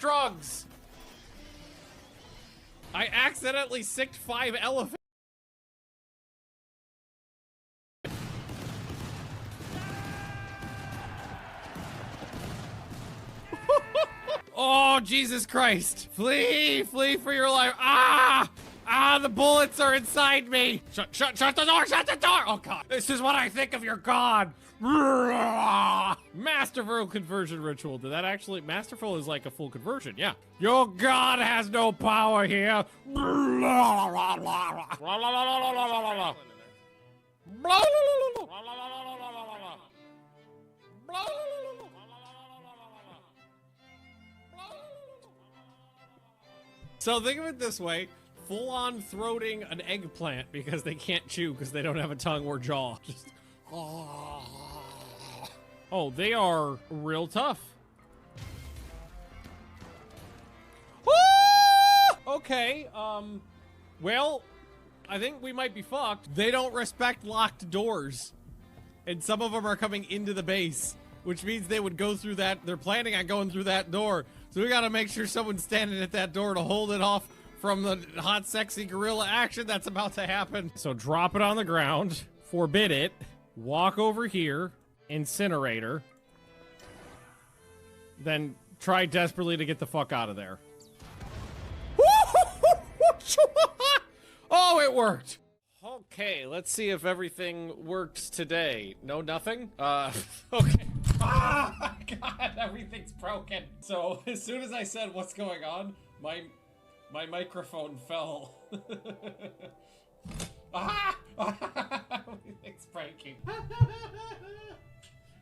drugs! I accidentally sicked 5 elephants. Oh, Jesus Christ. Flee, flee for your life. Ah! Ah, the bullets are inside me. Shut the door, shut the door. Oh God, this is what I think of your God. Masterful conversion ritual. Did that actually, masterful is like a full conversion, yeah. Your God has no power here. So think of it this way, full-on throating an eggplant because they can't chew because they don't have a tongue or jaw. Just, oh, they are real tough. Okay, well, I think we might be fucked. They don't respect locked doors. And some of them are coming into the base, which means they would go through that. They're planning on going through that door. So we gotta make sure someone's standing at that door to hold it off from the hot, sexy gorilla action that's about to happen. So drop it on the ground, forbid it, walk over here, incinerator, then try desperately to get the fuck out of there. Oh, it worked. Okay, let's see if everything works today. No, nothing? Okay. Ah, God, everything's broken. So, as soon as I said what's going on, my microphone fell. Ah! Everything's breaking.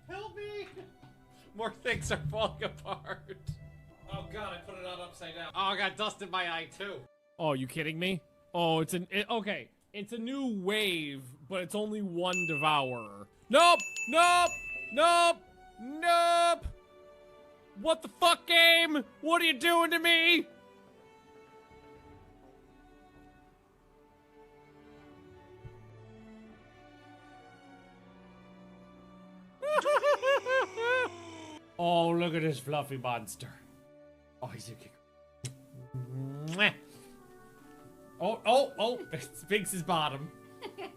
Help me! More things are falling apart. Oh God, I put it on upside down. Oh, I got dust in my eye too. Oh, you kidding me? Oh, okay. It's a new wave, but it's only one devourer. Nope! Nope! Nope! Nope! What the fuck, game? What are you doing to me? Oh, look at this fluffy monster. Oh, he's a kick. Oh, Sphinx's bottom.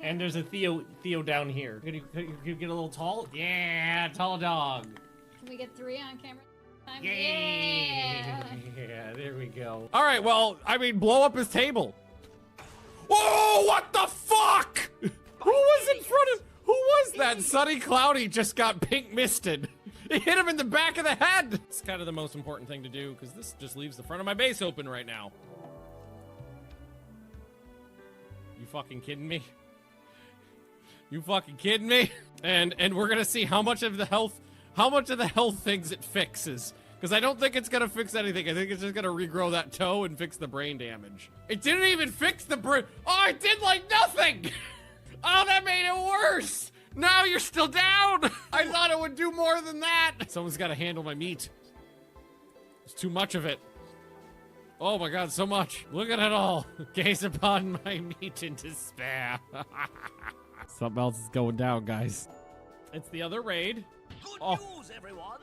And there's a Theo down here. Can you get a little tall? Yeah, tall dog. Can we get 3 on camera? Yeah, there we go. All right, well, I mean, blow up his table. Whoa, what the fuck? Who was in front of, who was that? Sunny Cloudy just got pink misted. It hit him in the back of the head. It's kind of the most important thing to do because this just leaves the front of my base open right now. You fucking kidding me? You fucking kidding me? And we're gonna see how much of the health things it fixes. Because I don't think it's gonna fix anything. I think it's just gonna regrow that toe and fix the brain damage. It didn't even fix the brain. Oh, it did like nothing. Oh, that made it worse. Now you're still down. I thought it would do more than that. Someone's gotta handle my meat. There's too much of it. Oh my God, so much. Look at it all. Gaze upon my meat in despair. Something else is going down, guys. It's the other raid. Good news, everyone.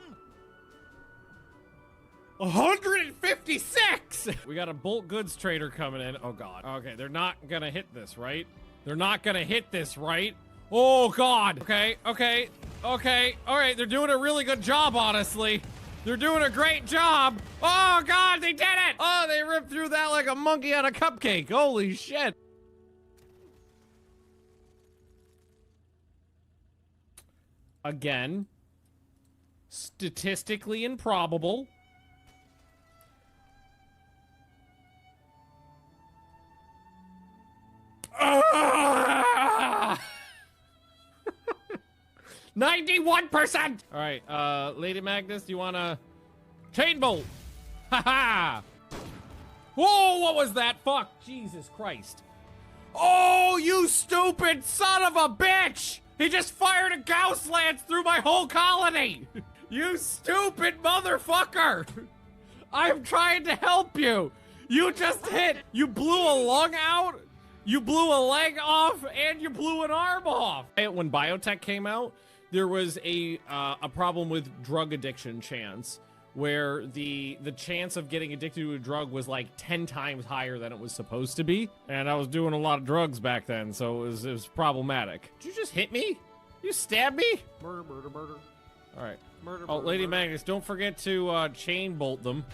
156! We got a bulk goods trader coming in. Oh God. Okay, they're not gonna hit this, right? They're not gonna hit this, right? Oh God. Okay. All right, they're doing a really good job, honestly. They're doing a great job. Oh God, they did it! Oh, they ripped through that like a monkey on a cupcake. Holy shit. Again, statistically improbable. Ah! 91%! All right, Lady Magnus, do you want to chain bolt? Haha! Whoa, what was that? Fuck, Jesus Christ. Oh, you stupid son of a bitch! He just fired a Gauss lance through my whole colony! You stupid motherfucker! I'm trying to help you! You just hit! You blew a lung out, you blew a leg off, and you blew an arm off! When biotech came out, there was a problem with drug addiction chance, where the chance of getting addicted to a drug was like 10 times higher than it was supposed to be. And I was doing a lot of drugs back then, so it was problematic. Did you just hit me? You stabbed me? Murder, murder, murder. All right. Murder, Oh, murder, Lady murder. Magnus, don't forget to chain bolt them.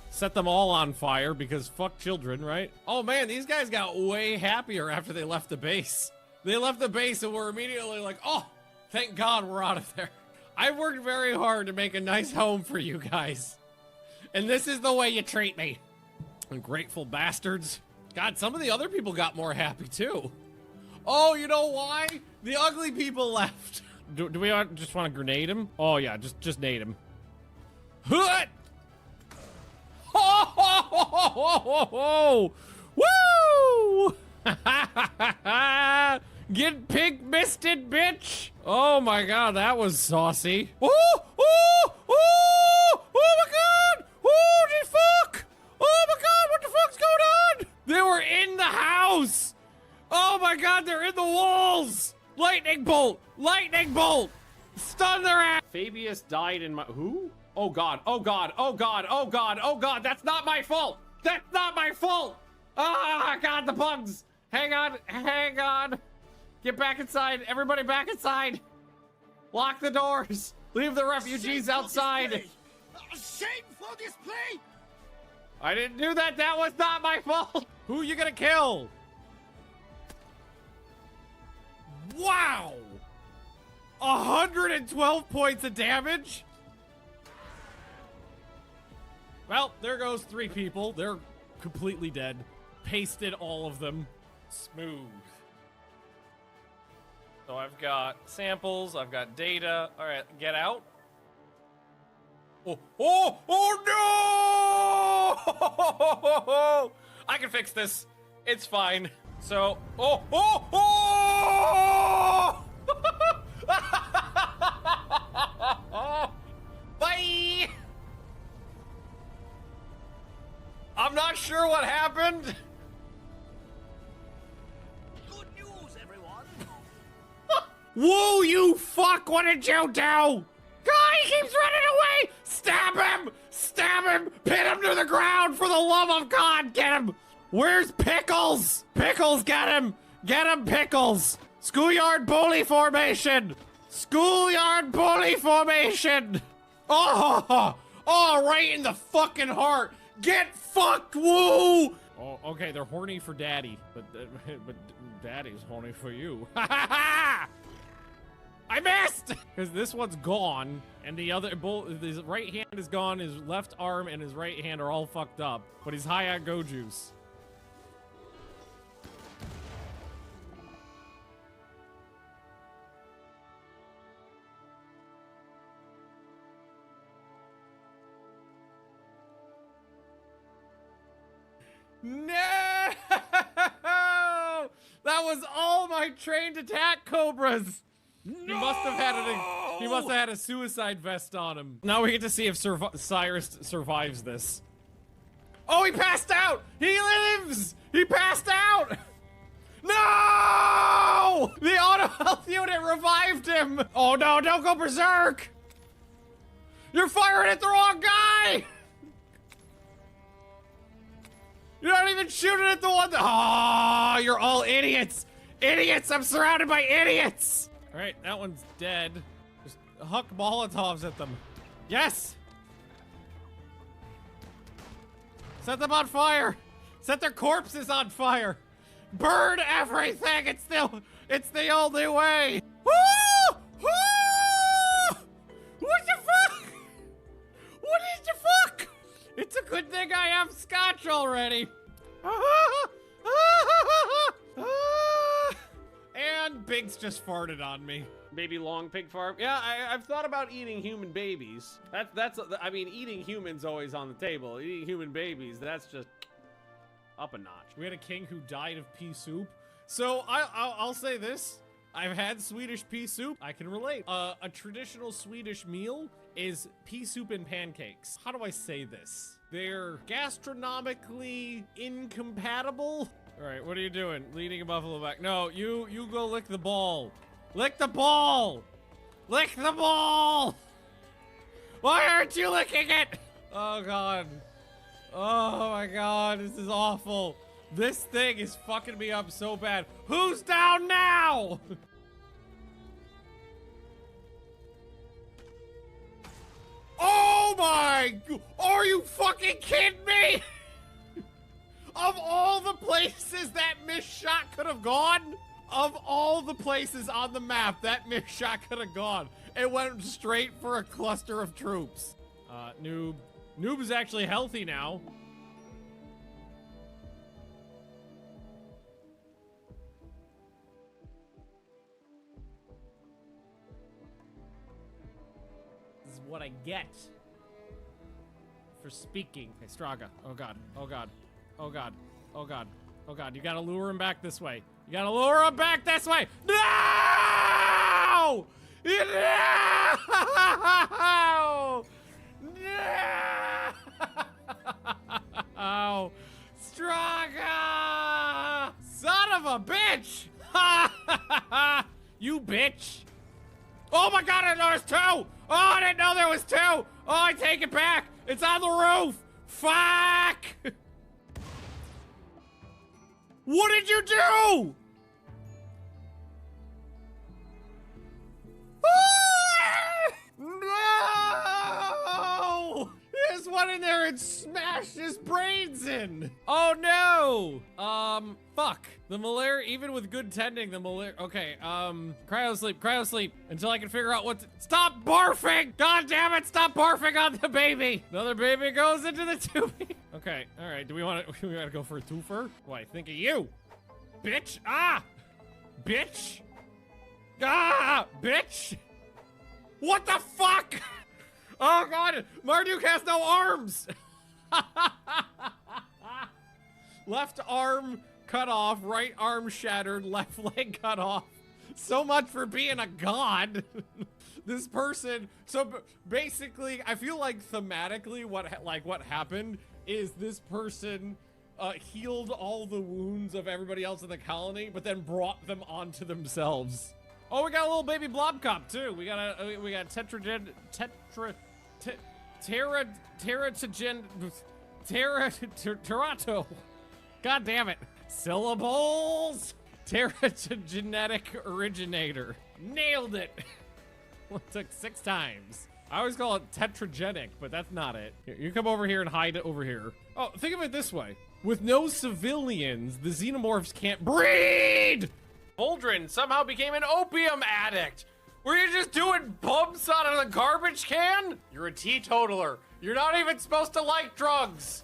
Set them all on fire because fuck children, right? Oh man, these guys got way happier after they left the base. They left the base and were immediately like, oh, thank God we're out of there. I worked very hard to make a nice home for you guys. And this is the way you treat me. Ungrateful bastards. God, some of the other people got more happy too. Oh, you know why? The ugly people left. Do we just want to grenade him? Oh yeah, just nade him. Hut! Ho, ho, ho, ho, ho, ho. Woo! Get pig-misted, bitch! Oh my god, that was saucy. Oh, oh, oh, oh my god! Holy fuck! Oh my god, what the fuck's going on? They were in the house! Oh my god, they're in the walls! Lightning bolt! Lightning bolt! Stun their ass! Fabius died in my... Who? Oh god, oh god, oh god, oh god, oh god, that's not my fault! That's not my fault! Ah, god, the bugs! Hang on, hang on! Get back inside, everybody back inside! Lock the doors! Leave the refugees outside! Shameful display! I didn't do that, that was not my fault! Who you gonna kill? Wow! 112 points of damage? Well, there goes 3 people. They're completely dead. Pasted all of them. Smooth. So I've got samples, I've got data. All right, get out. Oh, oh, oh no! I can fix this. It's fine. So, oh, oh, oh! Bye! I'm not sure what happened. Good news, everyone! Whoa, you fuck! What did you do? God, he keeps running away! Stab him! Stab him! Pin him to the ground for the love of God! Get him! Where's Pickles? Pickles, get him! Get him, Pickles! Schoolyard bully formation! Schoolyard bully formation! Oh! Oh, right in the fucking heart! Get fucked, woo! Oh, okay, they're horny for daddy, but daddy's horny for you. Ha ha ha! I missed! Because this one's gone, and the other, his right hand is gone, his left arm and his right hand are all fucked up, but he's high on go juice. No! That was all my trained attack cobras. He must have had a suicide vest on him. Now we get to see if Cyrus survives this. Oh, he passed out! He lives! He passed out! No! The auto health unit revived him! Oh no, don't go berserk! You're firing at the wrong guy! You're not even shooting at the one that— oh, you're all idiots! Idiots! I'm surrounded by idiots! Alright, that one's dead. Just huck Molotovs at them. Yes! Set them on fire! Set their corpses on fire! Burn everything! It's the only way! Woo! Woo! What the fuck? What is the fuck? It's a good thing I have scotch already. And Biggs just farted on me. Baby long pig fart. Yeah, I've thought about eating human babies. I mean, eating humans always on the table. Eating human babies, that's just up a notch. We had a king who died of pea soup. So I'll say this. I've had Swedish pea soup. I can relate. A traditional Swedish meal is pea soup and pancakes. How do I say this? They're gastronomically incompatible. All right, what are you doing? Leading a buffalo back. No, you go lick the ball. Lick the ball! Lick the ball! Why aren't you licking it? Oh god. Oh my god, this is awful. This thing is fucking me up so bad. Who's down now? Oh my, are you fucking kidding me? Of all the places that missed shot could have gone, of all the places on the map that missed shot could have gone, it went straight for a cluster of troops. Noob. Noob is actually healthy now. This is what I get for speaking. Hey, Straga. Oh god. Oh god. Oh god. Oh god. Oh god. You gotta lure him back this way. You gotta lure him back this way. No! No! No! Straga! Son of a bitch! You bitch! Oh my god, I noticed two! Oh, I didn't know there was two! Oh, I take it back! It's on the roof! Fuck! What did you do? No! He just went in there and smashed his brains in. Oh no! Fuck. The malaria, even with good tending, the malaria. Okay, cryo sleep until I can figure out what to. Stop barfing! God damn it, stop barfing on the baby! Another baby goes into the tubing. Okay, alright, do we want to go for a twofer? Why, think of you, bitch! Ah! Bitch! Ah! Bitch! What the fuck? Oh god, Marduk has no arms! Left arm cut off, right arm shattered, left leg cut off. So much for being a god. This person, so basically, I feel like thematically what happened is this person healed all the wounds of everybody else in the colony, but then brought them onto themselves. Oh, we got a little baby blob cop too. We got Terrato. God damn it. Syllables. Teratogenetic originator. Nailed it. Well, it took 6 times. I always call it tetragenic, but that's not it. Here, you come over here and hide it over here. Oh, think of it this way. With no civilians, the xenomorphs can't breed! Aldrin somehow became an opium addict. Were you just doing bumps out of the garbage can? You're a teetotaler. You're not even supposed to like drugs.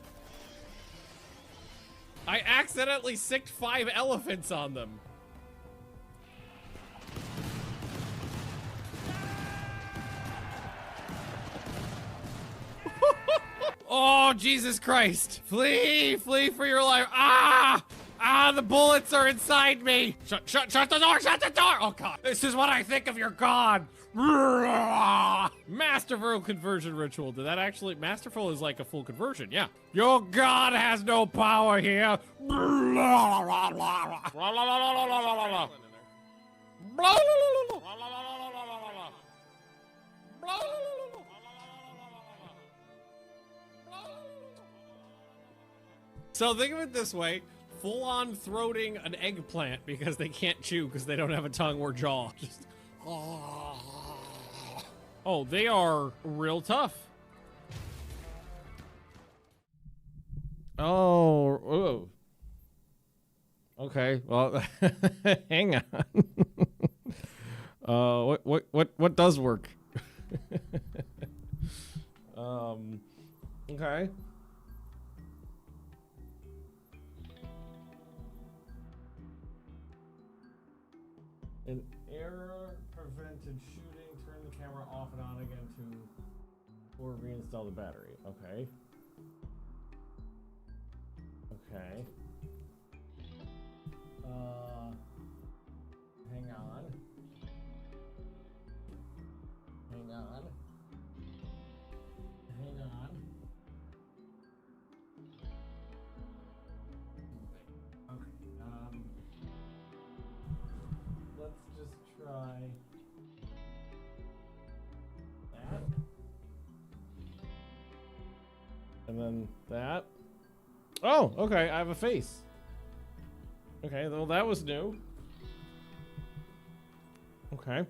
I accidentally sicked 5 elephants on them. Oh, Jesus Christ. Flee, flee for your life. Ah! Ah, the bullets are inside me. Shut the door, shut the door. Oh God, this is what I think of your God. Masterful conversion ritual. Did that actually, masterful is like a full conversion, yeah. Your God has no power here. So think of it this way. Full-on throating an eggplant because they can't chew because they don't have a tongue or jaw. Just, oh, they are real tough. Oh, okay. Well, hang on. What does work? Okay. An error prevented shooting. Turn the camera off and on again or reinstall the battery. Okay. Okay. Hang on. Hang on. Hang on. Okay. Let's just try that. and that. Oh, okay, I have a face. Okay, well that was new. Okay.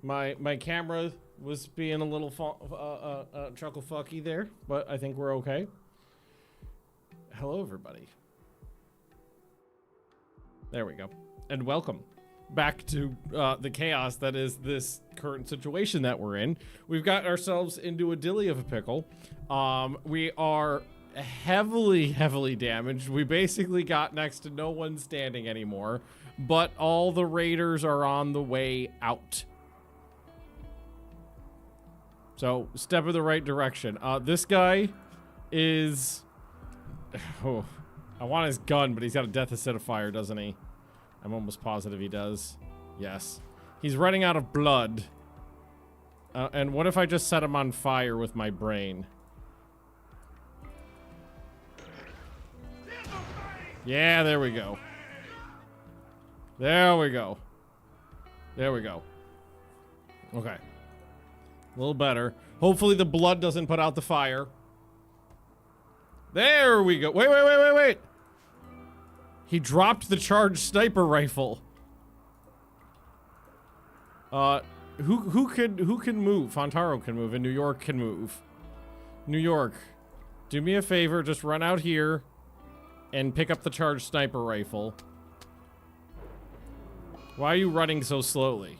My camera was being a little chuckle fucky there, but I think we're okay. Hello, everybody. There we go. And welcome back to the chaos that is this current situation that we're in. We've got ourselves into a dilly of a pickle. We are heavily damaged. We basically got next to no one standing anymore, but all the raiders are on the way out. So, step in the right direction. This guy is... Oh, I want his gun, but he's got a death instead of fire, doesn't he? I'm almost positive he does. Yes. He's running out of blood. And what if I just set him on fire with my brain? Yeah, there we go. There we go. There we go. Okay. A little better. Hopefully the blood doesn't put out the fire. There we go. Wait. He dropped the charged sniper rifle. Who can move? Fontaro can move and New York can move. New York, do me a favor, just run out here and pick up the charged sniper rifle. Why are you running so slowly?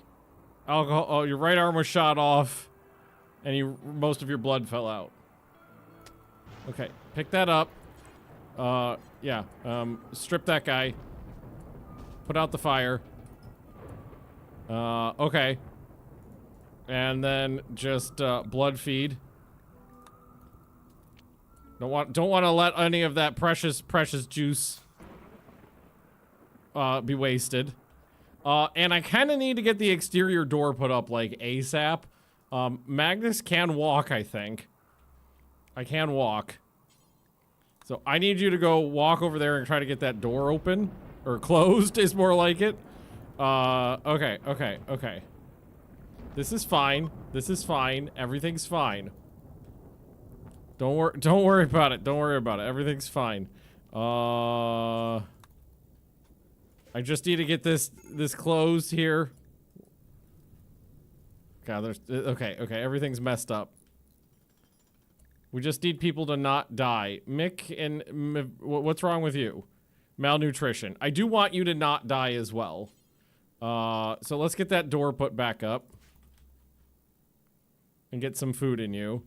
Oh, your right arm was shot off and most of your blood fell out. Okay, pick that up. Yeah, strip that guy. Put out the fire. Okay. And then just, blood feed. Don't want to let any of that precious juice, be wasted. And I kind of need to get the exterior door put up, like, ASAP. Magnus can walk, I think. I can walk. So I need you to go walk over there and try to get that door open. Or closed is more like it. Okay. This is fine. Everything's fine. Don't worry about it. Everything's fine. I just need to get this closed here. God, okay, everything's messed up. We just need people to not die. Mick and what's wrong with you? Malnutrition. I do want you to not die as well. So let's get that door put back up. And get some food in you.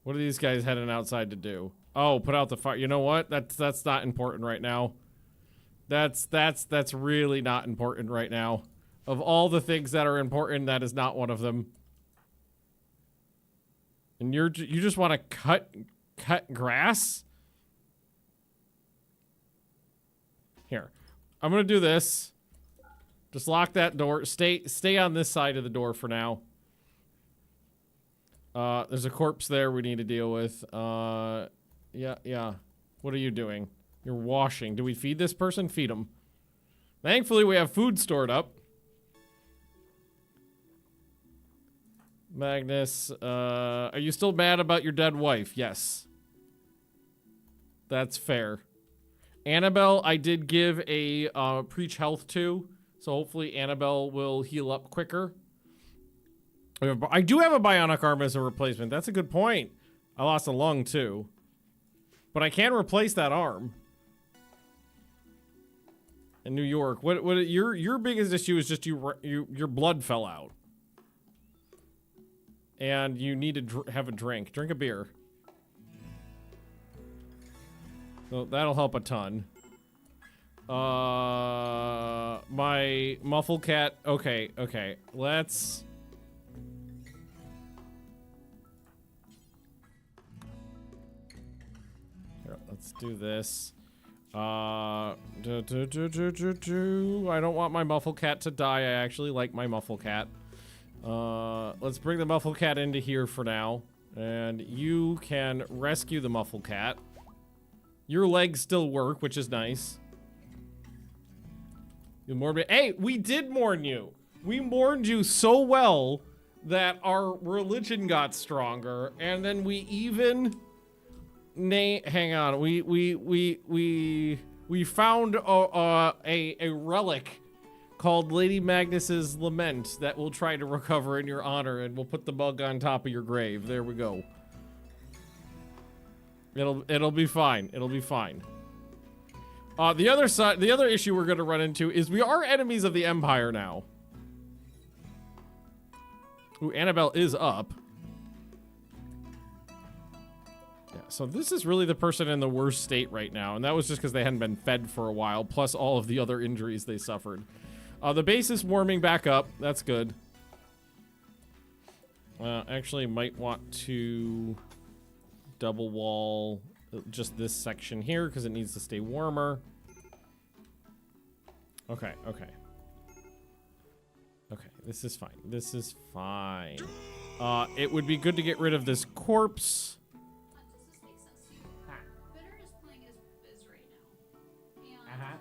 What are these guys heading outside to do? Oh, put out the fire. You know what? That's not important right now. That's really not important right now. Of all the things that are important, that is not one of them. And you just want to cut grass? Here. I'm going to do this. Just lock that door. Stay on this side of the door for now. There's a corpse there we need to deal with. Yeah. What are you doing? You're washing. Do we feed this person? Feed him. Thankfully, we have food stored up. Magnus, are you still mad about your dead wife? Yes. That's fair. Annabelle, I did give a preach health to, so hopefully Annabelle will heal up quicker. I do have a bionic arm as a replacement. That's a good point. I lost a lung too, but I can replace that arm. In New York, what your biggest issue is just your blood fell out. And you need to have a drink. Drink a beer. So that'll help a ton. My muffle cat. Okay. Let's... Here, let's do this. I don't want my muffle cat to die. I actually like my muffle cat. Let's bring the muffle cat into here for now. And you can rescue the muffle cat. Your legs still work, which is nice. You mourned me. Hey, we did mourn you. We mourned you so well that our religion got stronger, and then we even hang on, we found a relic called Lady Magnus's Lament that we'll try to recover in your honor, and we'll put the mug on top of your grave. There we go. It'll be fine. It'll be fine. The other issue we're gonna run into is we are enemies of the Empire now. Ooh, Annabelle is up. Yeah, so this is really the person in the worst state right now, and that was just because they hadn't been fed for a while, plus all of the other injuries they suffered. The base is warming back up. That's good. Actually, might want to double wall just this section here because it needs to stay warmer. Okay, okay. Okay, this is fine. This is fine. It would be good to get rid of this corpse. Does this make sense to you? Bitter is playing as Biz right now. And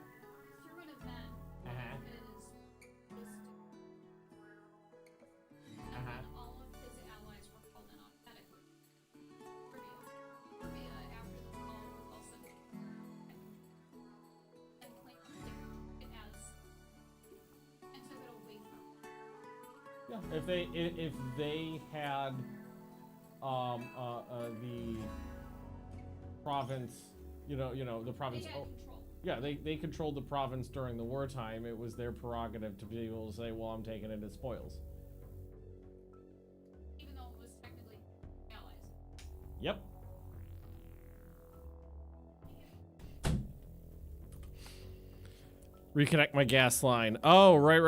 through an event, is and then all of his allies were called in automatically. Trivia after the call was all sent and claimed it as and took it away from him. Yeah, if they had the province, you know the province. They had control. Yeah, they controlled the province during the wartime. It was their prerogative to be able to say, well, I'm taking it as spoils. Even though it was technically allies. Yep. Reconnect my gas line. Oh, right.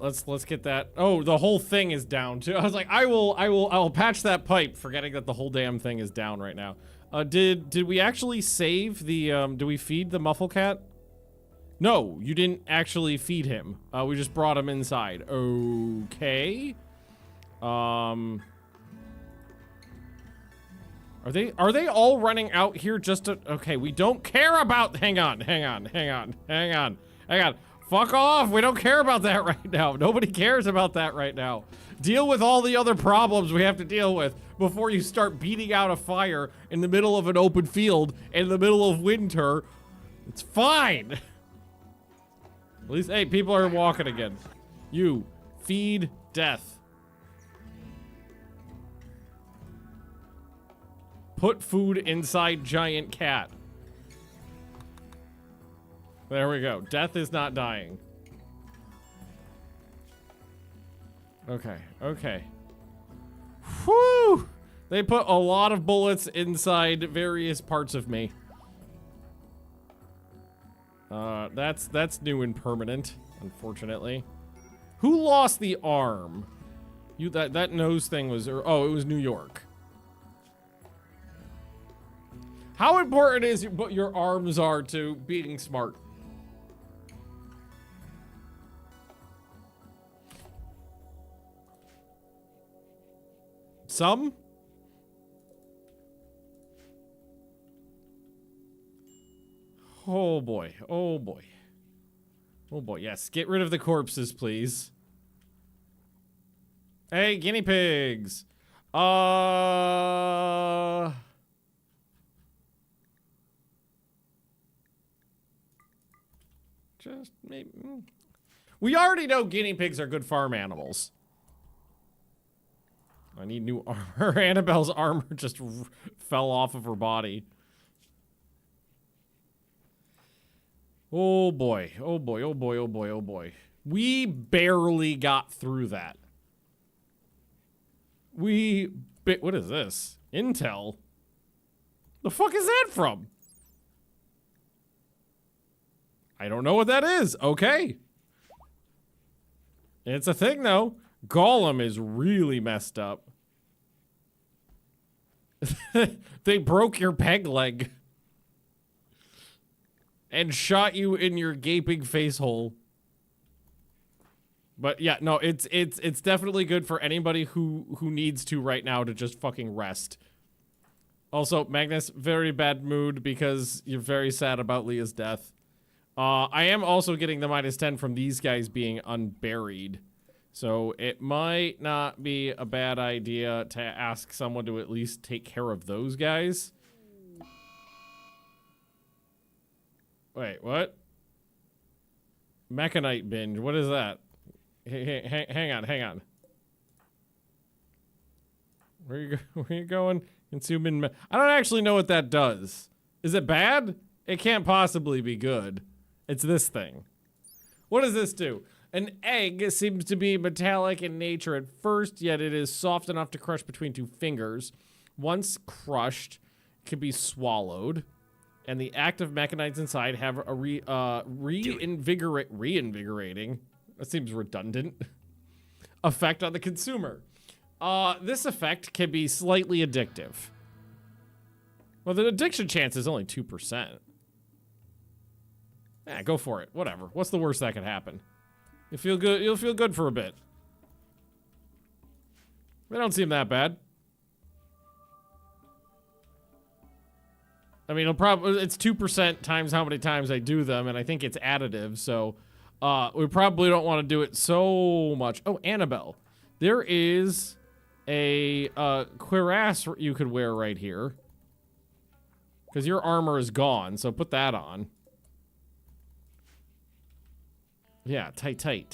Let's get that. Oh, the whole thing is down too. I was like, I'll patch that pipe, forgetting that the whole damn thing is down right now. Did we actually save the, do we feed the muffle cat? No, you didn't actually feed him. We just brought him inside. Okay. Are they all running out here just to, okay, we don't care about, hang on. Fuck off, we don't care about that right now. Nobody cares about that right now. Deal with all the other problems we have to deal with before you start beating out a fire in the middle of an open field in the middle of winter. It's fine. At least, hey, people are walking again. You, feed death. Put food inside giant cat. There we go. Death is not dying. Okay. Whew! They put a lot of bullets inside various parts of me. That's new and permanent, unfortunately. Who lost the arm? That nose thing was, oh, it was New York. How important is what your arms are to being smart? Some? Oh boy. Yes, get rid of the corpses, please. Hey, guinea pigs. Just maybe. We already know guinea pigs are good farm animals. I need new armor. Annabelle's armor just fell off of her body. Oh boy. We barely got through that. What is this? Intel? The fuck is that from? I don't know what that is. Okay. It's a thing, though. Gollum is really messed up. They broke your peg leg. And shot you in your gaping face hole. But yeah, no, it's definitely good for anybody who needs to right now to just fucking rest. Also, Magnus, very bad mood because you're very sad about Leah's death. I am also getting the -10 from these guys being unburied. So it might not be a bad idea to ask someone to at least take care of those guys. Wait, what? Mechanite binge. What is that? Hang on. Where you going? Consuming. I don't actually know what that does. Is it bad? It can't possibly be good. It's this thing. What does this do? An egg seems to be metallic in nature at first, yet it is soft enough to crush between 2 fingers. Once crushed, it can be swallowed. And the active mechanites inside have a reinvigorating, that seems redundant, effect on the consumer. This effect can be slightly addictive. Well, the addiction chance is only 2%. Yeah, go for it. Whatever. What's the worst that could happen? You feel good. You'll feel good for a bit. They don't seem that bad. I mean, it's 2% times how many times I do them, and I think it's additive, so we probably don't want to do it so much. Oh, Annabelle. There is a cuirass you could wear right here. Because your armor is gone, so put that on. Yeah, tight. And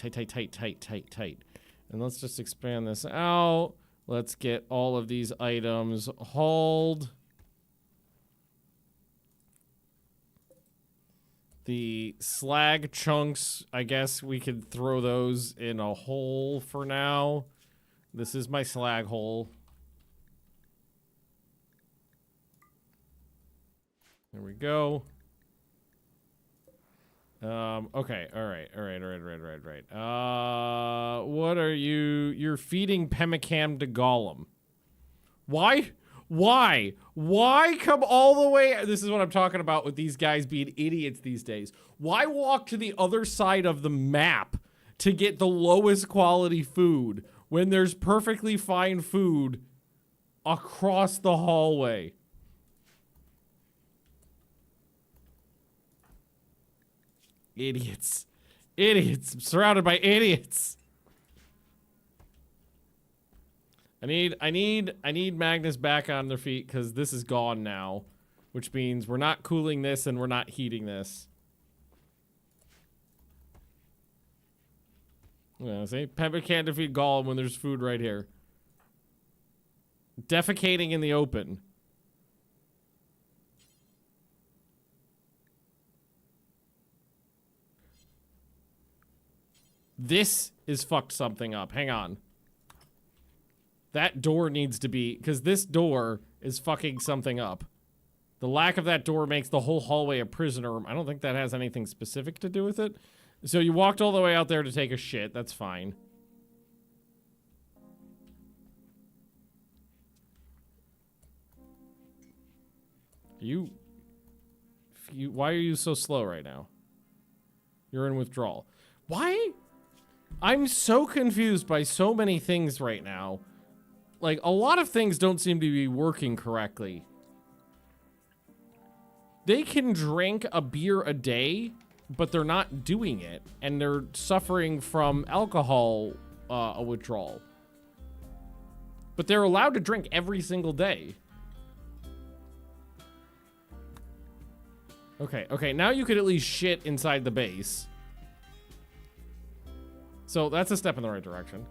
let's just expand this out. Let's get all of these items hauled. The slag chunks, I guess we could throw those in a hole for now. This is my slag hole. There we go. Okay, all right. What are you? You're feeding Pemmican to Gollum. Why? Why come all the way? This is what I'm talking about with these guys being idiots these days. Why walk to the other side of the map to get the lowest quality food when there's perfectly fine food across the hallway? Idiots. I'm surrounded by idiots. I need Magnus back on their feet because this is gone now, which means we're not cooling this and we're not heating this. Yeah, see? Pepper can't defeat Gollum when there's food right here. Defecating in the open. This is fucked something up. Hang on. That door needs to be, because this door is fucking something up. The lack of that door makes the whole hallway a prisoner room. I don't think that has anything specific to do with it. So you walked all the way out there to take a shit. That's fine. Why are you so slow right now? You're in withdrawal. Why? I'm so confused by so many things right now. Like, a lot of things don't seem to be working correctly. They can drink a beer a day, but they're not doing it. And they're suffering from alcohol withdrawal. But they're allowed to drink every single day. Okay, now you could at least shit inside the base. So that's a step in the right direction.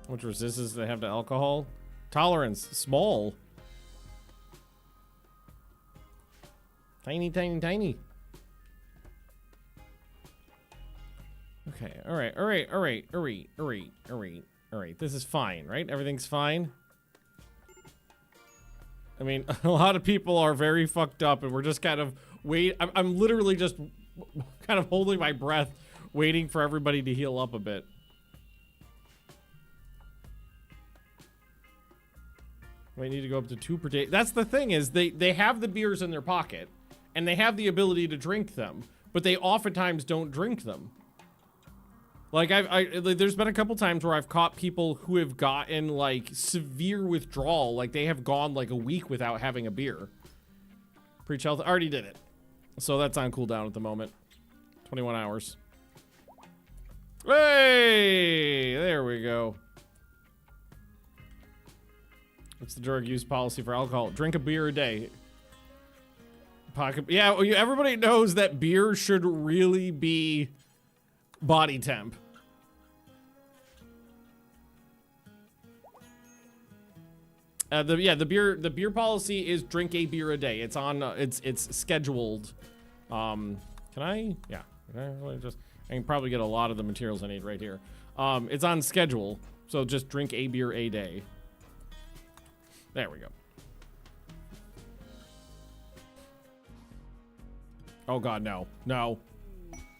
Which resistance they have to alcohol? Tolerance, small. Tiny. Okay, all right. This is fine, right? Everything's fine. I mean, a lot of people are very fucked up, and we're just kind of I'm literally just kind of holding my breath, waiting for everybody to heal up a bit. We need to go up to 2 per day. That's the thing, is they have the beers in their pocket, and they have the ability to drink them, but they oftentimes don't drink them. Like, there's been a couple times where I've caught people who have gotten, like, severe withdrawal. Like, they have gone, like, a week without having a beer. Preach health. Already did it. So that's on cooldown at the moment. 21 hours. Hey! There we go. What's the drug use policy for alcohol? Drink a beer a day. Pocket. Yeah, well, everybody knows that beer should really be body temp. The beer policy is drink a beer a day. It's on. It's scheduled. Can I? Yeah. I can probably get a lot of the materials I need right here. It's on schedule, so just drink a beer a day. There we go. Oh God, no, no.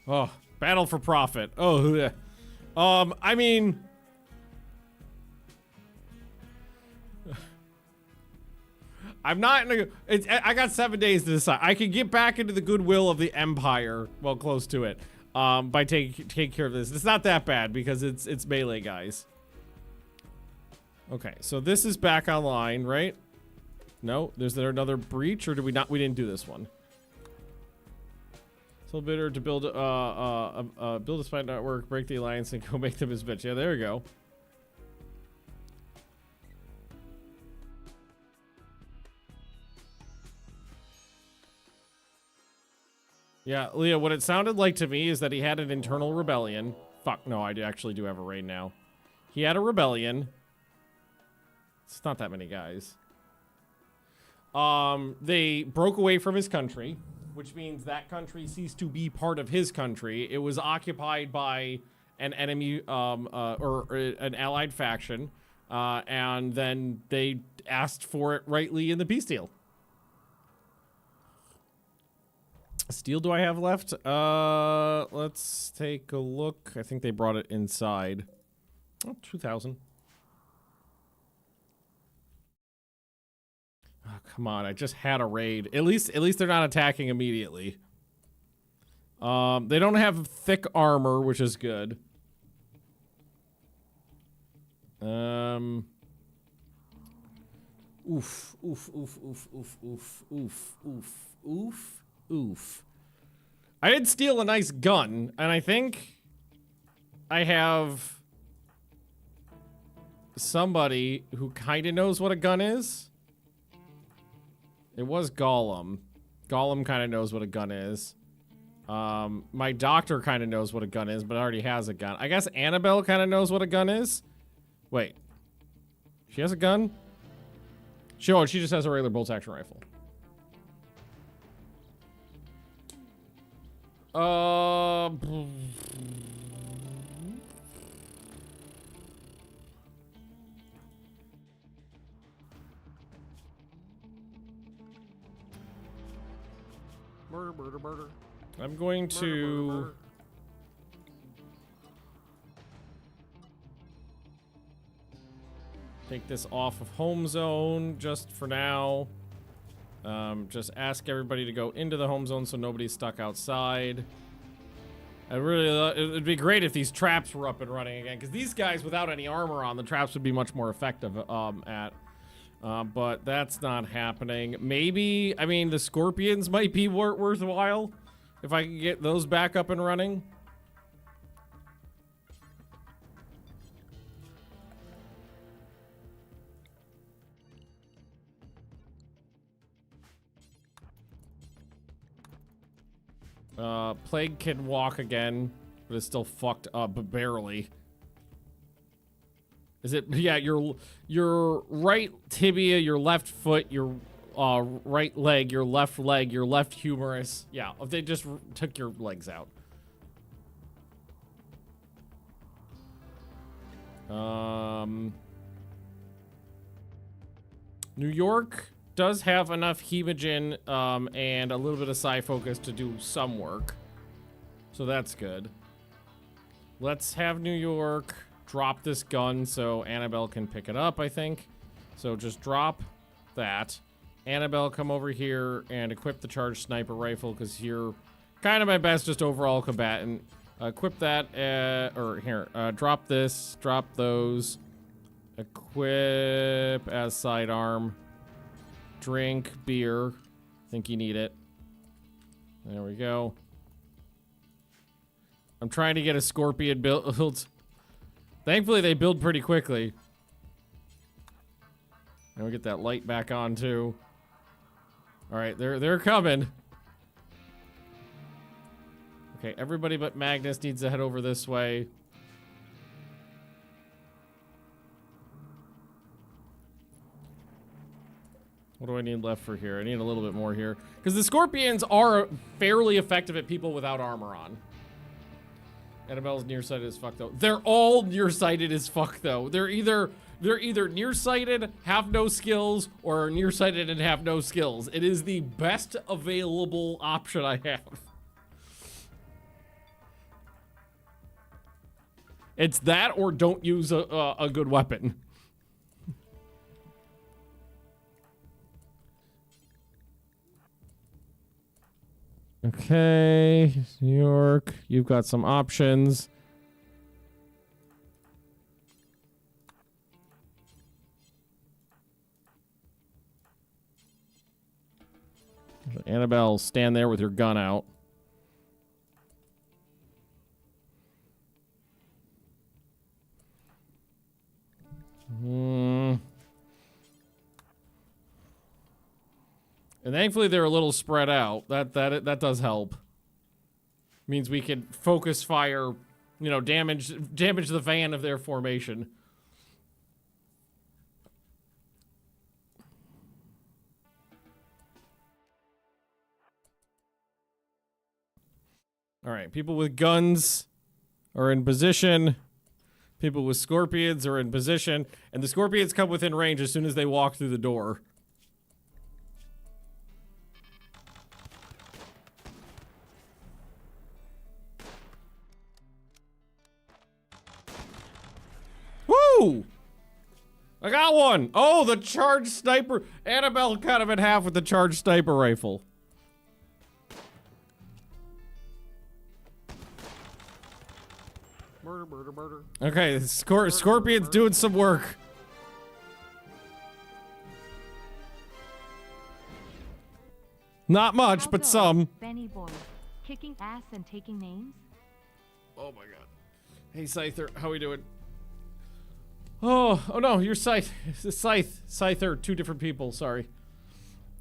Oh, battle for profit. Oh, yeah. I mean, I'm not in I got 7 days to decide. I can get back into the goodwill of the Empire, well, close to it, by taking care of this. It's not that bad because it's melee guys. Okay, so this is back online, right? No, there's there another breach, or did we not? We didn't do this one. So bitter to build build a spy network, break the alliance, and go make them his bitch. Yeah, there we go. Yeah, Leah, what it sounded like to me is that he had an internal rebellion. Fuck, no, I actually do have a raid now. He had a rebellion. It's not that many guys. They broke away from his country, which means that country ceased to be part of his country. It was occupied by an enemy, or an allied faction, and then they asked for it rightly in the peace deal. Steel do I have left? Let's take a look. I think they brought it inside. Oh, 2,000. Oh, come on, I just had a raid. At least they're not attacking immediately. They don't have thick armor, which is good. Oof, oof, oof, oof, oof, oof, oof, oof, oof, oof. I did steal a nice gun, and I think I have somebody who kind of knows what a gun is. It was Gollum. Gollum kind of knows what a gun is. My doctor kind of knows what a gun is, but already has a gun. I guess Annabelle kind of knows what a gun is. Wait. She has a gun? She just has a regular bolt-action rifle. Murder. I'm going to... take this off of home zone just for now. Just ask everybody to go into the home zone so nobody's stuck outside. It'd be great if these traps were up and running again, because these guys without any armor on, the traps would be much more effective but that's not happening. Maybe, I mean, the scorpions might be worthwhile if I can get those back up and running. Plague can walk again, but it's still fucked up, but barely. Is it? Yeah, your right tibia, your left foot, your right leg, your left humerus. Yeah, if they just took your legs out. New York does have enough hemogen and a little bit of psi focus to do some work, so that's good. Let's have New York drop this gun so Annabelle can pick it up, I think. So just drop that. Annabelle, come over here and equip the charged sniper rifle, because you're kind of my best just overall combatant. Equip that, or here, drop this, drop those. Equip as sidearm. Drink beer. Think you need it. There we go. I'm trying to get a scorpion build. Thankfully, they build pretty quickly. And we get that light back on too. All right, they're coming. Okay, everybody but Magnus needs to head over this way. What do I need left for here? I need a little bit more here. Because the scorpions are fairly effective at people without armor on. Annabelle's nearsighted as fuck, though. They're all nearsighted as fuck, though. They're either nearsighted, have no skills, or nearsighted and have no skills. It is the best available option I have. It's that or don't use a good weapon. Okay, New York, you've got some options. Annabelle, stand there with your gun out. And thankfully they're a little spread out. That does help. Means we can focus fire, you know, damage the van of their formation. All right, people with guns are in position. People with scorpions are in position, and the scorpions come within range as soon as they walk through the door. Woo! I got one! Oh, the charged sniper! Annabelle cut him in half with the charged sniper rifle. Murder, murder, murder. Okay, Scorpion's doing some work. Not much, but some. Benny boy, kicking ass and taking names. Oh my god. Hey Scyther, how we doing? Oh no, you're Scyther, two different people, sorry.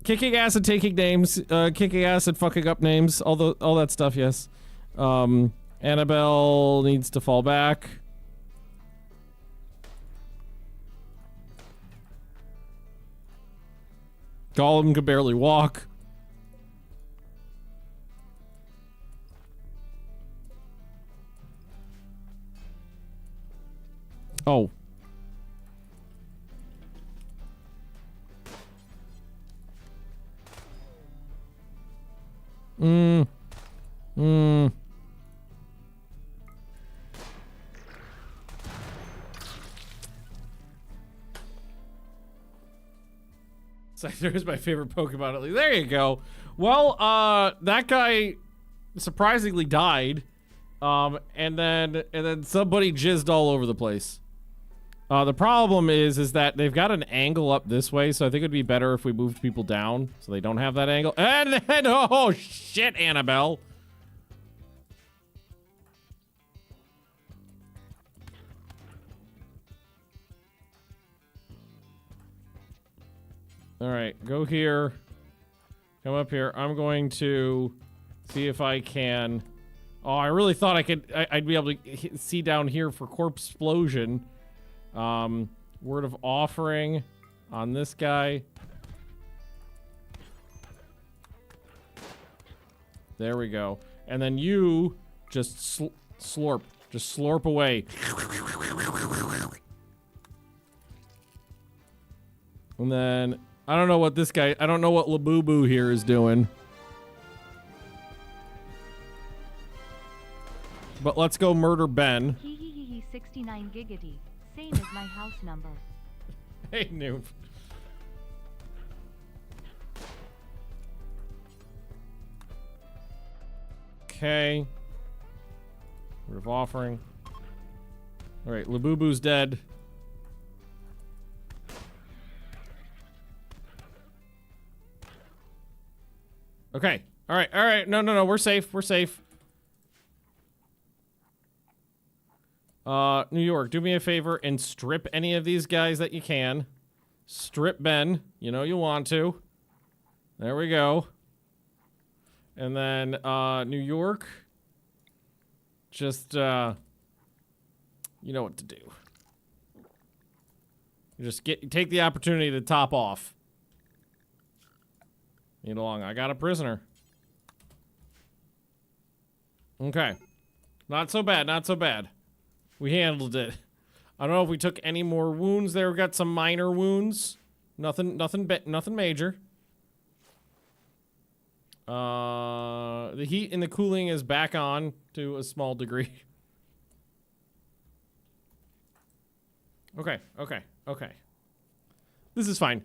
Kicking ass and taking names, kicking ass and fucking up names, all that stuff, yes. Annabelle needs to fall back. Gollum can barely walk. Oh. Scyther is my favorite Pokemon at least. There you go. Well, that guy surprisingly died. And then somebody jizzed all over the place. The problem is that they've got an angle up this way, so I think it'd be better if we moved people down so they don't have that angle. And then, oh shit, Annabelle. All right, go here. Come up here. I'm going to see if I can. Oh, I really thought I'd be able to see down here for corpse explosion. Word of offering on this guy. There we go. And then you just slurp. Just slurp away. And then I don't know what this guy, I don't know what Labubu here is doing. But let's go murder Ben. 69 giggity. Same as my house number. Hey, noob. Okay. Rid of offering. Alright, Labubu's dead. Okay. Alright, alright. No. We're safe. We're safe. New York, do me a favor and strip any of these guys that you can. Strip Ben. You know you want to. There we go. And then, New York. Just, you know what to do. Just take the opportunity to top off. Need along. I got a prisoner. Okay. Not so bad, not so bad. We handled it. I don't know if we took any more wounds there. We got some minor wounds. Nothing major. The heat and the cooling is back on to a small degree. Okay. This is fine.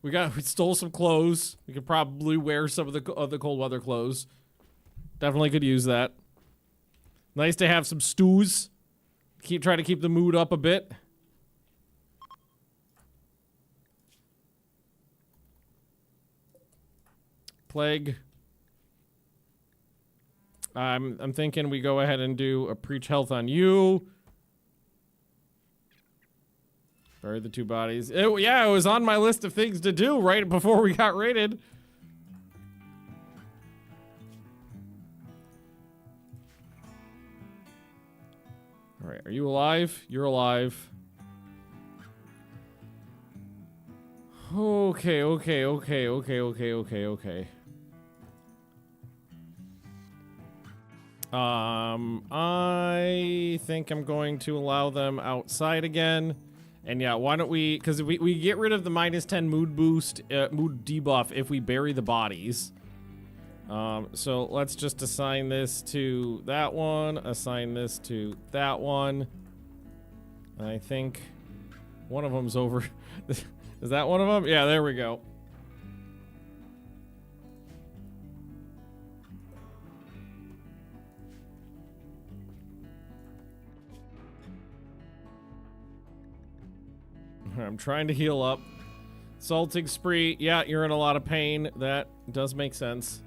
We stole some clothes. We could probably wear some of the cold weather clothes. Definitely could use that. Nice to have some stews. Try to keep the mood up a bit. Plague. I'm thinking we go ahead and do a preach health on you. Bury the 2 bodies. Yeah, it was on my list of things to do right before we got raided. All right, are you alive? You're alive. Okay. I think I'm going to allow them outside again. And yeah, why don't we, because we get rid of the -10 mood boost, mood debuff if we bury the bodies. So let's just assign this to that one, assign this to that one. And I think one of them's over. Is that one of them? Yeah, there we go. I'm trying to heal up. Salting spree. Yeah, you're in a lot of pain. That does make sense.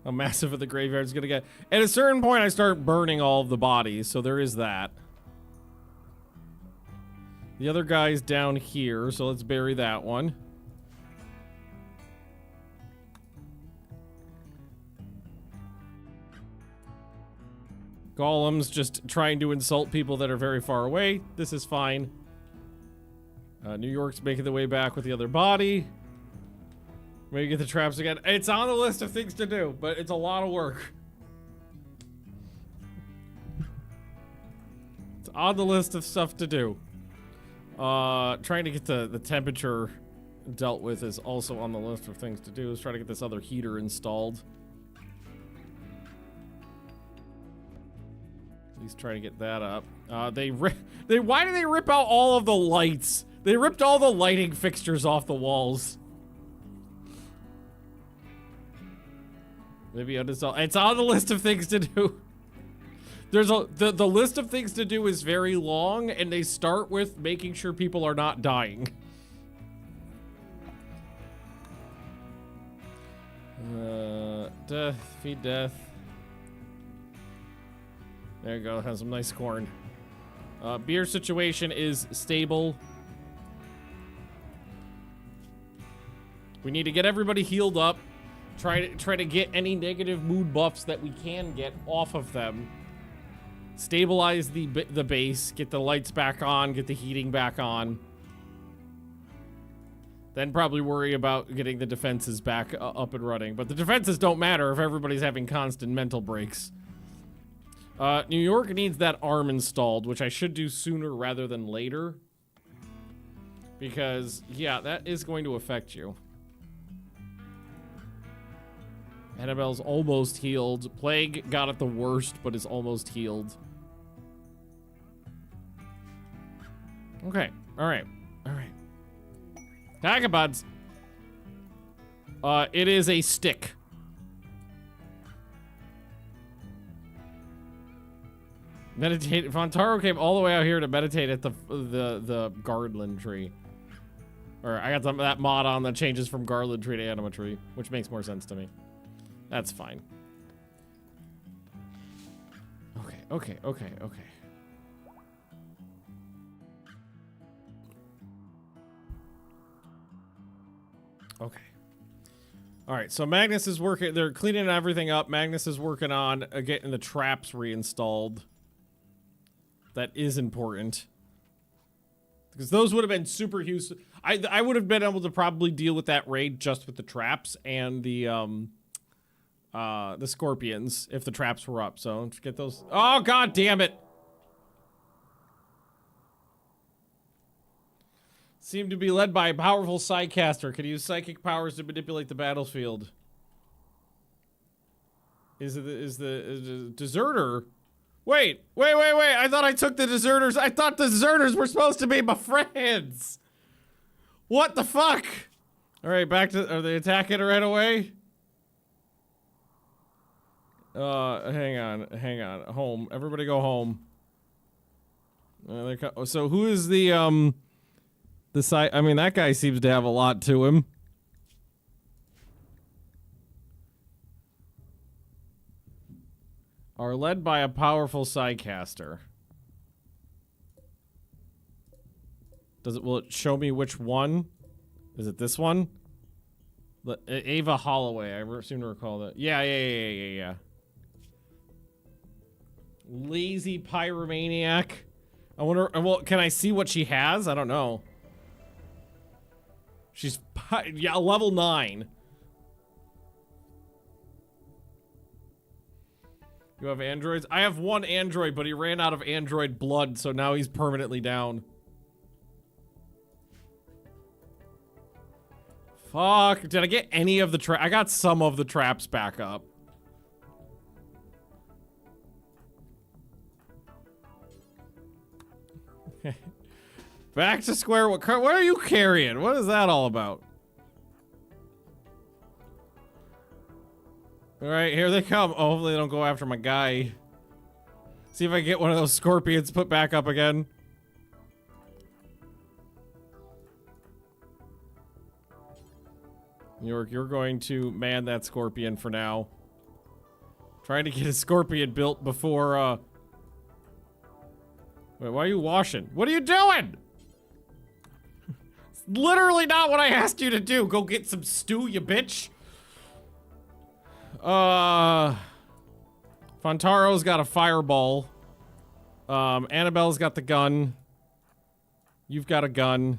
How massive of the graveyard's gonna get. At a certain point, I start burning all of the bodies, so there is that. The other guy's down here, so let's bury that one. Golem's just trying to insult people that are very far away. This is fine. New York's making the way back with the other body. Maybe get the traps again. It's on the list of things to do, but it's a lot of work. It's on the list of stuff to do. Trying to get the temperature dealt with is also on the list of things to do. Let's try to get this other heater installed. At least try to get that up. Why do they rip out all of the lights? They ripped all the lighting fixtures off the walls. Maybe uninstall. It's on the list of things to do. There's the list of things to do is very long, and they start with making sure people are not dying. Feed death. There you go. Has some nice corn. Beer situation is stable. We need to get everybody healed up. Try to get any negative mood buffs that we can get off of them. Stabilize the base, get the lights back on, get the heating back on. Then probably worry about getting the defenses back up and running. But the defenses don't matter if everybody's having constant mental breaks. New York needs that arm installed, which I should do sooner rather than later. Because, yeah, that is going to affect you. Annabelle's almost healed. Plague got it the worst, but is almost healed. Okay. Alright. Alright. Vagabonds. It is a stick. Meditate. Fontaro came all the way out here to meditate at the Garland tree. Or I got that mod on that changes from Garland tree to Anima tree, which makes more sense to me. That's fine. Okay. Okay. All right, so Magnus is working. They're cleaning everything up. Magnus is working on getting the traps reinstalled. That is important. Because those would have been super huge. I would have been able to probably deal with that raid just with the traps and the scorpions if the traps were up. So let's get those. Oh, god damn it. Seem to be led by a powerful psycaster. Can use psychic powers to manipulate the battlefield. Is the deserter? Wait. I thought I took the deserters. I thought the deserters were supposed to be my friends. What the fuck? All right, back to. Are they attacking right away? Hang on. Home. Everybody go home. So who is the side? I mean, that guy seems to have a lot to him. Are led by a powerful psycaster. Will it show me which one? Is it this one? Ava Holloway. I seem to recall that. Yeah. Lazy pyromaniac. I wonder. Well, can I see what she has? I don't know. She's level 9. You have androids? I have one android, but he ran out of android blood, so now he's permanently down. Fuck. Did I get any of the traps? I got some of the traps back up. Back to square one. What are you carrying? What is that all about? Alright, here they come. Oh, hopefully they don't go after my guy. See if I get one of those scorpions put back up again. You're going to man that scorpion for now. Trying to get a scorpion built before, Wait, why are you washing? What are you doing? It's literally not what I asked you to do. Go get some stew, you bitch. Fontaro's got a fireball. Annabelle's got the gun. You've got a gun.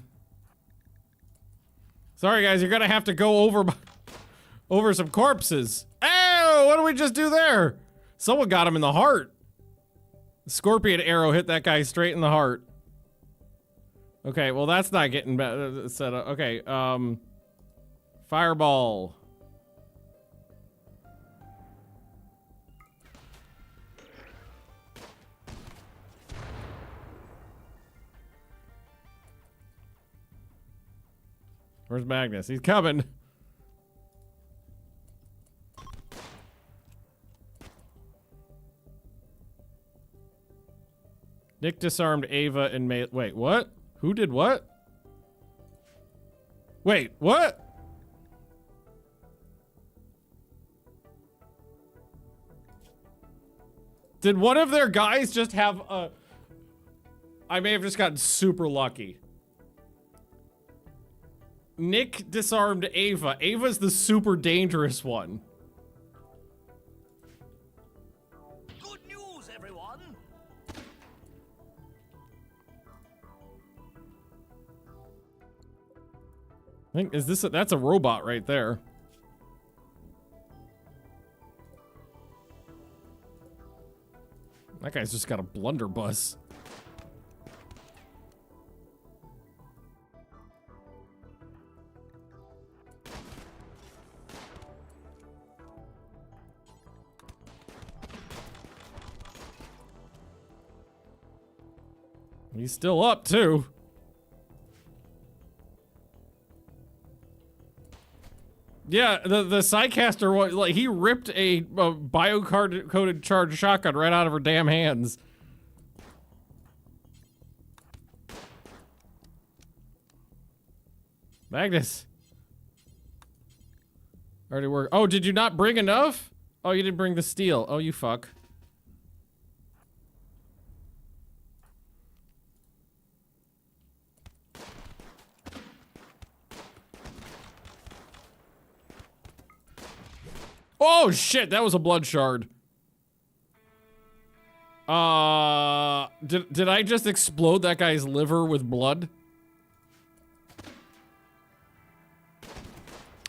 Sorry guys, you're gonna have to go over some corpses. Oh, what did we just do there? Someone got him in the heart. The scorpion arrow hit that guy straight in the heart. Okay, well that's not getting set up. Okay, fireball. Where's Magnus? He's coming. Nick disarmed Ava and wait, what? Who did what? Wait, what? Did one of their guys just have a... I may have just gotten super lucky. Nick disarmed Ava. Ava's the super dangerous one. Good news, everyone. I think, that's a robot right there. That guy's just got a blunderbuss. He's still up, too. Yeah, the Psycaster, like, he ripped a bio-coded charged shotgun right out of her damn hands. Magnus. Already work. Oh, did you not bring enough? Oh, you didn't bring the steel. Oh, you fuck. Oh shit, that was a blood shard. Did I just explode that guy's liver with blood?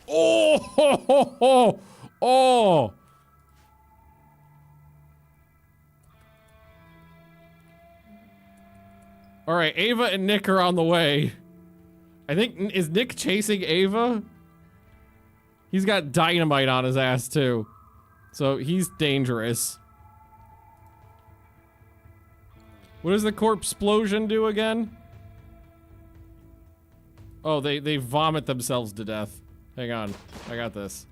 Oh, ho, ho, ho. Oh. All right, Ava and Nick are on the way. I think, is Nick chasing Ava? He's got dynamite on his ass too. So he's dangerous. What does the corpse explosion do again? Oh, they vomit themselves to death. Hang on, I got this.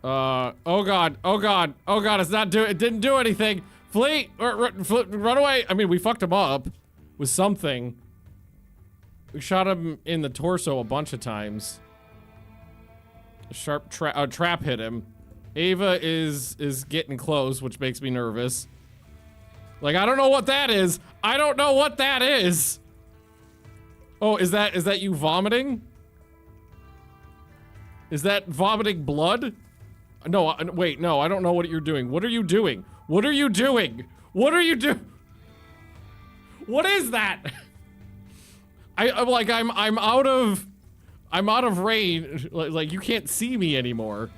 Oh god, oh god, oh god, it didn't do anything. Flee, run away. I mean, we fucked him up with something. We shot him in the torso a bunch of times. A sharp trap hit him. Ava is getting close, which makes me nervous. Like, I don't know what that is. I don't know what that is. Oh, is that you vomiting? Is that vomiting blood? No, wait, no, I don't know what you're doing. What are you doing? What are you doing? What are you doing? What is that? I'm out of range. Like you can't see me anymore.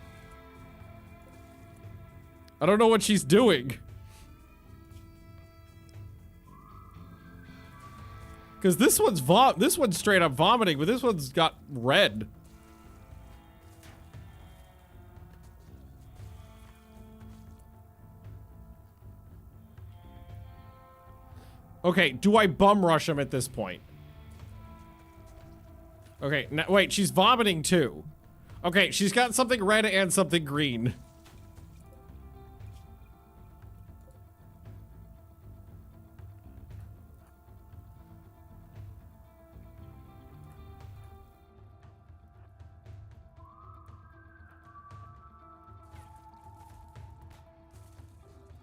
I don't know what she's doing. Cause this one's straight up vomiting, but this one's got red. Okay, do I bum rush him at this point? Okay, now, wait, she's vomiting too. Okay, she's got something red and something green.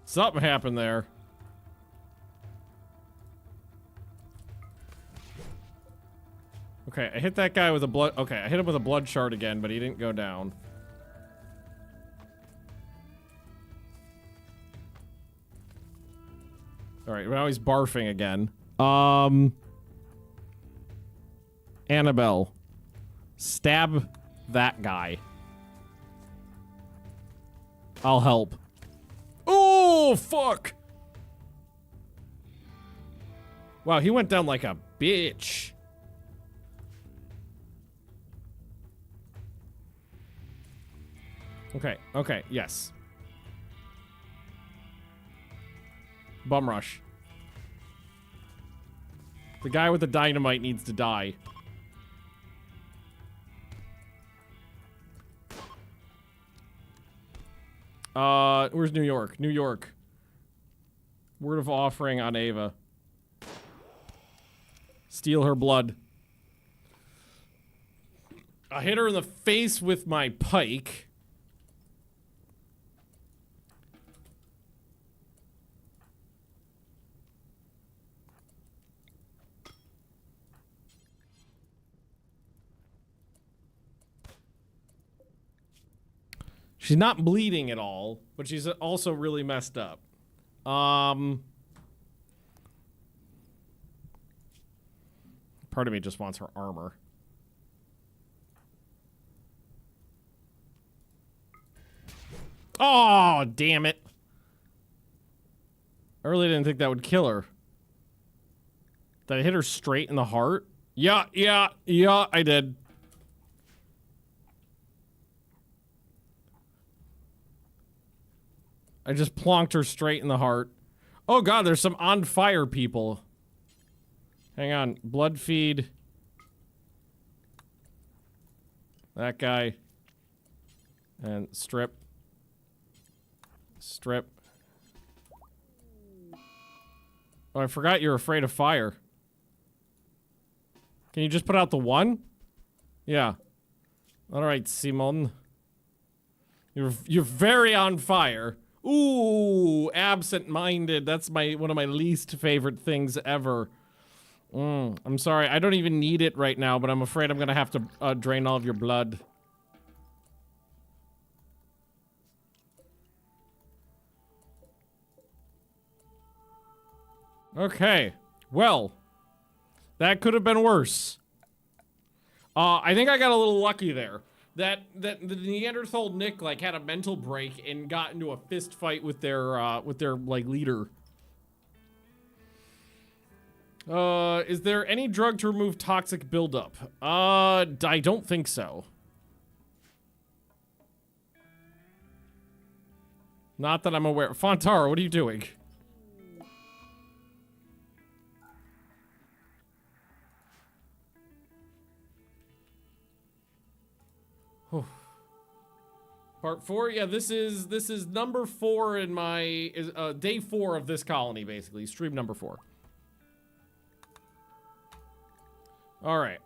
Something happened there. Okay, I hit that guy with a blood... Okay, I hit him with a blood shard again, but he didn't go down. Alright, now he's barfing again. Annabelle. Stab that guy. I'll help. Oh, fuck! Wow, he went down like a bitch. Okay, okay, yes. Bum rush. The guy with the dynamite needs to die. Where's New York? New York. Word of offering on Ava. Steal her blood. I hit her in the face with my pike. She's not bleeding at all, but she's also really messed up. Part of me just wants her armor. Oh, damn it. I really didn't think that would kill her. Did I hit her straight in the heart? Yeah, I did. I just plonked her straight in the heart. Oh god, there's some on fire people. Hang on, blood feed. That guy. And strip. Strip. Oh, I forgot you're afraid of fire. Can you just put out the one? Yeah. Alright, Simon. You're very on fire. Ooh, absent-minded. That's one of my least favorite things ever. I'm sorry. I don't even need it right now, but I'm afraid I'm gonna have to drain all of your blood. Okay. Well, that could have been worse. I think I got a little lucky there. That the Neanderthal Nick like had a mental break and got into a fist fight with their like leader. Is there any drug to remove toxic buildup? I don't think so. Not that I'm aware. Fontara, what are you doing? Part 4? Yeah, this is number 4 in my day 4 of this colony, basically. Stream number 4. Alright.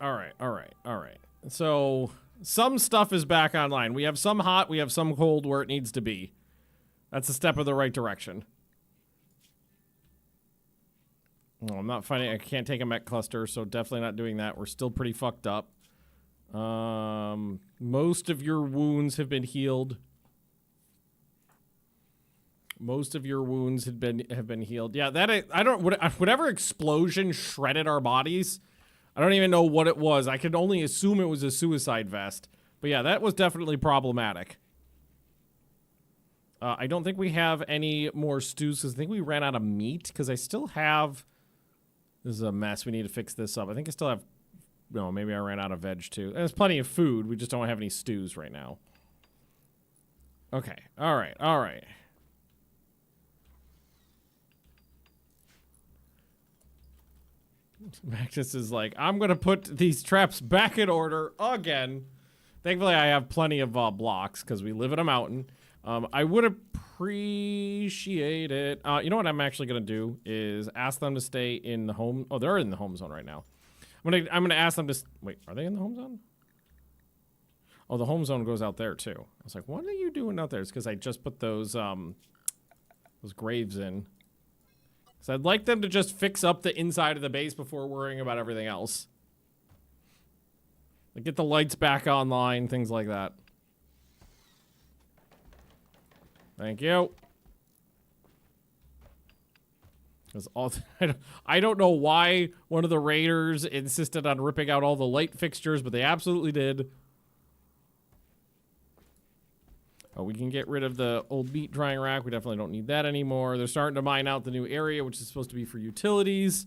So, some stuff is back online. We have some hot, we have some cold where it needs to be. That's a step in the right direction. Oh, I'm not finding, I can't take a mech cluster, so definitely not doing that. We're still pretty fucked up. Most of your wounds have been healed. Most of your wounds have been healed. Yeah, I don't, whatever explosion shredded our bodies, I don't even know what it was. I can only assume it was a suicide vest. But yeah, that was definitely problematic. I don't think we have any more stews because I think we ran out of meat because I still have, this is a mess. We need to fix this up. I think I still have, no, maybe I ran out of veg too. There's plenty of food. We just don't have any stews right now. Okay. All right. Magnus is like, I'm going to put these traps back in order again. Thankfully, I have plenty of blocks because we live in a mountain. I would appreciate it. You know what I'm actually going to do is ask them to stay in the home. Oh, they're in the home zone right now. I'm gonna ask them to wait. Are they in the home zone? Oh, the home zone goes out there too. I was like, what are you doing out there? It's because I just put those graves in. So I'd like them to just fix up the inside of the base before worrying about everything else. Like get the lights back online, things like that. Thank you. I don't know why one of the raiders insisted on ripping out all the light fixtures, but they absolutely did. Oh, we can get rid of the old meat drying rack. We definitely don't need that anymore. They're starting to mine out the new area, which is supposed to be for utilities.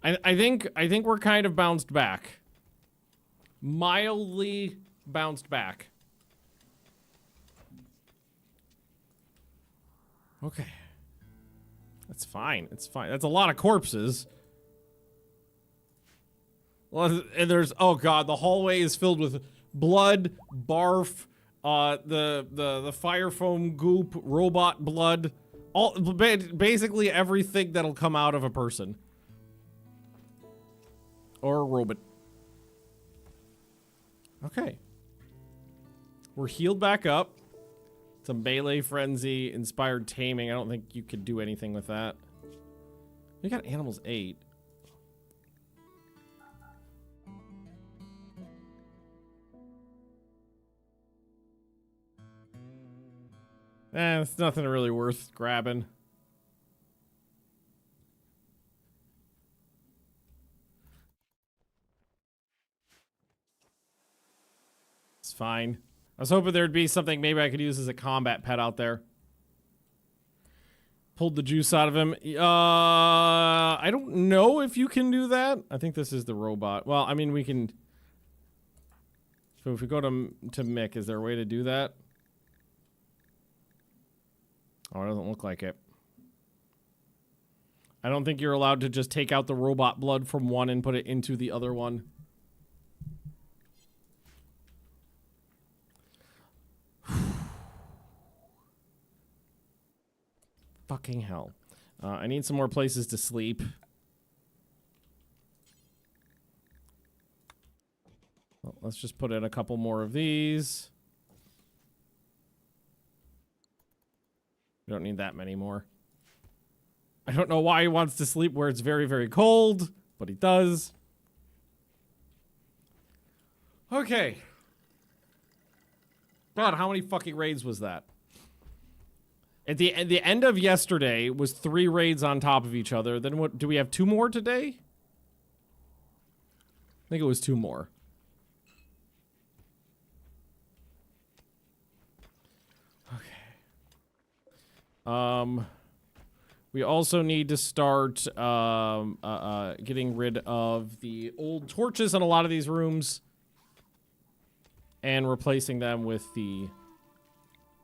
I think we're kind of bounced back. Mildly bounced back. Okay. That's fine. It's fine. That's a lot of corpses. Well, and there's, oh god, the hallway is filled with blood, barf, the fire foam goop, robot blood, all basically everything that'll come out of a person or a robot. Okay. We're healed back up. Some melee frenzy, inspired taming. I don't think you could do anything with that. We got animals 8. It's nothing really worth grabbing. It's fine. I was hoping there'd be something maybe I could use as a combat pet out there. Pulled the juice out of him. I don't know if you can do that. I think this is the robot. Well, I mean, we can... So if we go to Mick, is there a way to do that? Oh, it doesn't look like it. I don't think you're allowed to just take out the robot blood from one and put it into the other one. Fucking hell. I need some more places to sleep. Well, let's just put in a couple more of these. We don't need that many more. I don't know why he wants to sleep where it's very, very cold, but he does. Okay. God, how many fucking raids was that? At the end of yesterday was 3 raids on top of each other. Then what, do we have 2 more today? I think it was 2 more. Okay. We also need to start getting rid of the old torches in a lot of these rooms and replacing them with the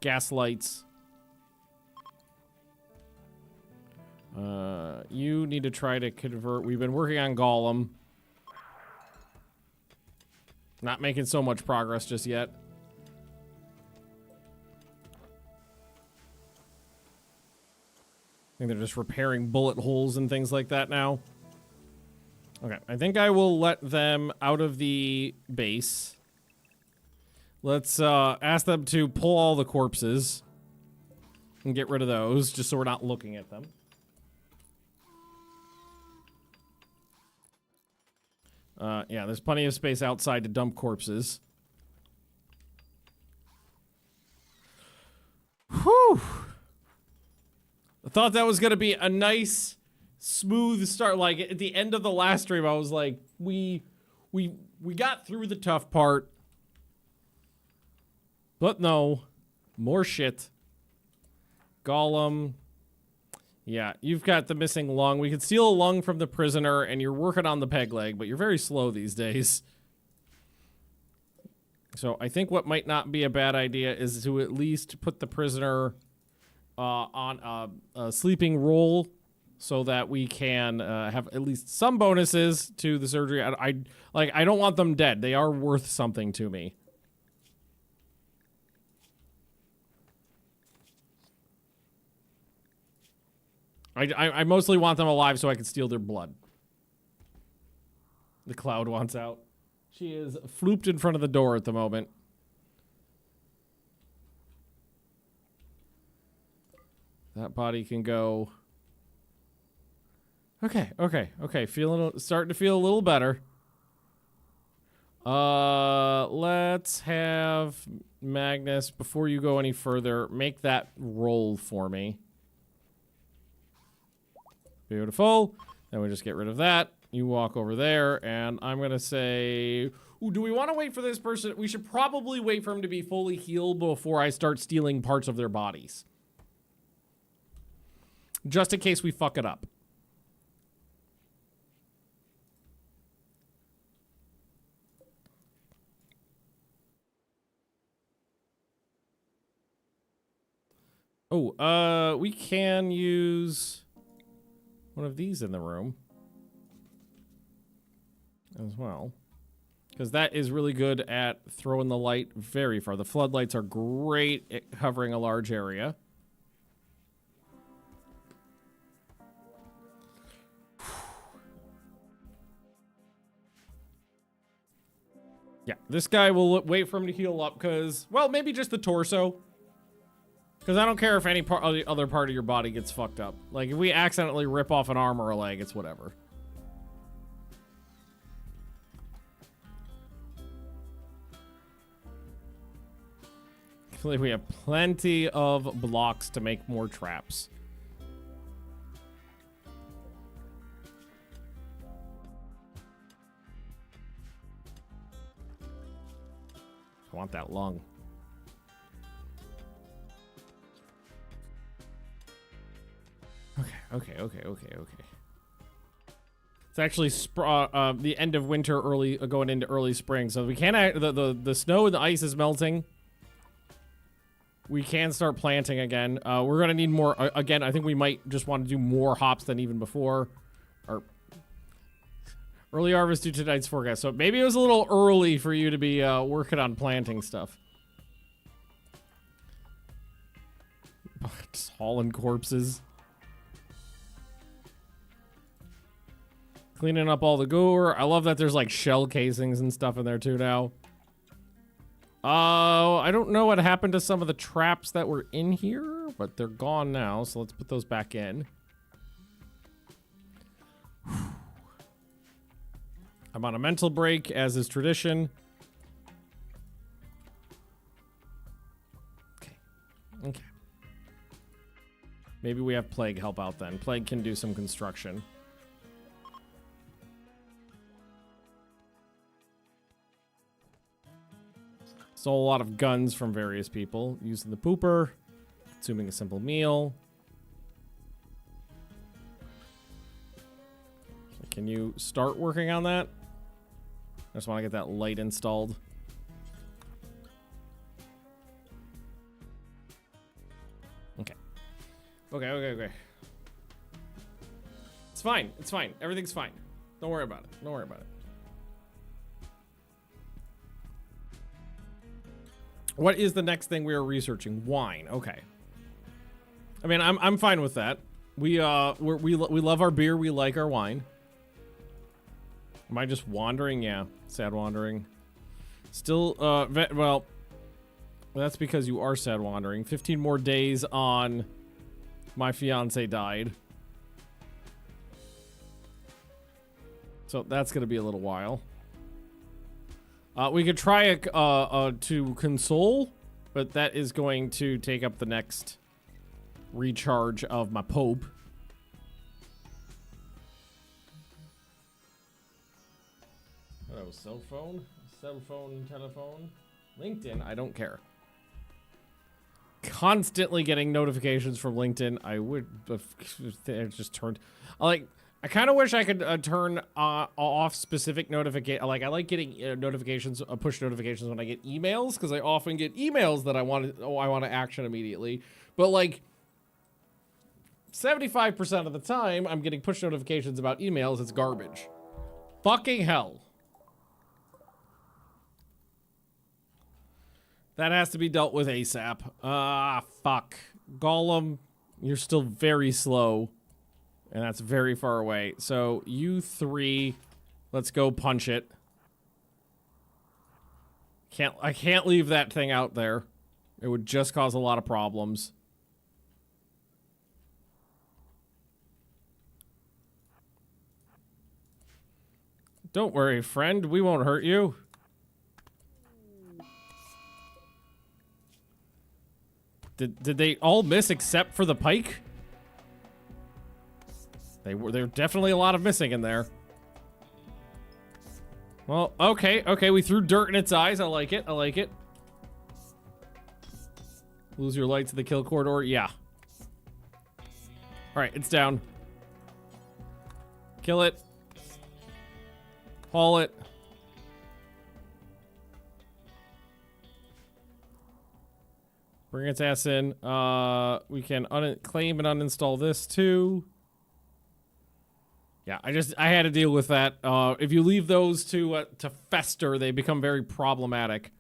gas lights. You need to try to convert. We've been working on Golem. Not making so much progress just yet. I think they're just repairing bullet holes and things like that now. Okay, I think I will let them out of the base. Let's ask them to pull all the corpses and get rid of those, just so we're not looking at them. Yeah, there's plenty of space outside to dump corpses. Whew! I thought that was gonna be a nice, smooth start. Like, at the end of the last stream, I was like, we got through the tough part. But no. More shit. Golem. Yeah, you've got the missing lung. We could steal a lung from the prisoner, and you're working on the peg leg, but you're very slow these days. So I think what might not be a bad idea is to at least put the prisoner on a sleeping roll so that we can have at least some bonuses to the surgery. I don't want them dead. They are worth something to me. I mostly want them alive so I can steal their blood. The cloud wants out. She is flooped in front of the door at the moment. That body can go. Okay. Starting to feel a little better. Let's have Magnus, before you go any further, make that roll for me. Beautiful. Then we just get rid of that. You walk over there, and I'm going to say... Ooh, do we want to wait for this person? We should probably wait for him to be fully healed before I start stealing parts of their bodies. Just in case we fuck it up. Oh, we can use one of these in the room as well, because that is really good at throwing the light very far. The floodlights are great at covering a large area. Yeah, this guy will wait for him to heal up because, well, maybe just the torso. Because I don't care if any part of the other part of your body gets fucked up. Like, if we accidentally rip off an arm or a leg, it's whatever. I feel like we have plenty of blocks to make more traps. I want that lung. Okay. It's actually the end of winter, going into early spring, so we can the snow and the ice is melting. We can start planting again. We're gonna need more. Again, I think we might just want to do more hops than even before. Or early harvest due to tonight's forecast. So maybe it was a little early for you to be working on planting stuff. Just hauling corpses. Cleaning up all the gore. I love that there's like shell casings and stuff in there too now. I don't know what happened to some of the traps that were in here, but they're gone now, so let's put those back in. I'm on a mental break, as is tradition. Okay. Maybe we have Plague help out then. Plague can do some construction. Stole a lot of guns from various people. Using the pooper. Consuming a simple meal. So can you start working on that? I just want to get that light installed. Okay. Okay. It's fine. It's fine. Everything's fine. Don't worry about it. Don't worry about it. What is the next thing we are researching? Wine. Okay. I mean, I'm fine with that. We love our beer. We like our wine. Am I just wandering? Yeah. Sad wandering. Still, well, that's because you are sad wandering. 15 more days on my fiance died. So that's going to be a little while. We could try to console, but that is going to take up the next recharge of my Pope. Hello, cell phone, telephone, LinkedIn. I don't care. Constantly getting notifications from LinkedIn. I would just turned. I kind of wish I could turn off specific notification. Like I like getting notifications, push notifications when I get emails, because I often get emails that I want to action immediately. But like 75% of the time, I'm getting push notifications about emails. It's garbage. Fucking hell. That has to be dealt with ASAP. Fuck. Gollum, you're still very slow. And that's very far away. So, you three, let's go punch it. I can't leave that thing out there. It would just cause a lot of problems. Don't worry, friend. We won't hurt you. Did they all miss except for the pike? There definitely a lot of missing in there. Well, okay, we threw dirt in its eyes. I like it. Lose your lights in the kill corridor. Yeah. All right, it's down. Kill it. Haul it. Bring its ass in. We can claim and uninstall this too. Yeah, I had to deal with that. If you leave those to fester, they become very problematic.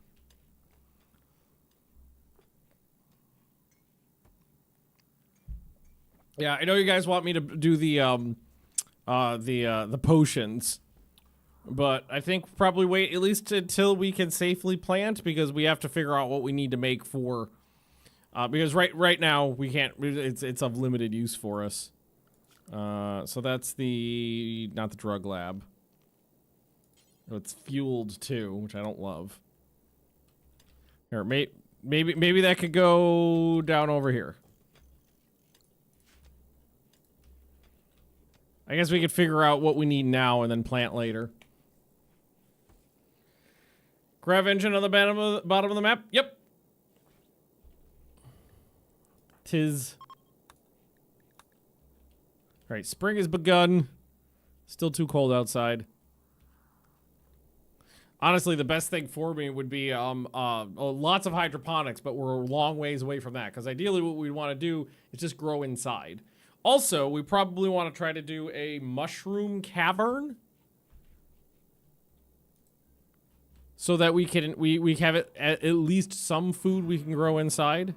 Yeah, I know you guys want me to do the potions, but I think probably wait at least until we can safely plant, because we have to figure out what we need to make for. Because right now we can't. It's of limited use for us. So that's not the drug lab. Oh, it's fueled too, which I don't love. Here, maybe that could go down over here. I guess we could figure out what we need now and then plant later. Grav engine on the bottom of the map. Yep. Tis. All right, spring has begun. Still too cold outside. Honestly, the best thing for me would be lots of hydroponics, but we're a long ways away from that, because ideally what we want to do is just grow inside. Also, we probably want to try to do a mushroom cavern, so that we have it at least some food we can grow inside.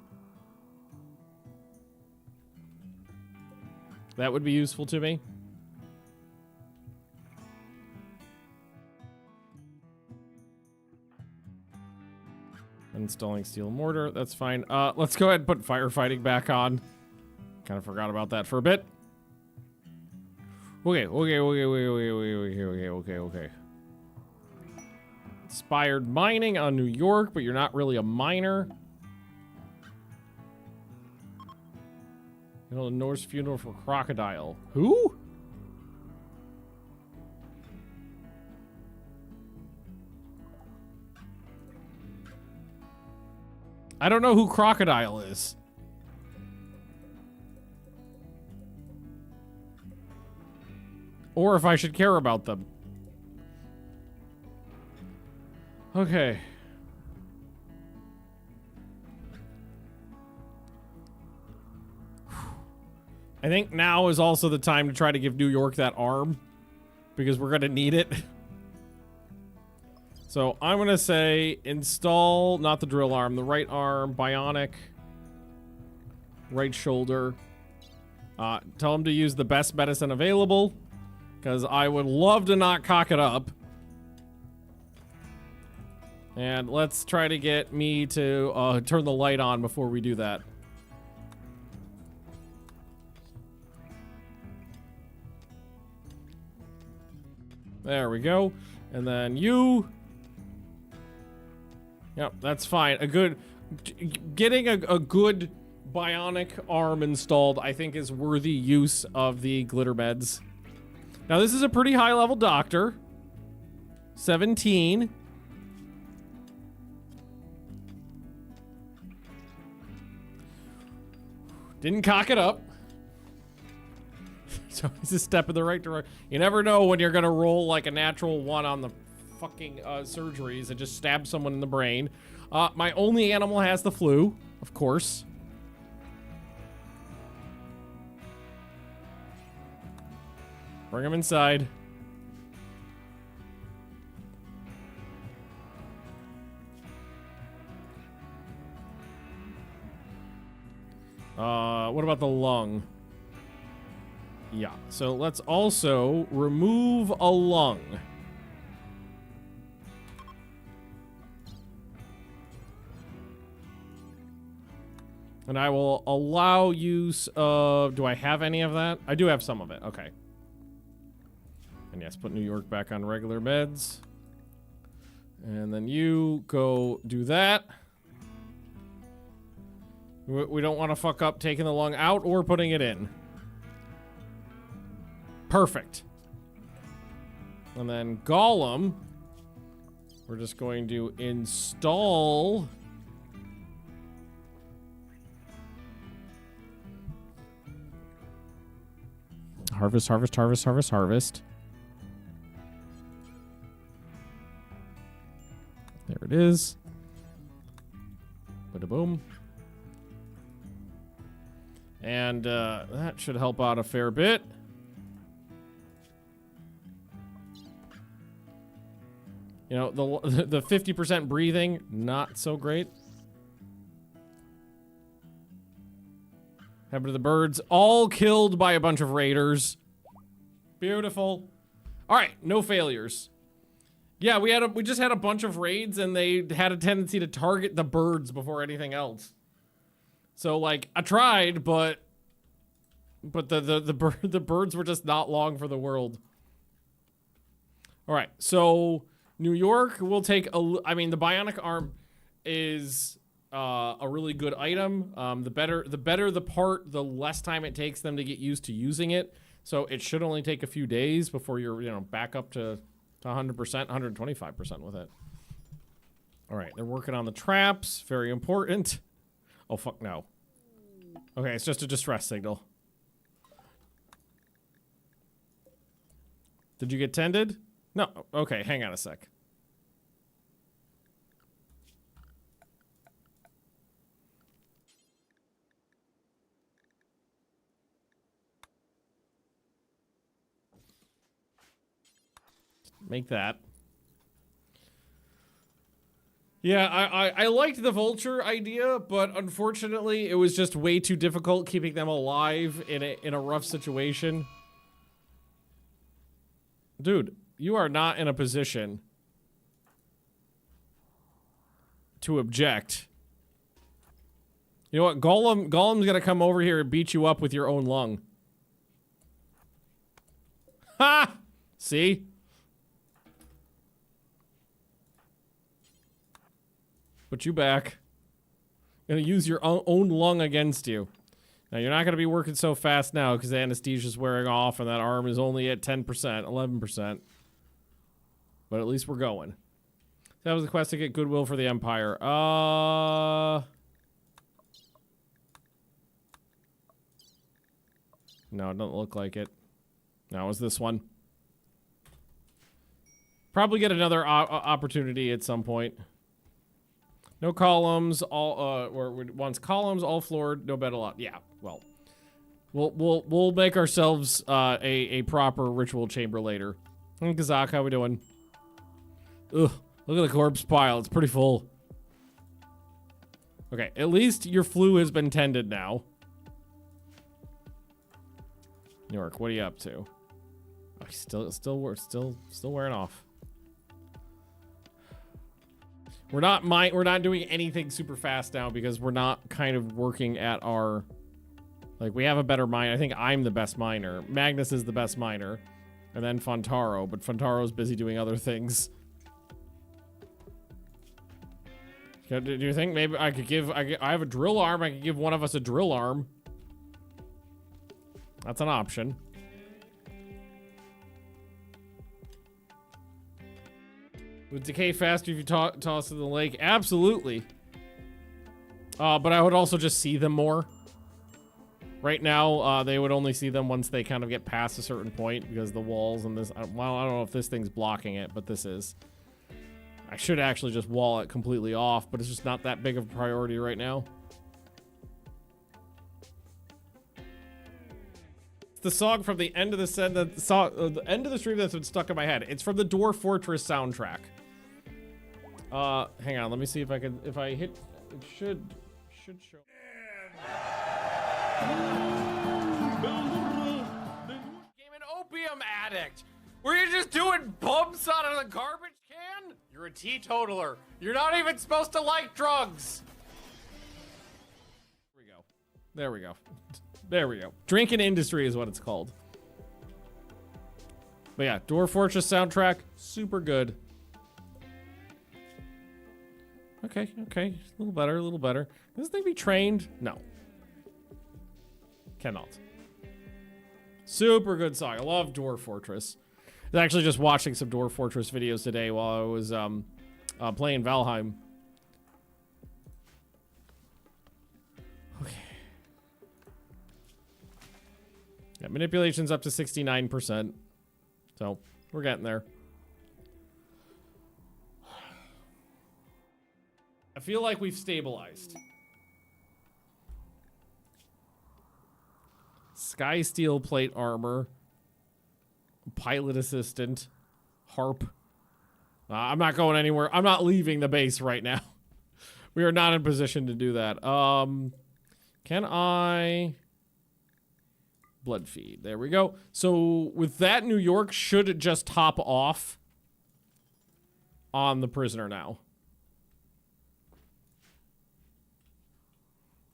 That would be useful to me. Installing steel mortar. That's fine. Let's go ahead and put firefighting back on. Kind of forgot about that for a bit. Okay. Inspired mining on New York, but you're not really a miner. You know, the Norse funeral for crocodile. Who? I don't know who crocodile is. Or if I should care about them. Okay. I think now is also the time to try to give New York that arm. Because we're going to need it. So I'm going to say install, not the drill arm, the right arm, bionic, right shoulder. Tell him to use the best medicine available. Because I would love to not cock it up. And let's try to get me to turn the light on before we do that. There we go. And then you. Yep, that's fine. Getting a good bionic arm installed, I think, is worthy use of the glitter meds. Now, this is a pretty high-level doctor. 17. Didn't cock it up. So it's a step in the right direction. You never know when you're going to roll like a natural one on the fucking surgeries and just stab someone in the brain. My only animal has the flu, of course. Bring him inside. What about the lung? Yeah, so let's also remove a lung. And I will allow use of... Do I have any of that? I do have some of it. Okay. And yes, put New York back on regular meds. And then you go do that. We don't want to fuck up taking the lung out or putting it in. Perfect. And then Gollum, we're just going to install... Harvest. There it is. Bada boom. And that should help out a fair bit. You know, the 50% breathing, not so great. Happened to the birds, all killed by a bunch of raiders. Beautiful. All right, no failures. Yeah, we just had a bunch of raids, and they had a tendency to target the birds before anything else. So like I tried, but the birds were just not long for the world. All right, so New York will take I mean, the bionic arm is a really good item. The better the part, the less time it takes them to get used to using it. So it should only take a few days before you're back up to 100%, 125% with it. All right, they're working on the traps. Very important. Oh, fuck no. Okay, it's just a distress signal. Did you get tended? No. Okay, hang on a sec. Make that. Yeah, I liked the vulture idea, but unfortunately it was just way too difficult keeping them alive in a rough situation. Dude, you are not in a position to object. You know what? Golem's gonna come over here and beat you up with your own lung. Ha! See? Put you back. Gonna use your own lung against you. Now, you're not gonna be working so fast now because the anesthesia's wearing off and that arm is only at 10%, 11%. But at least we're going. That was the quest to get goodwill for the Empire. No, it doesn't look like it. No, it was this one. Probably get another opportunity at some point. No columns, or once columns, all floored, no bed allowed. Yeah, well, we'll make ourselves a proper ritual chamber later. Hey, Kazak, how we doing? Ugh, look at the corpse pile. It's pretty full. Okay, at least your flu has been tended now. New York, what are you up to? Oh, still wearing off. We're not doing anything super fast now because we're not kind of working at our, like, we have a better mine. I think I'm the best miner. Magnus is the best miner, and then Fontaro, but Fontaro's busy doing other things. Do you think maybe I could give, I have a drill arm, I could give one of us a drill arm. That's an option. Would decay faster if you toss in the lake? Absolutely. But I would also just see them more. Right now, they would only see them once they kind of get past a certain point because the walls and this, well, I don't know if this thing's blocking it, but this is. I should actually just wall it completely off, but it's just not that big of a priority right now. It's the song from the end of the end of the stream that's been stuck in my head. It's from the Dwarf Fortress soundtrack. Hang on, let me see if I can, if I hit, it should show. Became an opium addict. Were you just doing bumps out of the garbage can? You're a teetotaler. You're not even supposed to like drugs. There we go. There we go. There we go. Drinking industry is what it's called. But yeah, Dwarf Fortress soundtrack, super good. Okay, okay, a little better, a little better. Can this thing be trained? No. Cannot. Super good song. I love Dwarf Fortress. I was actually just watching some Dwarf Fortress videos today while I was playing Valheim. Okay. Yeah, manipulation's up to 69%. So, we're getting there. I feel like we've stabilized. Sky steel plate armor. Pilot assistant. Harp. I'm not going anywhere. I'm not leaving the base right now. We are not in position to do that. Can I... Blood feed. There we go. So with that, New York should just top off on the prisoner now.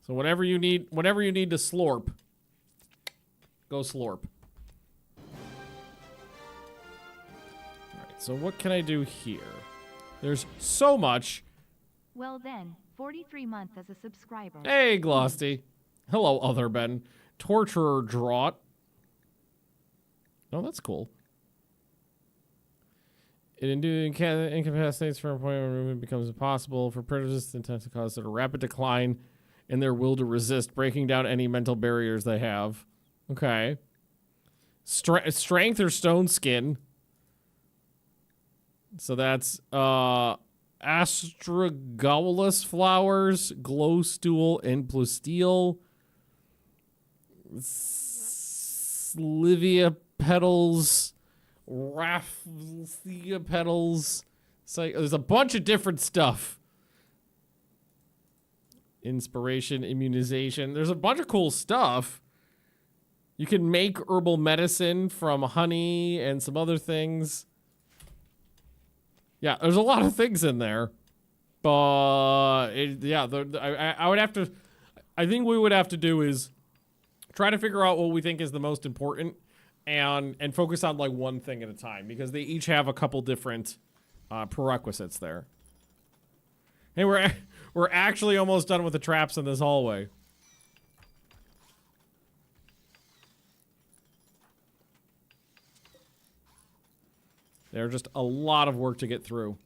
So whenever you need to slorp, go slorp. Alright, so what can I do here? There's so much. Well then, 43 months as a subscriber. Hey, Glosty. Hello, other Ben. Torturer Draught. Oh, that's cool. It incapacitates from a point where movement becomes impossible for predators intends to cause a rapid decline in their will to resist, breaking down any mental barriers they have. Okay. Strength or stone skin. So that's astragalus flowers, glow stool, and plasteel. Slivia petals, rafflesia petals. So there's a bunch of different stuff. Inspiration, immunization. There's a bunch of cool stuff. You can make herbal medicine from honey and some other things. Yeah, there's a lot of things in there. But yeah, I would have to. I think what we would have to do is try to figure out what we think is the most important, and focus on like one thing at a time, because they each have a couple different prerequisites there. Hey, we're actually almost done with the traps in this hallway. They're just a lot of work to get through.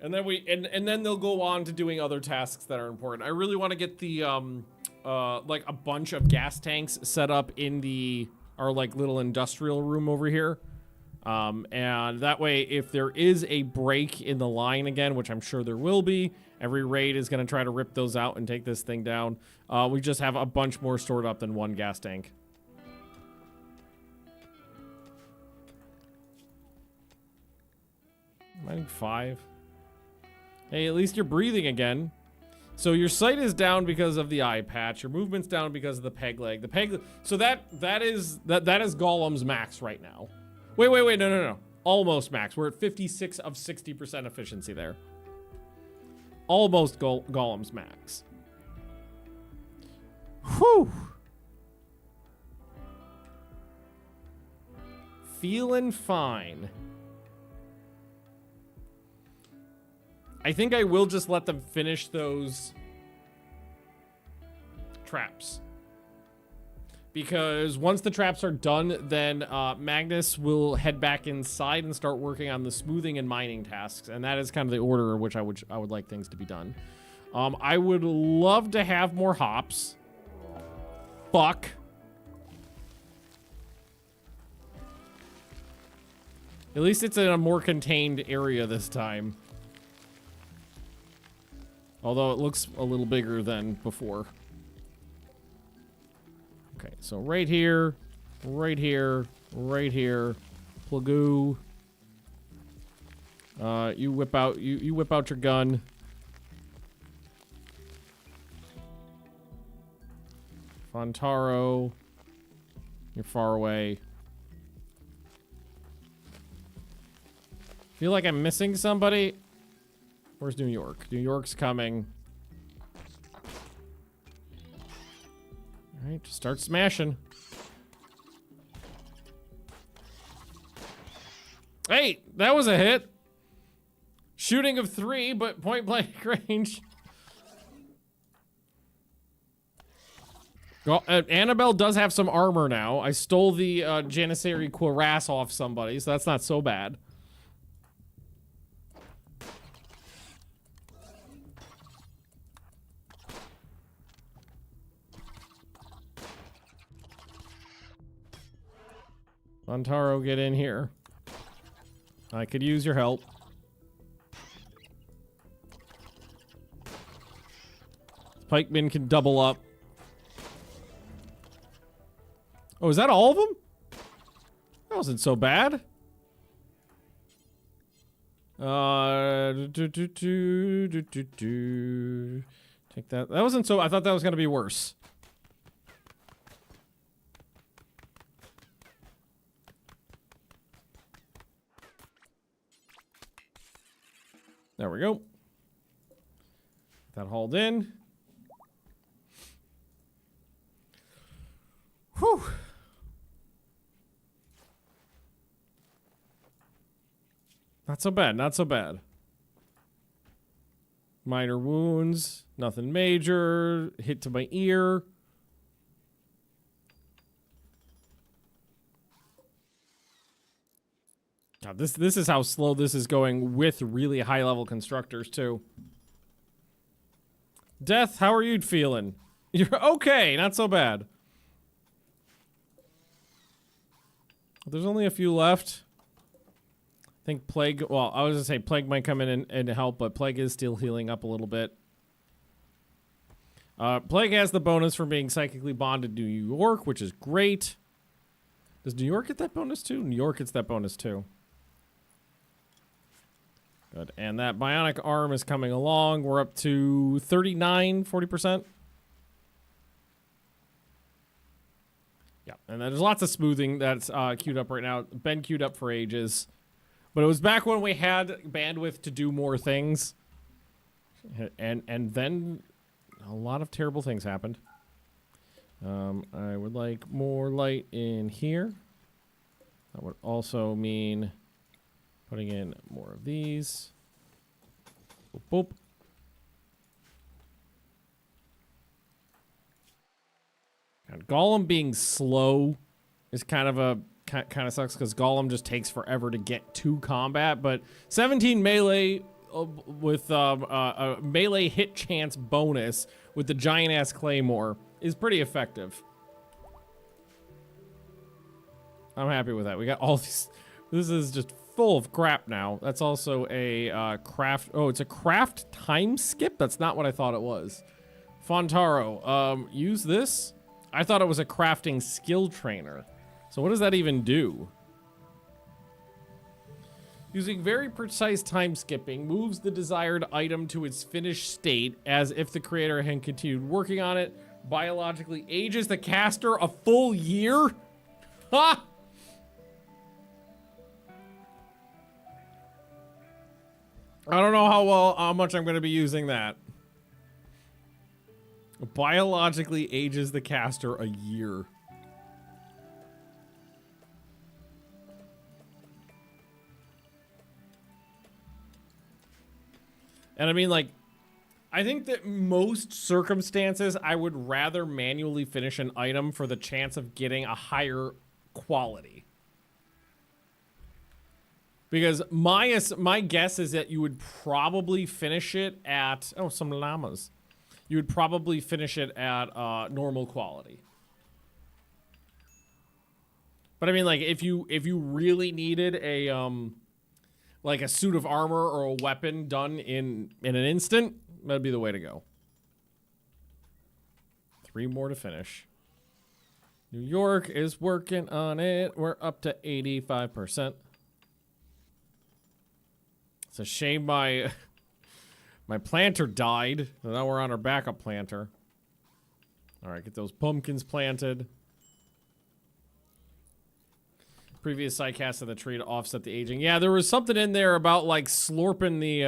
And then and then they'll go on to doing other tasks that are important. I really want to get the like a bunch of gas tanks set up in our like little industrial room over here. And that way, if there is a break in the line again, which I'm sure there will be, every raid is going to try to rip those out and take this thing down. We just have a bunch more stored up than one gas tank. I think 5. Hey, at least you're breathing again. So your sight is down because of the eye patch. Your movement's down because of the peg leg. The peg. So that is Golem's max right now. Wait, no. Almost max. We're at 56 of 60% efficiency there. Almost Golem's max. Whew. Feeling fine. I think I will just let them finish those traps. Because once the traps are done, then Magnus will head back inside and start working on the smoothing and mining tasks. And that is kind of the order in which I would like things to be done. I would love to have more hops. Fuck. At least it's in a more contained area this time. Although it looks a little bigger than before. Okay, so right here, right here, right here, Plagoo. You whip out your gun. Fontaro, you're far away. Feel like I'm missing somebody. Where's New York? New York's coming. All right, just start smashing. Hey, that was a hit. Shooting of 3, but point blank range. Well, Annabelle does have some armor now. I stole the Janissary cuirass off somebody, so that's not so bad. Montaro, get in here. I could use your help. Pikemen can double up. Oh, is that all of them? That wasn't so bad. Take that. That wasn't so. I thought that was gonna be worse. There we go. That hauled in. Whew. Not so bad, not so bad. Minor wounds, nothing major. Hit to my ear. God, this is how slow this is going with really high level constructors too. Death, how are you feeling? You're okay, not so bad. There's only a few left. I think Plague, well, I was gonna say Plague might come in and help, but Plague is still healing up a little bit. Plague has the bonus for being psychically bonded to New York, which is great. Does New York get that bonus too? New York gets that bonus too. Good, and that bionic arm is coming along. We're up to 39, 40%. Yeah, and then there's lots of smoothing that's queued up right now. Been queued up for ages. But it was back when we had bandwidth to do more things. And then a lot of terrible things happened. I would like more light in here. That would also mean putting in more of these. Boop, boop. God, Golem being slow is kind of sucks because Golem just takes forever to get to combat. But 17 melee with a melee hit chance bonus with the giant ass claymore is pretty effective. I'm happy with that. We got all these. This is just full of crap now. That's also a craft. Oh, it's a craft time skip? That's not what I thought it was. Fontaro, use this? I thought it was a crafting skill trainer. So what does that even do? Using very precise time skipping moves the desired item to its finished state as if the creator had continued working on it. Biologically ages the caster a full year? Ha! I don't know how much I'm going to be using that. Biologically ages the caster a year. And I mean, like, I think that most circumstances, I would rather manually finish an item for the chance of getting a higher quality. Because my guess is that you would probably finish it at... Oh, some llamas. You would probably finish it at normal quality. But I mean, like, if you really needed a like a suit of armor or a weapon done in an instant, that'd be the way to go. 3 more to finish. New York is working on it. We're up to 85%. It's a shame my planter died. So now we're on our backup planter. All right, get those pumpkins planted. Previous sidecast of the tree to offset the aging. Yeah, there was something in there about like slurping the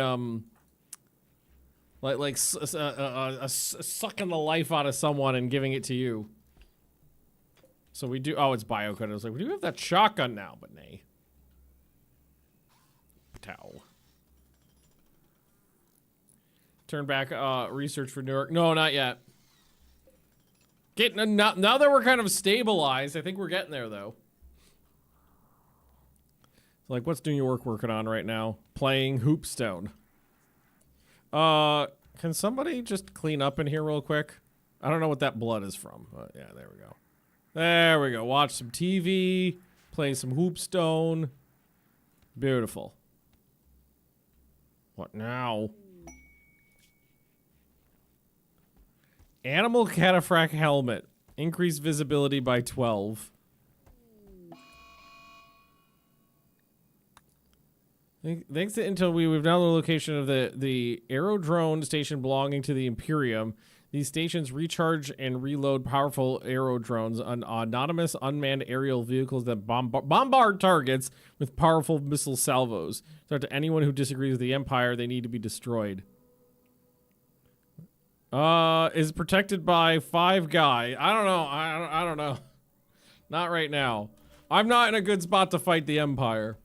sucking the life out of someone and giving it to you. So we do. Oh, it's BioCode. I was like, we do have that shotgun now, but nay. Pow. Turn back research for New York. No, not yet. Now that we're kind of stabilized, I think we're getting there though. Like, what's New York working on right now? Playing Hoopstone. Can somebody just clean up in here real quick? I don't know what that blood is from, but yeah, there we go. There we go. Watch some TV, play some Hoopstone. Beautiful. What now? Animal Cataphract Helmet. Increase visibility by 12. Thanks to Intel, we've now the location of the aerodrone station belonging to the Imperium. These stations recharge and reload powerful aerodrones on anonymous unmanned aerial vehicles that bombard targets with powerful missile salvos. So to anyone who disagrees with the Empire, they need to be destroyed. Is protected by 5 guy. I don't know. I don't know. Not right now. I'm not in a good spot to fight the Empire.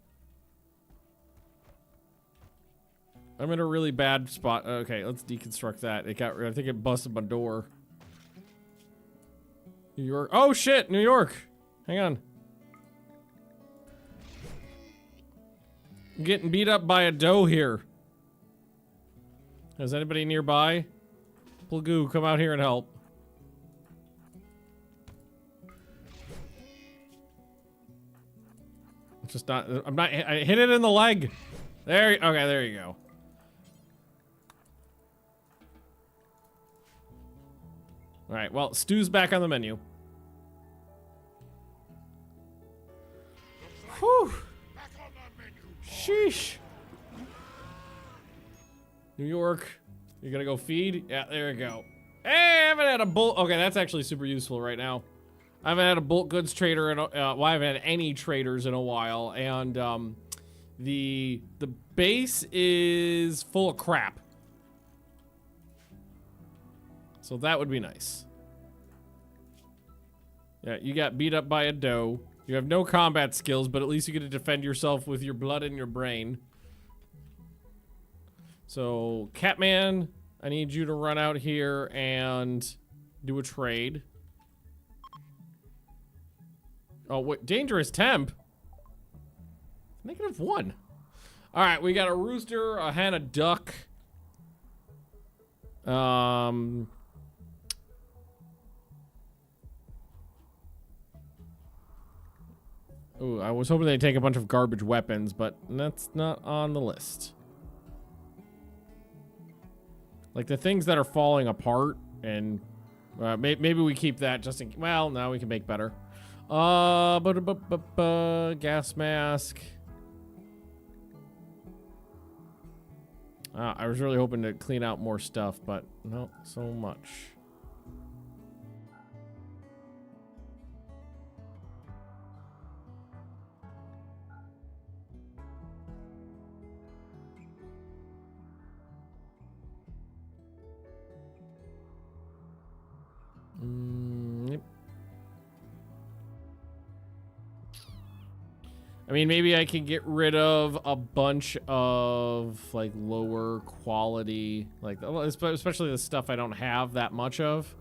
I'm in a really bad spot. Okay, let's deconstruct that. I think it busted my door. New York. Oh shit, New York. Hang on. I'm getting beat up by a doe here. Is anybody nearby? Plagoo, come out here and help. It's just not. I hit it in the leg. Okay, there you go. All right, well, stew's back on the menu. Whew. Sheesh. New York, you're gonna go feed? Yeah, there you go. Hey, I haven't had a bulk. Okay, that's actually super useful right now. I haven't had a bulk goods trader in well, I haven't had any traders in a while, and The base is full of crap. So that would be nice. Yeah, you got beat up by a doe. You have no combat skills, but at least you get to defend yourself with your blood and your brain. So, Catman, I need you to run out here and do a trade. Oh, what? Dangerous temp? -1. Alright, we got a rooster, a hen, a duck. Ooh, I was hoping they'd take a bunch of garbage weapons, but that's not on the list. Like the things that are falling apart, and maybe we keep that just in. Well, now we can make better. Gas mask. I was really hoping to clean out more stuff, but not so much. Yep. I mean, maybe I can get rid of a bunch of like lower quality, like especially the stuff I don't have that much of.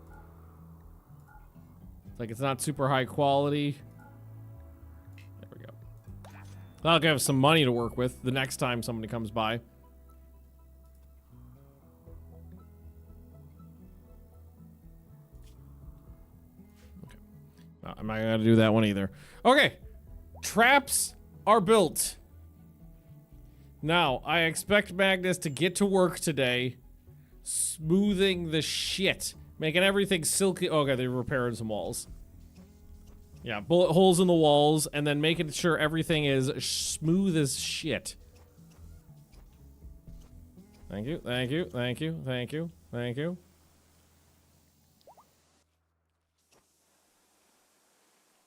Like it's not super high quality. There we go. I'll have some money to work with the next time somebody comes by. I'm not gonna do that one either. Okay, traps are built. Now, I expect Magnus to get to work today, smoothing the shit, making everything silky. Okay, they're repairing some walls. Yeah, bullet holes in the walls, and then making sure everything is smooth as shit. Thank you, thank you, thank you, thank you, thank you.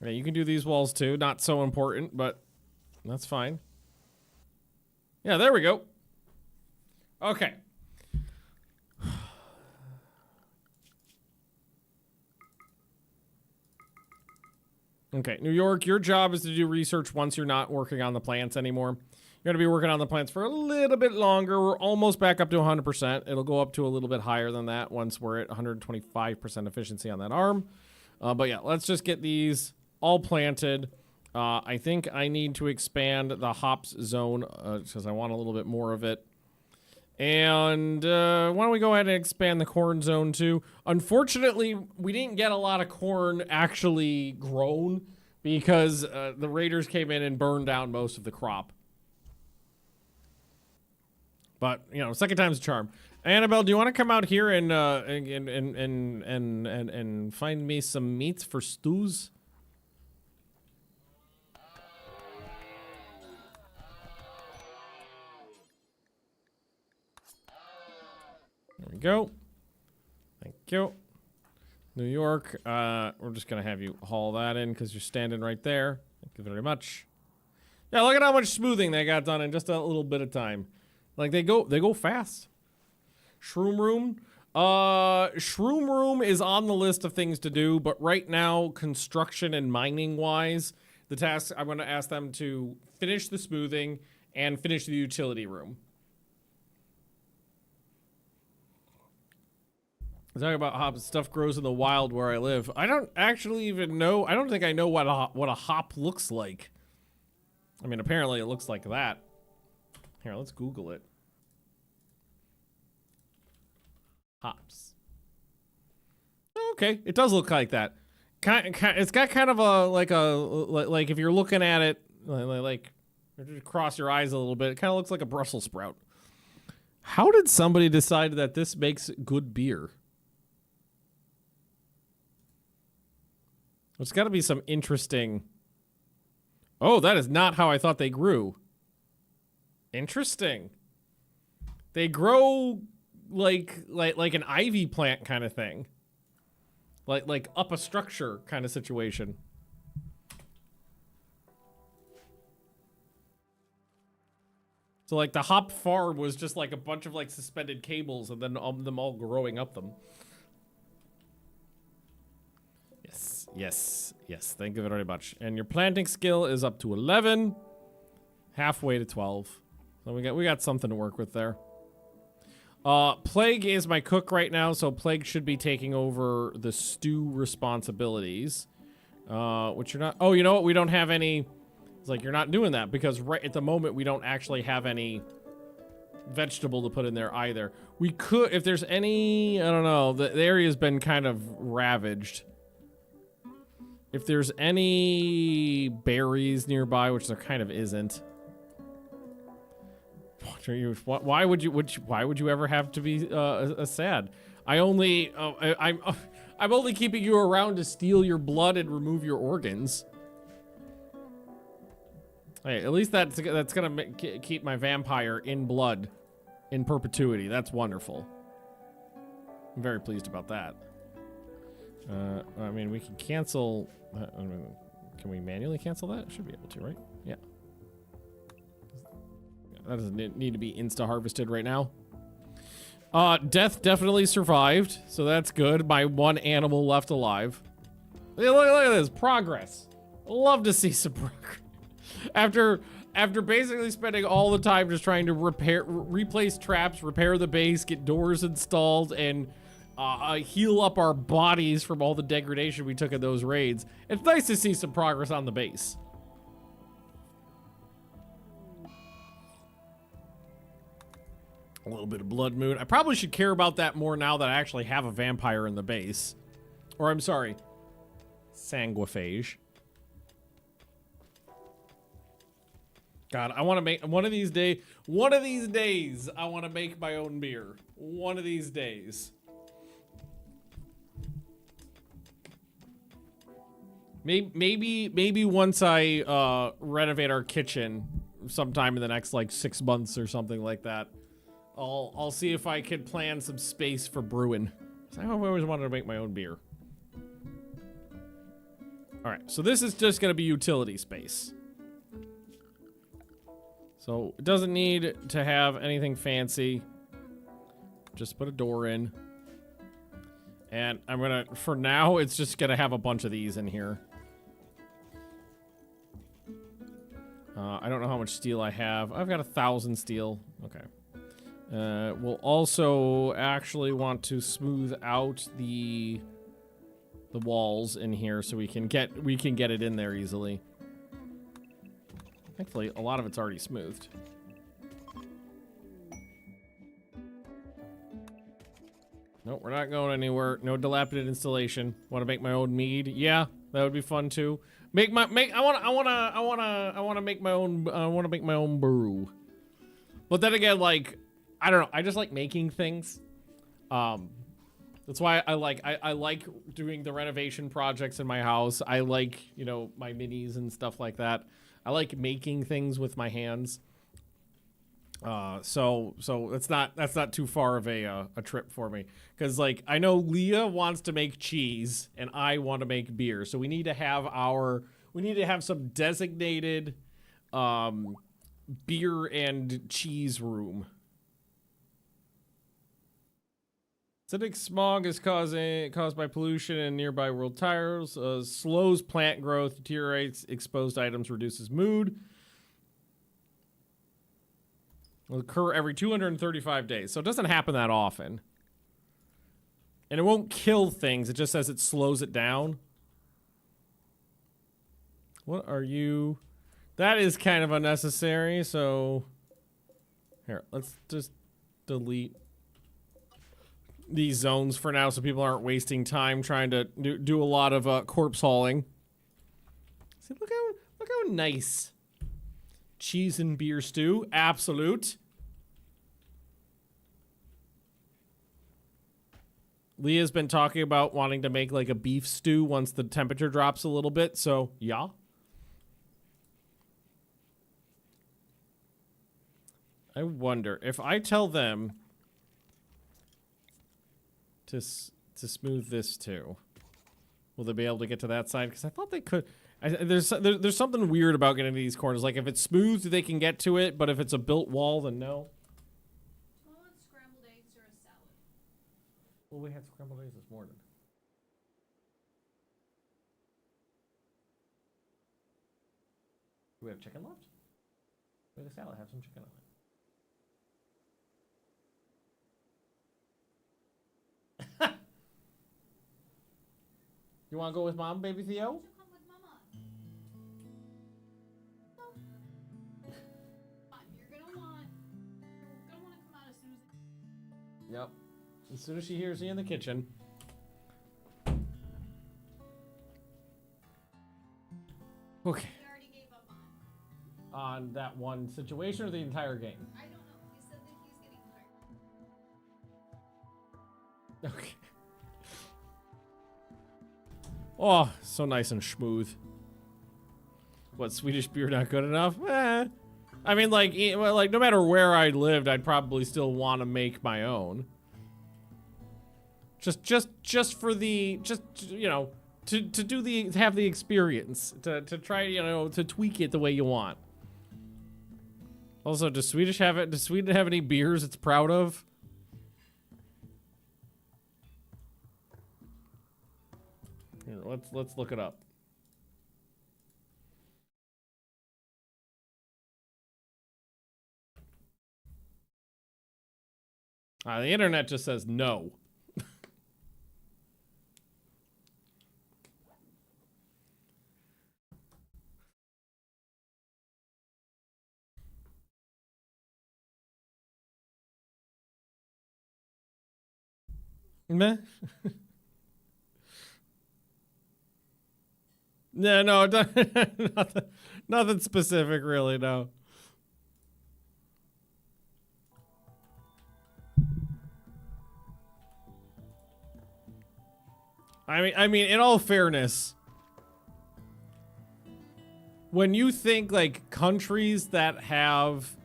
Yeah, you can do these walls too. Not so important, but that's fine. Yeah, there we go. Okay. Okay, New York, your job is to do research once you're not working on the plants anymore. You're going to be working on the plants for a little bit longer. We're almost back up to 100%. It'll go up to a little bit higher than that once we're at 125% efficiency on that arm. But yeah, let's just get these all planted. I think I need to expand the hops zone because I want a little bit more of it. And why don't we go ahead and expand the corn zone too? Unfortunately, we didn't get a lot of corn actually grown because the raiders came in and burned down most of the crop. But you know, second time's a charm. Annabelle, do you want to come out here and find me some meats for stews? There we go. Thank you. New York, we're just gonna have you haul that in because you're standing right there. Thank you very much. Yeah, look at how much smoothing they got done in just a little bit of time. Like they go fast. Shroom room. Shroom room is on the list of things to do, but right now, construction and mining wise, the task I'm gonna ask them to finish the smoothing and finish the utility room. Talking about how stuff grows in the wild where I live. I don't actually even know. I don't think I know what a hop looks like. I mean, apparently it looks like that. Here, let's Google it. Hops. Okay, it does look like that. It's got kind of a like if you're looking at it like cross your eyes a little bit. It kind of looks like a Brussels sprout. How did somebody decide that this makes good beer? There's got to be some interesting... Oh, that is not how I thought they grew. Interesting. They grow like an ivy plant kind of thing. Like up a structure kind of situation. So like the hop farm was just like a bunch of like suspended cables and then them all growing up them. Yes, yes, yes. Thank you very much. And your planting skill is up to 11, halfway to 12. So we got something to work with there. Plague is my cook right now, so Plague should be taking over the stew responsibilities. Which you're not. Oh, you know what? We don't have any. It's like you're not doing that because right at the moment we don't actually have any vegetable to put in there either. We could, if there's any, I don't know, the area's been kind of ravaged. If there's any berries nearby, which there kind of isn't. Why would you ever have to be sad? I'm only keeping you around to steal your blood and remove your organs. Hey, at least that's gonna keep my vampire in blood, in perpetuity. That's wonderful. I'm very pleased about that. I mean, we can cancel. Can we manually cancel that? Should be able to, right? Yeah. That doesn't need to be insta-harvested right now. Death definitely survived, so that's good. My one animal left alive. Look at this progress. Love to see some progress. After basically spending all the time just trying to replace traps, repair the base, get doors installed, and heal up our bodies from all the degradation we took in those raids, it's nice to see some progress on the base. A little bit of blood moon. I probably should care about that more now that I actually have a vampire in the base. Or I'm sorry, sanguiphage. God, I want to make one of these days I want to make my own beer. One of these days. Maybe once I renovate our kitchen sometime in the next like 6 months or something like that. I'll see if I can plan some space for brewing. I've always wanted to make my own beer. All right, so this is just gonna be utility space. So it doesn't need to have anything fancy. Just put a door in. And I'm gonna, for now, it's just gonna have a bunch of these in here. I don't know how much steel I have. I've got 1,000 steel. Okay. We'll also actually want to smooth out the walls in here so we can get it in there easily. Thankfully, a lot of it's already smoothed. Nope, we're not going anywhere. No dilapidated installation. Want to make my own mead? Yeah, that would be fun too. I want to make my own brew. But then again, like, I don't know. I just like making things. That's why I like doing the renovation projects in my house. I like, you know, my minis and stuff like that. I like making things with my hands. So that's not too far of a trip for me, because like I know Leah wants to make cheese and I want to make beer, so we need to have some designated beer and cheese room. Acidic smog is caused by pollution in nearby world tires. Slows plant growth, deteriorates exposed items, reduces mood. Will occur every 235 days, so it doesn't happen that often. And it won't kill things, it just says it slows it down. What are you? That is kind of unnecessary, so... Here, let's just delete these zones for now so people aren't wasting time trying to do a lot of corpse hauling. See, look how nice. Cheese and beer stew, absolute. Leah's been talking about wanting to make like a beef stew once the temperature drops a little bit, so yeah. I wonder if I tell them to smooth this too, will they be able to get to that side? Because I thought they could. There's something weird about getting to these corners. Like if it's smooth, they can get to it, but if it's a built wall, then no. Do you want scrambled eggs or a salad? Well, we had scrambled eggs this morning. Do we have chicken left? Make a salad. Have some chicken on it. You want to go with mom, baby Theo? Why don't you come with mama? No. You're gonna want to come out as soon as. Yep. As soon as she hears you in the kitchen. Okay. He already gave up on. On that one situation or the entire game? I don't know. He said that he's getting tired. Okay. Oh, so nice and smooth. What, Swedish beer not good enough? Eh. I mean, like no matter where I lived, I'd probably still want to make my own. Just for the, you know, to have the experience, to try, you know, to tweak it the way you want. Also, does Sweden have any beers it's proud of? Here, let's look it up. The internet just says no. Meh. No, nothing specific, really. No. I mean, in all fairness, when you think like countries that have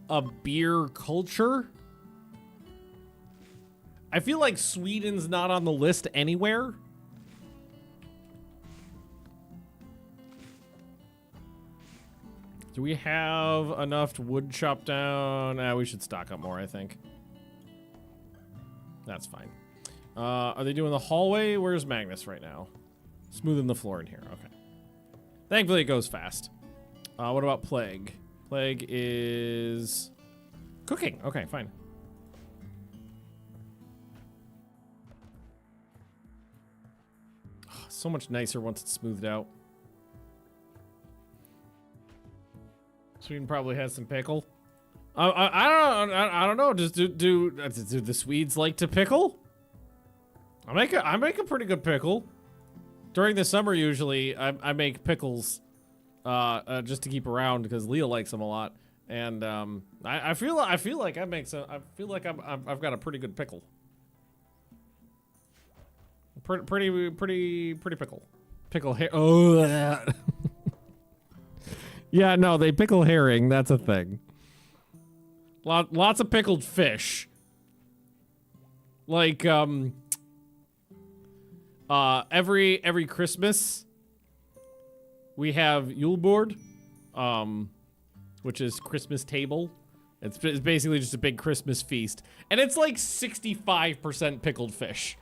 a beer culture, I feel like Sweden's not on the list anywhere. Do we have enough wood chopped down? We should stock up more, I think. That's fine. Are they doing the hallway? Where's Magnus right now? Smoothing the floor in here. Okay. Thankfully, it goes fast. What about Plague? Plague is cooking. Okay, fine. Oh, so much nicer once it's smoothed out. Sweden probably has some pickle. I don't know. Just do the Swedes like to pickle? I make a pretty good pickle. During the summer, usually I make pickles, just to keep around because Leah likes them a lot, and I feel like I make some. I feel like I've got a pretty good pickle. Pretty pickle. Pickle hair. Oh. Yeah, no, they pickle herring. That's a thing. Lots of pickled fish. Like every Christmas we have Yule board, which is Christmas table. It's basically just a big Christmas feast, and it's like 65% pickled fish.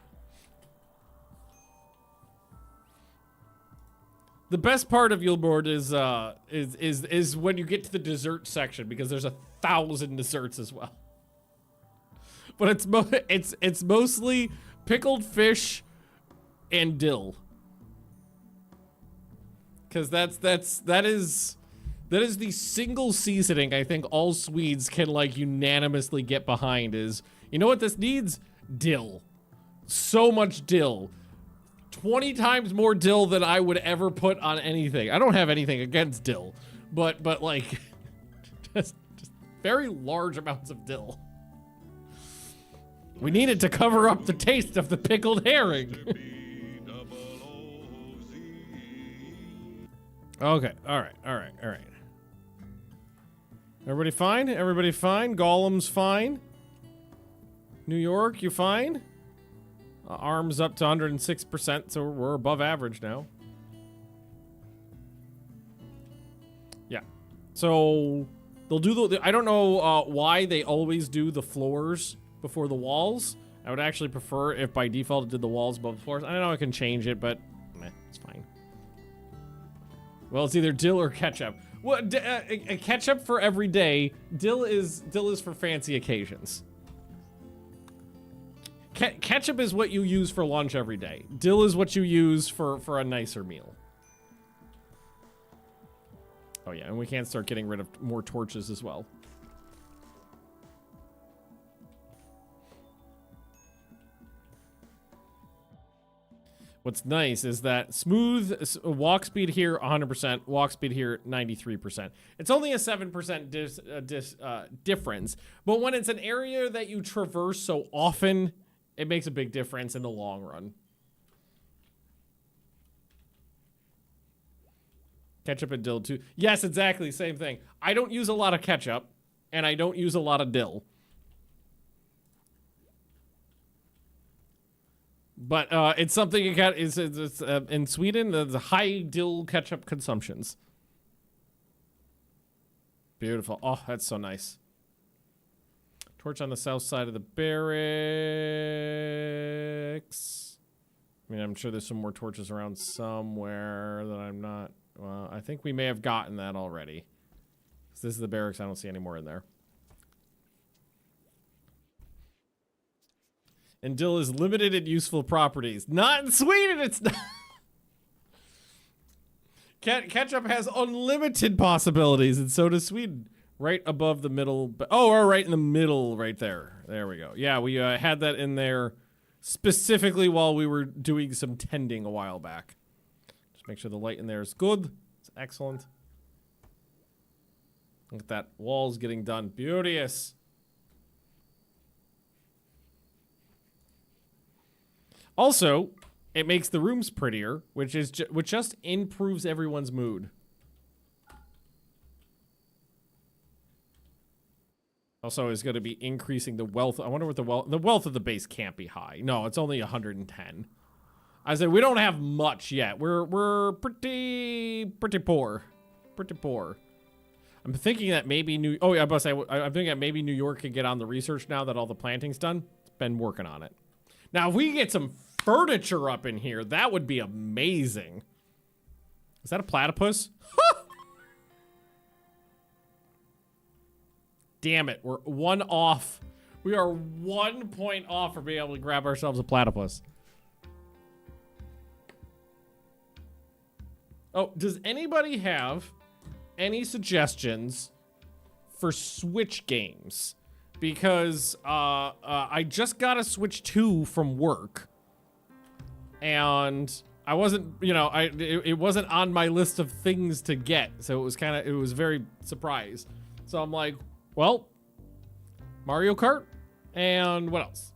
The best part of Yule board is when you get to the dessert section, because there's 1,000 desserts as well. But it's mostly pickled fish and dill, because that is the single seasoning I think all Swedes can like unanimously get behind. Is, you know what this needs? Dill. So much dill. 20 times more dill than I would ever put on anything. I don't have anything against dill, but like just very large amounts of dill. We need it to cover up the taste of the pickled herring. Okay, all right. Everybody fine? Everybody fine? Golem's fine? New York, you fine? Arms up to 106%, so we're above average now. So they'll do I don't know why they always do the floors before the walls. I would actually prefer if by default it did the walls above the floors. I know I can change it, but meh, it's fine. Well, it's either dill or ketchup. Well, a ketchup for every day. Dill is for fancy occasions. Ketchup is what you use for lunch every day. Dill is what you use for a nicer meal. Oh yeah, and we can't start getting rid of more torches as well. What's nice is that smooth walk speed here 100%, walk speed here 93%. It's only a 7% difference, but when it's an area that you traverse so often, it makes a big difference in the long run. Ketchup and dill too. Yes, exactly, same thing. I don't use a lot of ketchup, and I don't use a lot of dill. But it's something you got. It's in Sweden. There's high dill ketchup consumptions. Beautiful. Oh, that's so nice. Torch on the south side of the barracks. I mean, I'm sure there's some more torches around somewhere that I'm not. Well, I think we may have gotten that already. This is the barracks. I don't see any more in there. And dill is limited in useful properties. Not in Sweden, it's not. Ketchup has unlimited possibilities, and so does Sweden. Right above the middle. Oh, we're right in the middle right there. There we go. Yeah, we had that in there specifically while we were doing some tending a while back. Just make sure the light in there is good. It's excellent. Look at that. Wall's getting done. Beauteous. Also, it makes the rooms prettier, which just improves everyone's mood. Also, is going to be increasing the wealth. I wonder what the wealth of the base can't be high. No, it's only 110. I said we don't have much yet. We're pretty poor, pretty poor. I'm thinking that maybe I'm thinking that maybe New York could get on the research now that all the planting's done. It's been working on it. Now, if we get some furniture up in here, that would be amazing. Is that a platypus? Damn it, we're one off. We are 1 point off for being able to grab ourselves a platypus. Oh, does anybody have any suggestions for Switch games? Because I just got a Switch 2 from work, and I wasn't, it wasn't on my list of things to get, so it was very surprised. So I'm like, well, Mario Kart, and what else?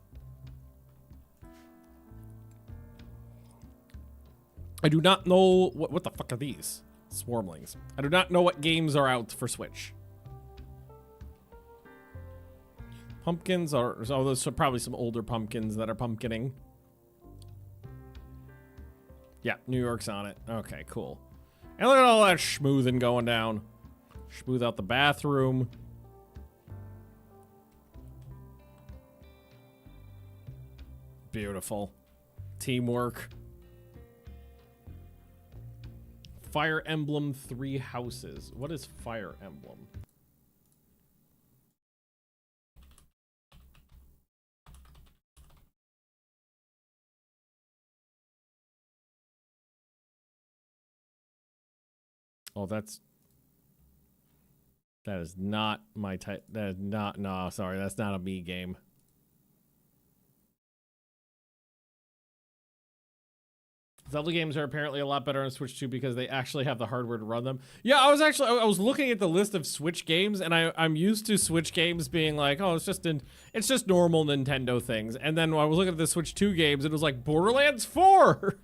I do not know what the fuck are these swarmlings. I do not know what games are out for Switch. Pumpkins are, oh, those are probably some older pumpkins that are pumpkining. Yeah, New York's on it. Okay, cool. And look at all that schmoothing going down. Smooth out the bathroom. Beautiful. Teamwork. Fire Emblem 3 Houses. What is Fire Emblem? Oh, that is not my type. That is not, no, sorry, that's not a me game. Zelda games are apparently a lot better on Switch 2 because they actually have the hardware to run them. Yeah, I was looking at the list of Switch games, and I'm used to Switch games being like, oh, it's just normal Nintendo things. And then when I was looking at the Switch 2 games, it was like Borderlands 4.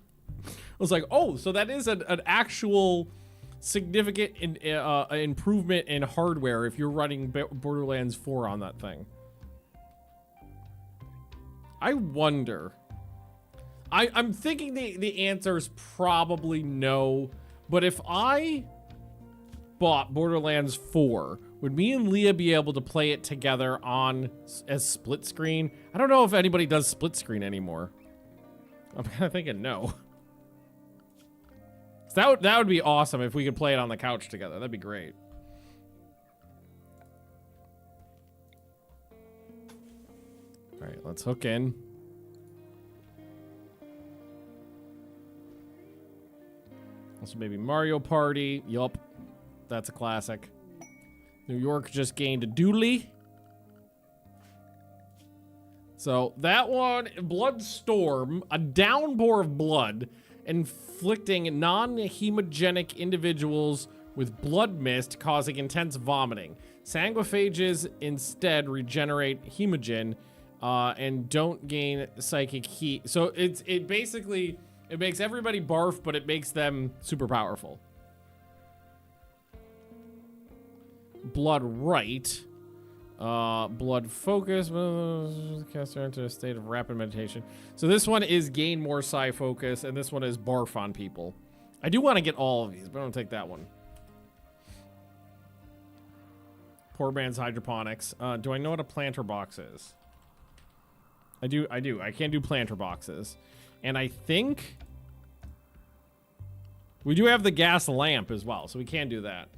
I was like, oh, so that is an actual significant improvement in hardware if you're running Borderlands 4 on that thing. I wonder. I'm thinking the answer is probably no, but if I bought Borderlands 4, would me and Leah be able to play it together as split screen? I don't know if anybody does split screen anymore. I'm kind of thinking no. So that would be awesome if we could play it on the couch together. That'd be great. All right, let's hook in. Also, maybe Mario Party. Yup. That's a classic. New York just gained a dually. So that one, Bloodstorm, a downpour of blood, inflicting non-hemogenic individuals with blood mist, causing intense vomiting. Sanguiphages instead regenerate hemogen and don't gain psychic heat. So it basically, it makes everybody barf, but it makes them super powerful. Blood right. Blood focus. Caster into a state of rapid meditation. So this one is gain more psi focus, and this one is barf on people. I do want to get all of these, but I don't take that one. Poor man's hydroponics. Do I know what a planter box is? I do. I can't do planter boxes. And I think we do have the gas lamp as well, so we can do that.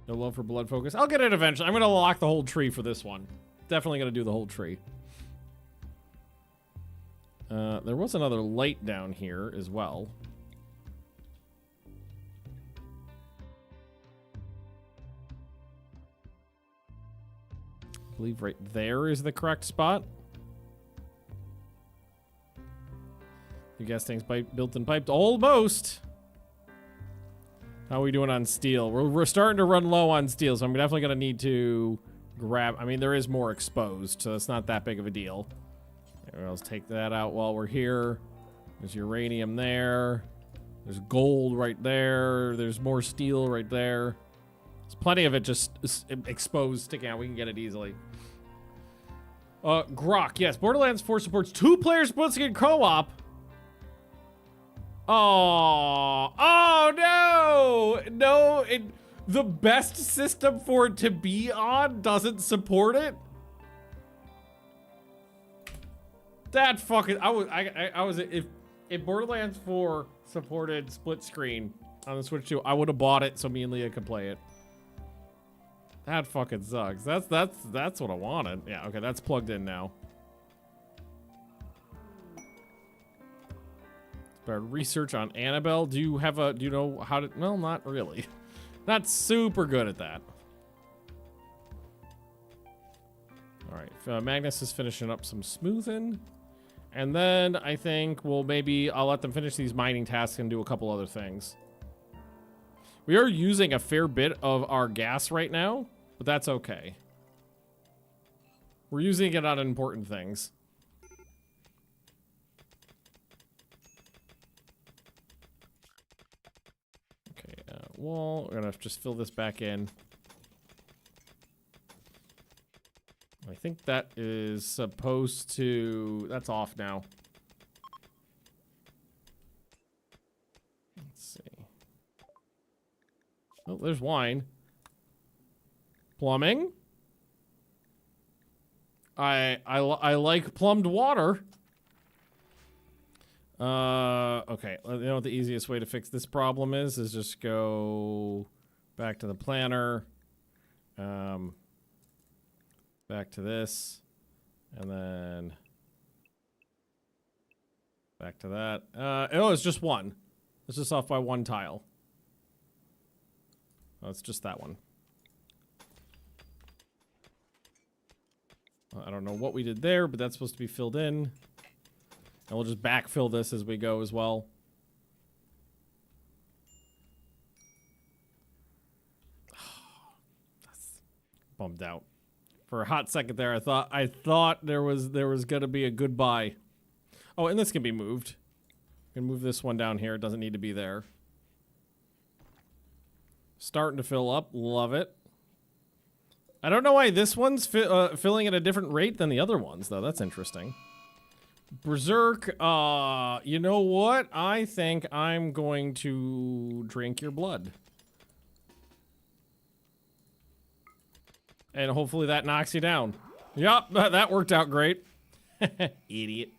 No love for blood focus. I'll get it eventually. I'm going to lock the whole tree for this one. Definitely going to do the whole tree. There was another light down here as well. I believe right there is the correct spot. The gas tank's built and piped. Almost. How are we doing on steel? We're starting to run low on steel, so I'm definitely going to need to grab... I mean, there is more exposed, so it's not that big of a deal. Let's take that out while we're here. There's uranium there. There's gold right there. There's more steel right there. There's plenty of it just exposed, sticking out. We can get it easily. Grok, yes. Borderlands 4 supports 2-player split-screen co-op. Oh no! No, the best system for it to be on doesn't support it. That fucking I was if Borderlands 4 supported split screen on the Switch 2, I would have bought it so me and Leah could play it. That fucking sucks. That's what I wanted. Yeah, okay, that's plugged in now. Research on Annabelle. Do you know how to... Well, not really. Not super good at that. All right, Magnus is finishing up some smoothing. And then I think, well, maybe I'll let them finish these mining tasks and do a couple other things. We are using a fair bit of our gas right now, but that's okay. We're using it on important things. Wall. We're gonna just fill this back in. I think that is supposed to... That's off now. Let's see. Oh, there's wine. Plumbing. I like plumbed water. Okay. You know what the easiest way to fix this problem is just go back to the planner, back to this, and then back to that. Oh, it's just one. It's just off by one tile. Oh, it's just that one. I don't know what we did there, but that's supposed to be filled in. And we'll just backfill this as we go as well. That's bummed out. For a hot second there, I thought there was gonna be a goodbye. Oh, and this can be moved. We can move this one down here. It doesn't need to be there. Starting to fill up. Love it. I don't know why this one's filling at a different rate than the other ones, though. That's interesting. Berserk, you know what? I think I'm going to drink your blood. And hopefully that knocks you down. Yup, that worked out great. Idiot.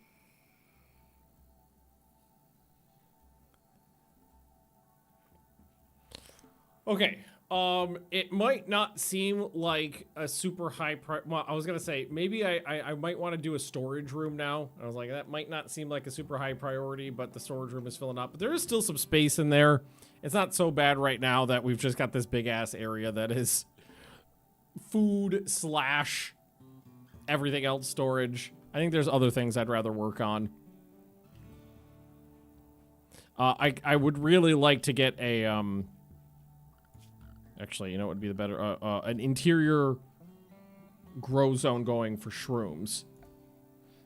Okay. It might not seem like a super high well, I was gonna say, maybe I might want to do a storage room now. I was like, that might not seem like a super high priority, but the storage room is filling up. But there is still some space in there. It's not so bad right now that we've just got this big ass area that is food / everything else storage. I think there's other things I'd rather work on. I would really like to get a, actually, you know what would be the better, an interior grow zone going for shrooms.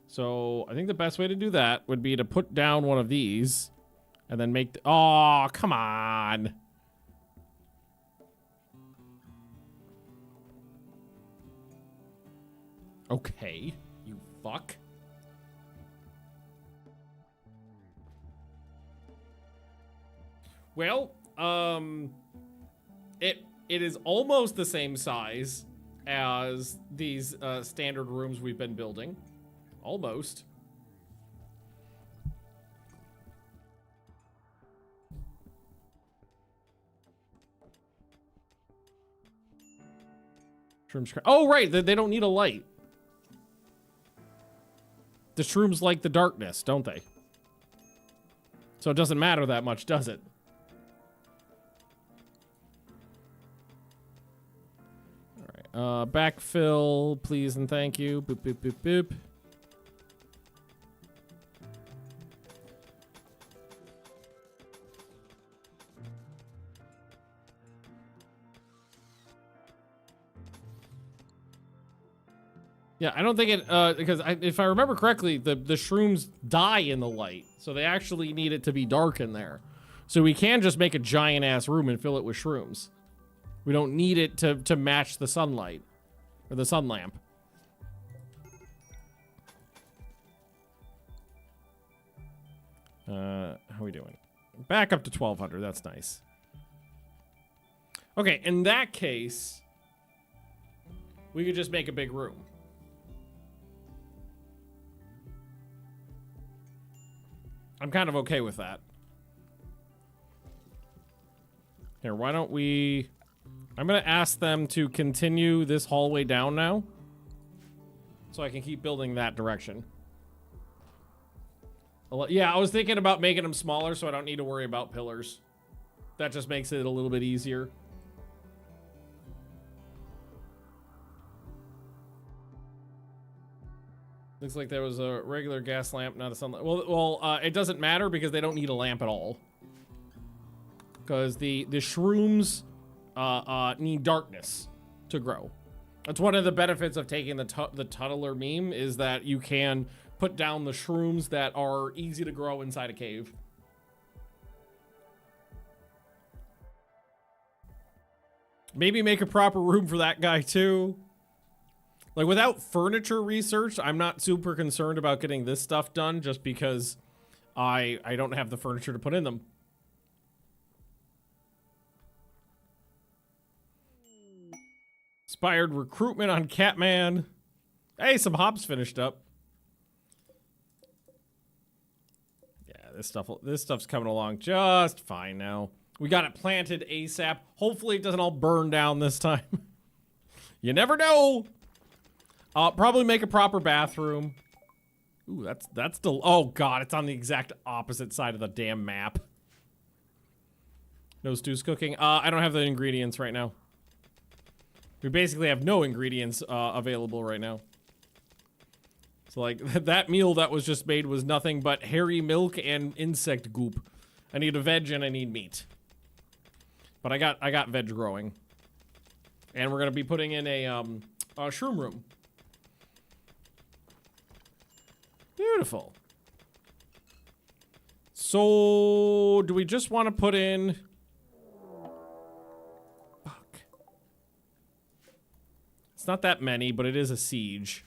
So I think the best way to do that would be to put down one of these and then make the, oh, come on. Okay, you fuck. Well, it is almost the same size as these standard rooms we've been building. Almost. Oh, right, they don't need a light. The shrooms like the darkness, don't they? So it doesn't matter that much, does it? All right, backfill, please and thank you. Boop, boop, boop, boop. Yeah, I don't think it, because if I remember correctly, the shrooms die in the light. So they actually need it to be dark in there. So we can just make a giant-ass room and fill it with shrooms. We don't need it to match the sunlight. Or the sun lamp. How are we doing? Back up to 1200, that's nice. Okay, in that case, we could just make a big room. I'm kind of okay with that. Here, why don't we... I'm going to ask them to continue this hallway down now. So I can keep building that direction. Yeah, I was thinking about making them smaller so I don't need to worry about pillars. That just makes it a little bit easier. Looks like there was a regular gas lamp, not a sunlight. Well, it doesn't matter because they don't need a lamp at all. Because the shrooms need darkness to grow. That's one of the benefits of taking the tunneler meme, is that you can put down the shrooms that are easy to grow inside a cave. Maybe make a proper room for that guy too. Like, without furniture research, I'm not super concerned about getting this stuff done just because I don't have the furniture to put in them. Inspired recruitment on Catman. Hey, some hops finished up. Yeah, this stuff's coming along just fine now. We got it planted ASAP. Hopefully it doesn't all burn down this time. You never know. Probably make a proper bathroom. Ooh, that's still. Oh god, it's on the exact opposite side of the damn map. No stew's cooking. I don't have the ingredients right now. We basically have no ingredients available right now. So like that meal that was just made was nothing but hairy milk and insect goop. I need a veg and I need meat. But I got veg growing. And we're gonna be putting in a shroom room. Beautiful. So, do we just want to put in... Fuck. It's not that many, but it is a siege.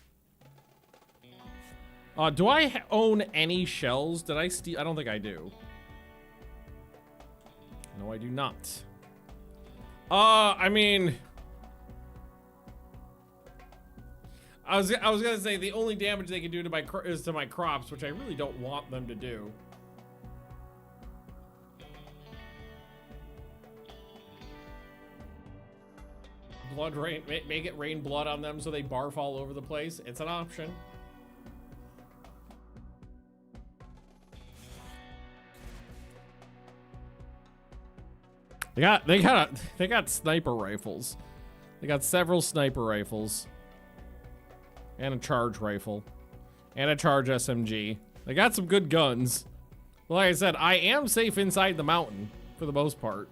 Do I own any shells? Did I steal? I don't think I do. No, I do not. I mean... I was gonna say the only damage they can do to my is to my crops, which I really don't want them to do. Blood rain, make it rain blood on them so they barf all over the place. It's an option. They got sniper rifles. They got several sniper rifles. And a charge rifle. And a charge SMG. They got some good guns. Like I said, I am safe inside the mountain, for the most part.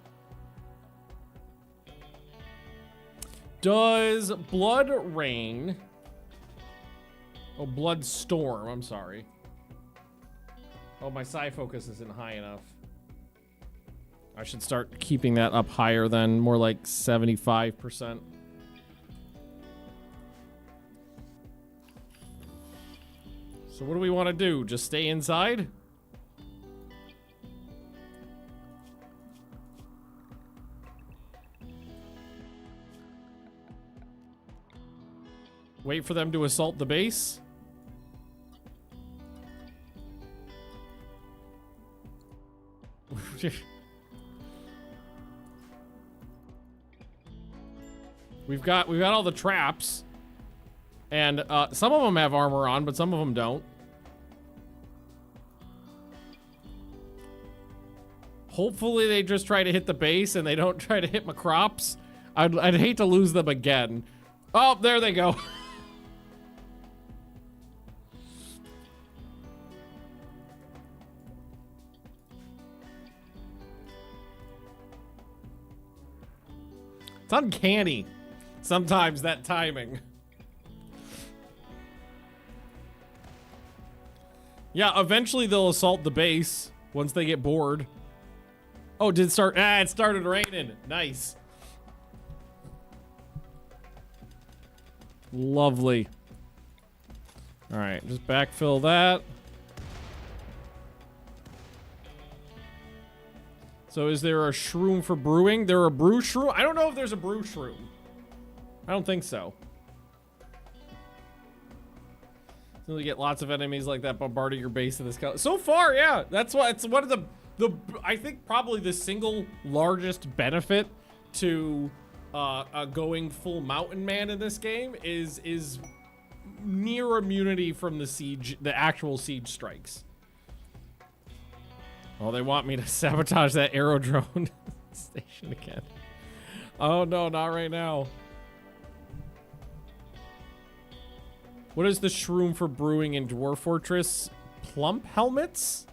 Does Blood Rain... Oh, Blood Storm, I'm sorry. Oh, my psi focus isn't high enough. I should start keeping that up higher then, more like 75%. So what do we want to do? Just stay inside? Wait for them to assault the base? We've got all the traps. And some of them have armor on, but some of them don't. Hopefully they just try to hit the base and they don't try to hit my crops. I'd hate to lose them again. Oh, there they go. It's uncanny sometimes, that timing. Yeah, eventually they'll assault the base once they get bored. Oh, it start? Ah, it started raining. Nice. Lovely. All right, just backfill that. So is there a shroom for brewing? There a brew shroom? I don't know if there's a brew shroom. I don't think so. You get lots of enemies like that bombarding your base in this color. So far, yeah, that's why it's one of the I think probably the single largest benefit to going full mountain man in this game is near immunity from the actual siege strikes. Oh, they want me to sabotage that aerodrone station again. Oh no, not right now. What is the shroom for brewing in Dwarf Fortress? Plump helmets?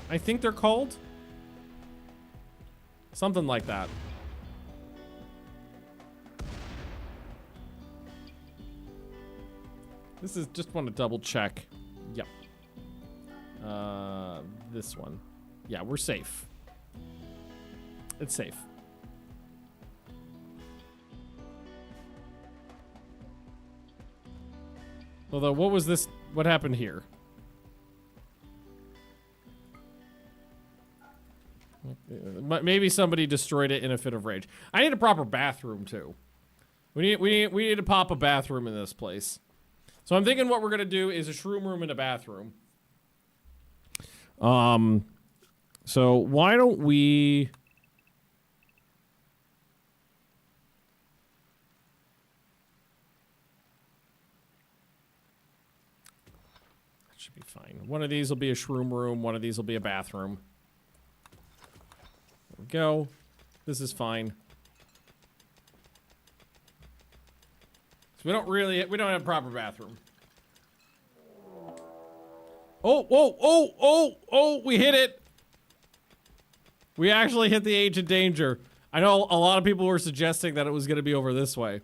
I think they're called. Something like that. This is just want to double check. Yep. This one. Yeah, we're safe. It's safe. Although, what was this? What happened here? Maybe somebody destroyed it in a fit of rage. I need a proper bathroom too. We need to pop a bathroom in this place. So I'm thinking what we're gonna do is a shroom room and a bathroom. So why don't we? That should be fine. One of these will be a shroom room. One of these will be a bathroom. There we go. This is fine. So we don't have a proper bathroom. Oh, we hit it. We actually hit the age of danger. I know a lot of people were suggesting that it was going to be over this way.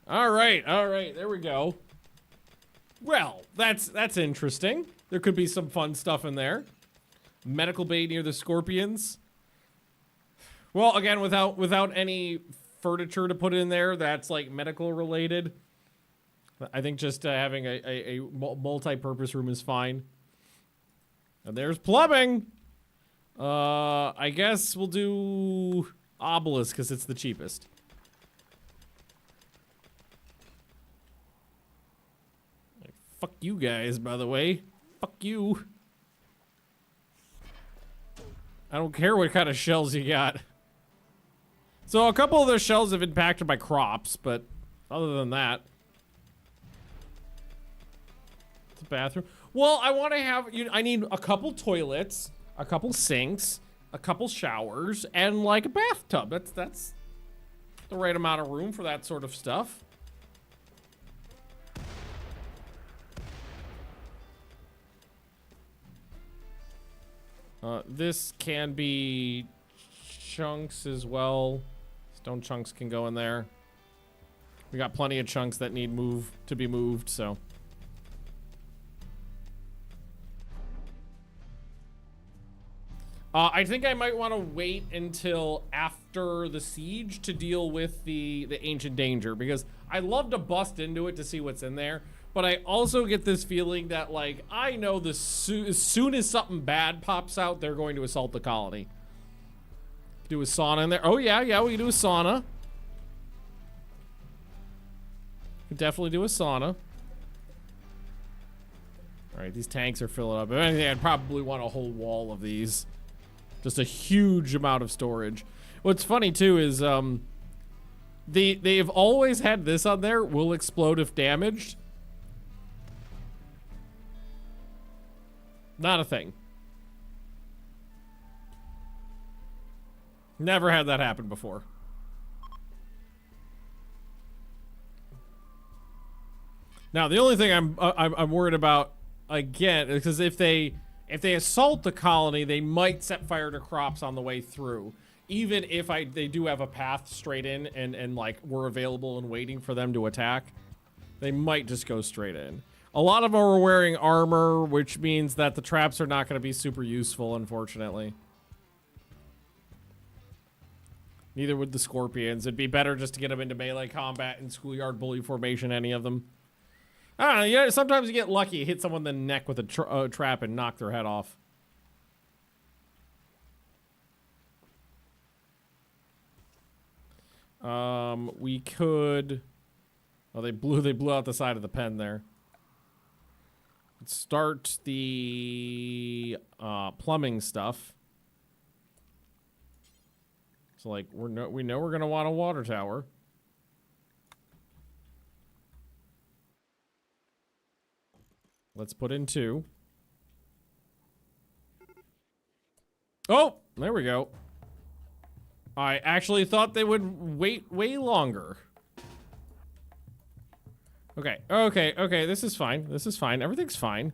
All right, there we go. Well, that's interesting. There could be some fun stuff in there. Medical bay near the scorpions. Well, again, without any furniture to put in there that's like medical related. I think just having a multi-purpose room is fine. And there's plumbing. I guess we'll do obelisk because it's the cheapest. Like, fuck you guys, by the way. Fuck you. I don't care what kind of shells you got. So a couple of those shells have been impacted by crops, but other than that, it's a bathroom. Well, I want to have, I need a couple toilets, a couple sinks, a couple showers, and like a bathtub. That's the right amount of room for that sort of stuff. This can be chunks as well. Stone chunks can go in there. We got plenty of chunks that need to be moved, so. I think I might want to wait until after the siege to deal with the ancient danger, because I love to bust into it to see what's in there. But I also get this feeling that, like, I know as soon as something bad pops out, they're going to assault the colony. Do a sauna in there. Oh, yeah, we can do a sauna. Could definitely do a sauna. All right, these tanks are filling up. If anything, I'd probably want a whole wall of these. Just a huge amount of storage. What's funny, too, is they've always had this on there. Will explode if damaged. Not a thing. Never had that happen before. Now, the only thing I'm worried about, again, is because if they assault the colony, they might set fire to crops on the way through. Even if they do have a path straight in and like we're available and waiting for them to attack, they might just go straight in. A lot of them are wearing armor, which means that the traps are not going to be super useful, unfortunately. Neither would the scorpions. It'd be better just to get them into melee combat and schoolyard bully formation, any of them. I don't know, yeah, sometimes you get lucky, hit someone in the neck with a trap and knock their head off. We could... Oh, they blew out the side of the pen there. Let's start the plumbing stuff. So, like, we know we're gonna want a water tower. Let's put in 2. Oh, there we go. I actually thought they would wait way longer. Okay, this is fine. Everything's fine.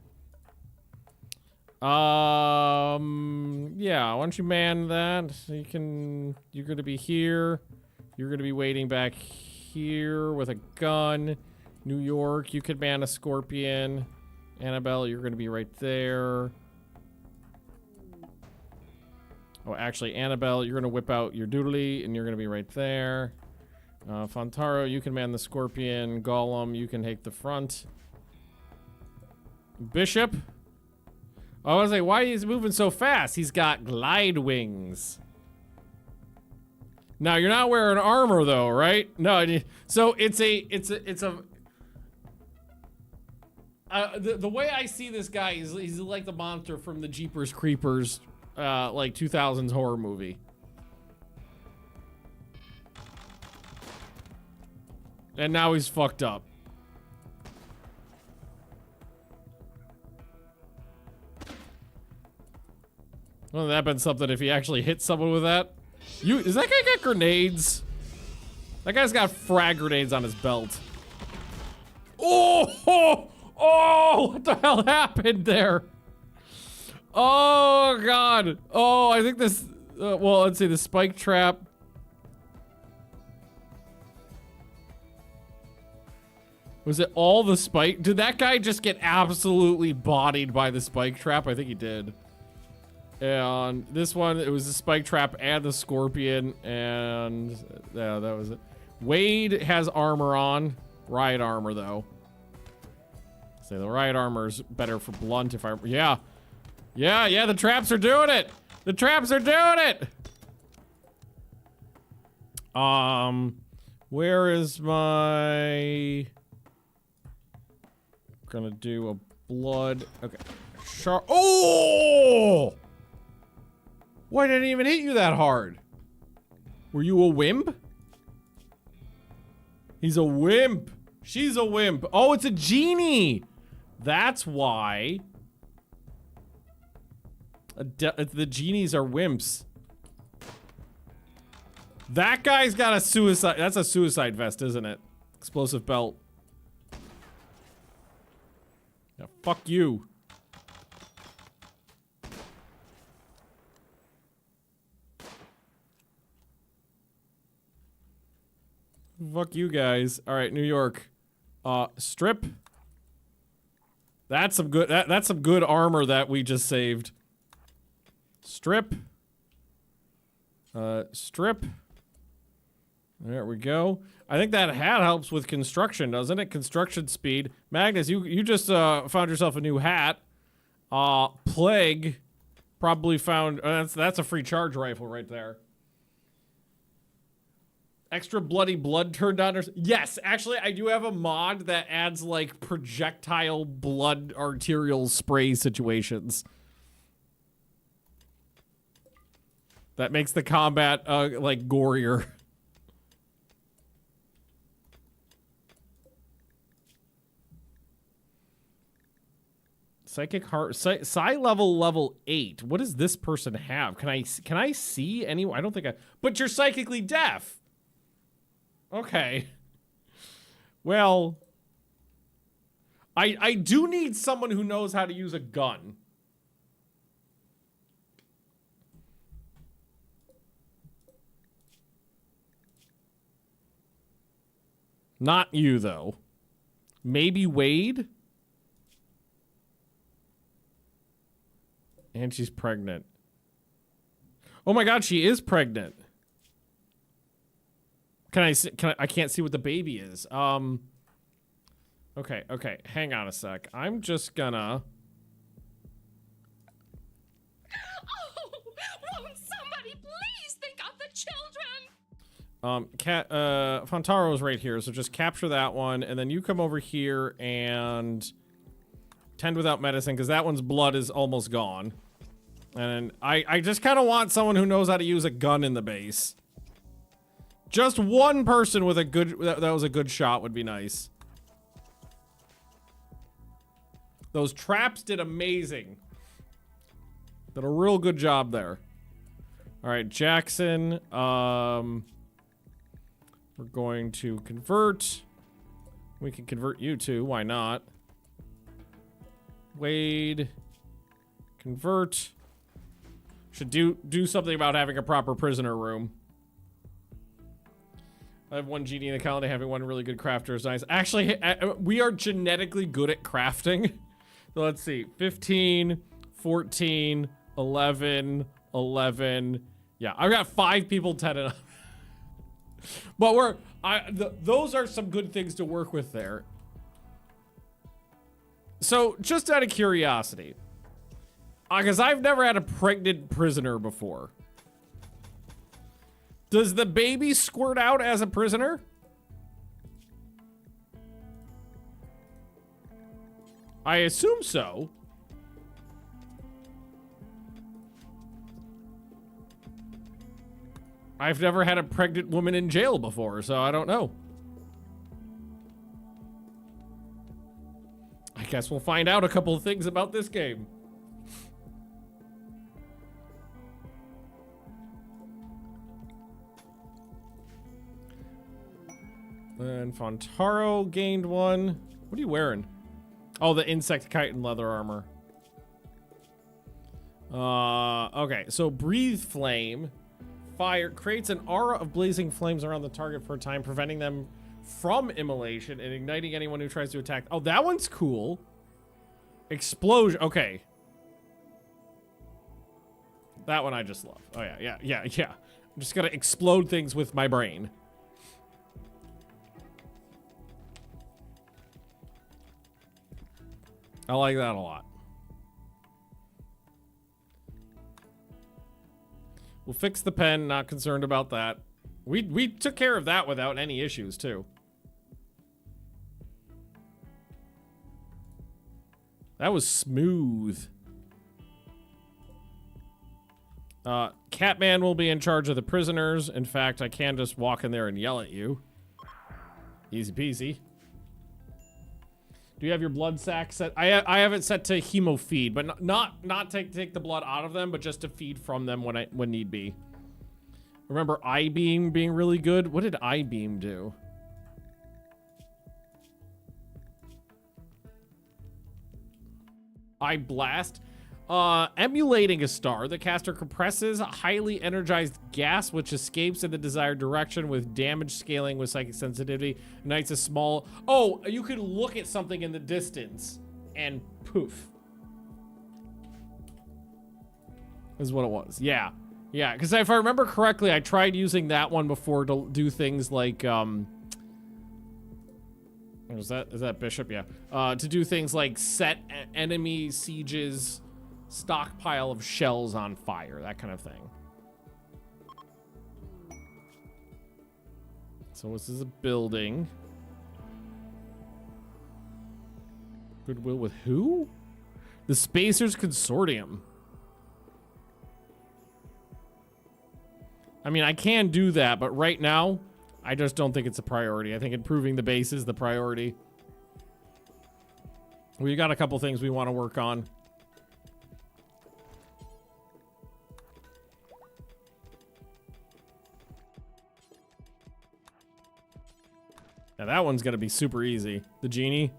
Yeah, why don't you man that? You're gonna be here. You're gonna be waiting back here with a gun. New York, you could man a scorpion. Annabelle, you're gonna be right there. Oh, actually, Annabelle, you're gonna whip out your doodly, and you're gonna be right there. Fontaro, you can man the scorpion. Gollum, you can take the front. Bishop. I was like, why is he moving so fast? He's got glide wings. Now, you're not wearing armor, though, right? No, so the way I see this guy is he's like the monster from the Jeepers Creepers, like 2000s horror movie. And now he's fucked up. Well, that'd been something if he actually hit someone with that. Is that guy got grenades? That guy's got frag grenades on his belt. Oh, what the hell happened there? Oh, God. Oh, I think this, well, let's see, the spike trap. Was it all the spike? Did that guy just get absolutely bodied by the spike trap? I think he did. And this one, it was the spike trap and the scorpion, and yeah, that was it. Wade has armor on. Riot armor, though. Say the riot armor is better for blunt if I... Yeah. Yeah, the traps are doing it! The traps are doing it! Where is my... Gonna do a blood... Okay. Oh! Why didn't it even hit you that hard? Were you a wimp? He's a wimp. She's a wimp. Oh, it's a genie. That's why. The genies are wimps. That guy's got a suicide. That's a suicide vest, isn't it? Explosive belt. Yeah, fuck you. Fuck you guys. All right, New York. Strip. That's some good. That's some good armor that we just saved. Strip. Strip. There we go. I think that hat helps with construction, doesn't it? Construction speed. Magnus, you just found yourself a new hat. Plague probably found. That's a free charge rifle right there. Extra bloody blood turned on or... Yes, actually, I do have a mod that adds, like, projectile blood arterial spray situations. That makes the combat, like, gorier. Psychic heart... Psi level 8. What does this person have? Can I see any... I don't think I... But you're psychically deaf! Okay. Well, I do need someone who knows how to use a gun. Not you, though. Maybe Wade? And she's pregnant. Oh my god, she is pregnant. I can't see what the baby is. Okay, hang on a sec. I'm just gonna... Oh, won't somebody please think of the children? Fontaro's right here, so just capture that one, and then you come over here and tend without medicine, because that one's blood is almost gone. And I just kind of want someone who knows how to use a gun in the base. Just one person with a good, that was a good shot would be nice. Those traps did amazing. Did a real good job there. All right, Jackson. We're going to convert. We can convert you too, why not? Wade. Convert. Should do something about having a proper prisoner room. I have one genie in the calendar. Having one really good crafter is nice. Actually, we are genetically good at crafting. So let's see. 15, 14, 11, 11. Yeah, I've got 5 people 10 and up. But those are some good things to work with there. So, just out of curiosity, because I've never had a pregnant prisoner before. Does the baby squirt out as a prisoner? I assume so. I've never had a pregnant woman in jail before, so I don't know. I guess we'll find out a couple of things about this game. And Fontaro gained one. What are you wearing? Oh, the insect chitin leather armor. Okay, so breathe flame. Fire creates an aura of blazing flames around the target for a time, preventing them from immolation and igniting anyone who tries to attack. Oh, that one's cool. Explosion. Okay. That one I just love. Oh, yeah. I'm just gonna explode things with my brain. I like that a lot. We'll fix the pen, not concerned about that. We took care of that without any issues, too. That was smooth. Catman will be in charge of the prisoners. In fact, I can just walk in there and yell at you. Easy peasy. Do you have your blood sack set? I have it set to hemo feed, but not take the blood out of them, but just to feed from them when need be. Remember I-beam being really good? What did I-beam do? I-blast. Emulating a star, the caster compresses a highly energized gas which escapes in the desired direction with damage scaling with psychic sensitivity. Ignites a small... Oh, you could look at something in the distance and poof. Is what it was. Yeah, because if I remember correctly, I tried using that one before to do things like... Is that Bishop? Yeah. To do things like set enemy sieges... stockpile of shells on fire, that kind of thing. So this is a building. Goodwill with who? The Spacers Consortium. I mean, I can do that, but right now, I just don't think it's a priority. I think improving the base is the priority. We got a couple things we want to work on. Now that one's gonna be super easy. The genie.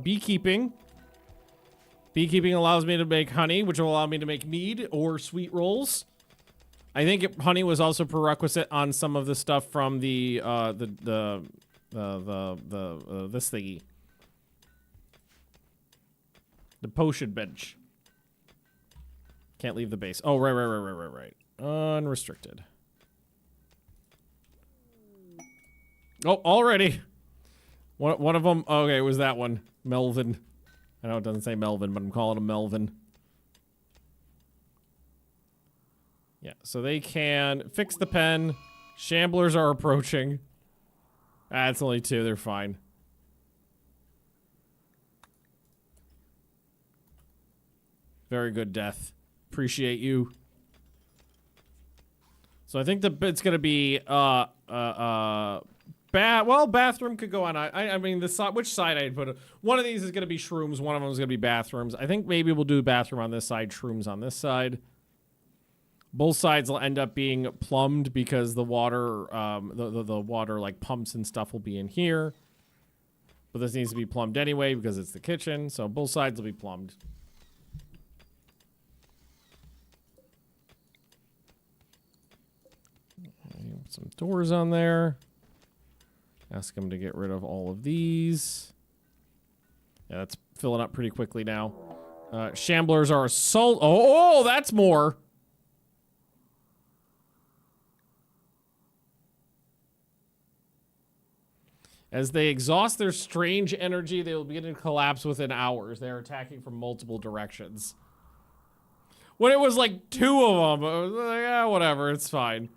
Beekeeping. Beekeeping allows me to make honey, which will allow me to make mead or sweet rolls. I think honey was also prerequisite on some of the stuff from this thingy. The potion bench. Can't leave the base. Oh, right. Unrestricted. Oh, already. One of them. Okay, it was that one. Melvin. I know it doesn't say Melvin, but I'm calling him Melvin. Yeah, so they can fix the pen. Shamblers are approaching. Ah, it's only 2. They're fine. Very good, Death. Appreciate you. So I think it's gonna be bathroom could go on. I mean which side I'd put it. One of these is gonna be shrooms. One of them is gonna be bathrooms. I think maybe we'll do bathroom on this side, shrooms on this side. Both sides will end up being plumbed because the water, the water like pumps and stuff will be in here. But this needs to be plumbed anyway because it's the kitchen. So both sides will be plumbed. Some doors on there. Ask him to get rid of all of these. Yeah, that's filling up pretty quickly now. Shamblers are assault. Oh, that's more. As they exhaust their strange energy, they will begin to collapse within hours. They are attacking from multiple directions. When it was like 2 of them, I was like, yeah, whatever, it's fine.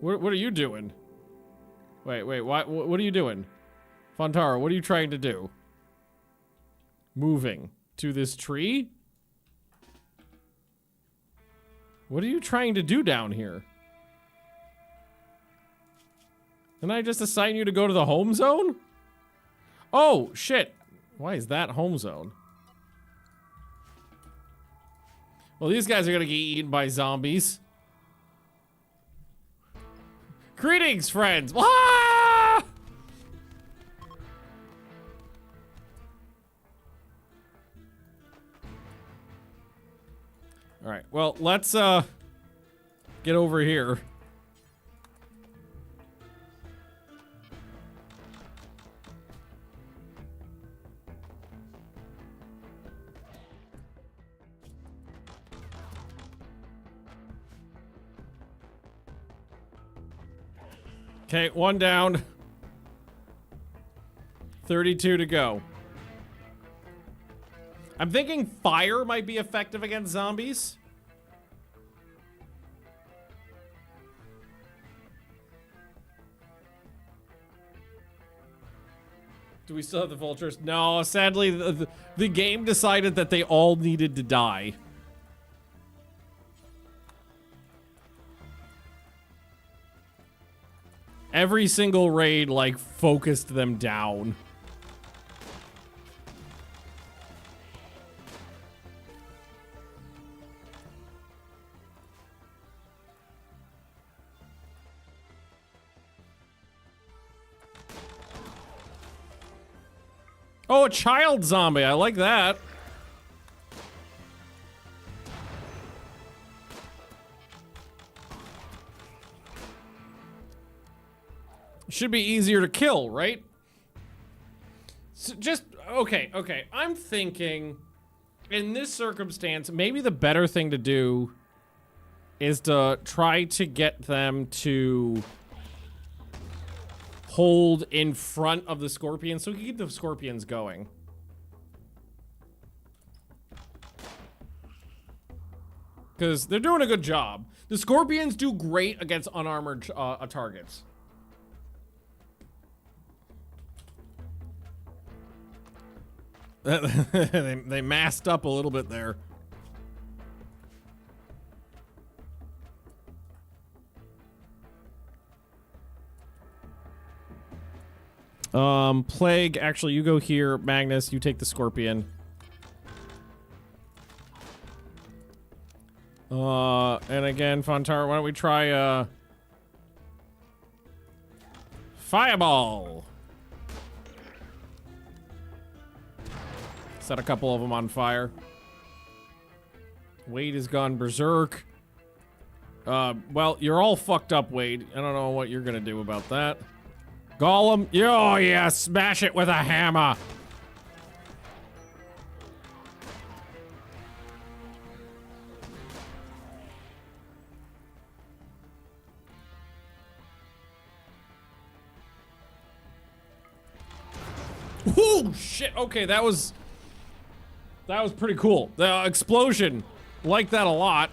What are you doing? Wait, what are you doing? Fontara, what are you trying to do? Moving to this tree? What are you trying to do down here? Didn't I just assign you to go to the home zone? Oh, shit. Why is that home zone? Well, these guys are gonna get eaten by zombies. Greetings, friends! Ah! Alright, well, let's, get over here. Okay, 1 down. 32 to go. I'm thinking fire might be effective against zombies. Do we still have the vultures? No, sadly, the game decided that they all needed to die. Every single raid, like, focused them down. Oh, a child zombie. I like that. Should be easier to kill, right? So just, okay. I'm thinking, in this circumstance, maybe the better thing to do is to try to get them to hold in front of the scorpions so we can keep the scorpions going. Because they're doing a good job. The scorpions do great against unarmored targets. They masked up a little bit there. Plague, actually, you go here. Magnus, you take the scorpion. And again, Fontar, why don't we try, Fireball! Set a couple of them on fire. Wade has gone berserk. Well, you're all fucked up, Wade. I don't know what you're gonna do about that. Golem, oh yeah, smash it with a hammer. Oh shit, okay, that was pretty cool. The explosion, like that a lot.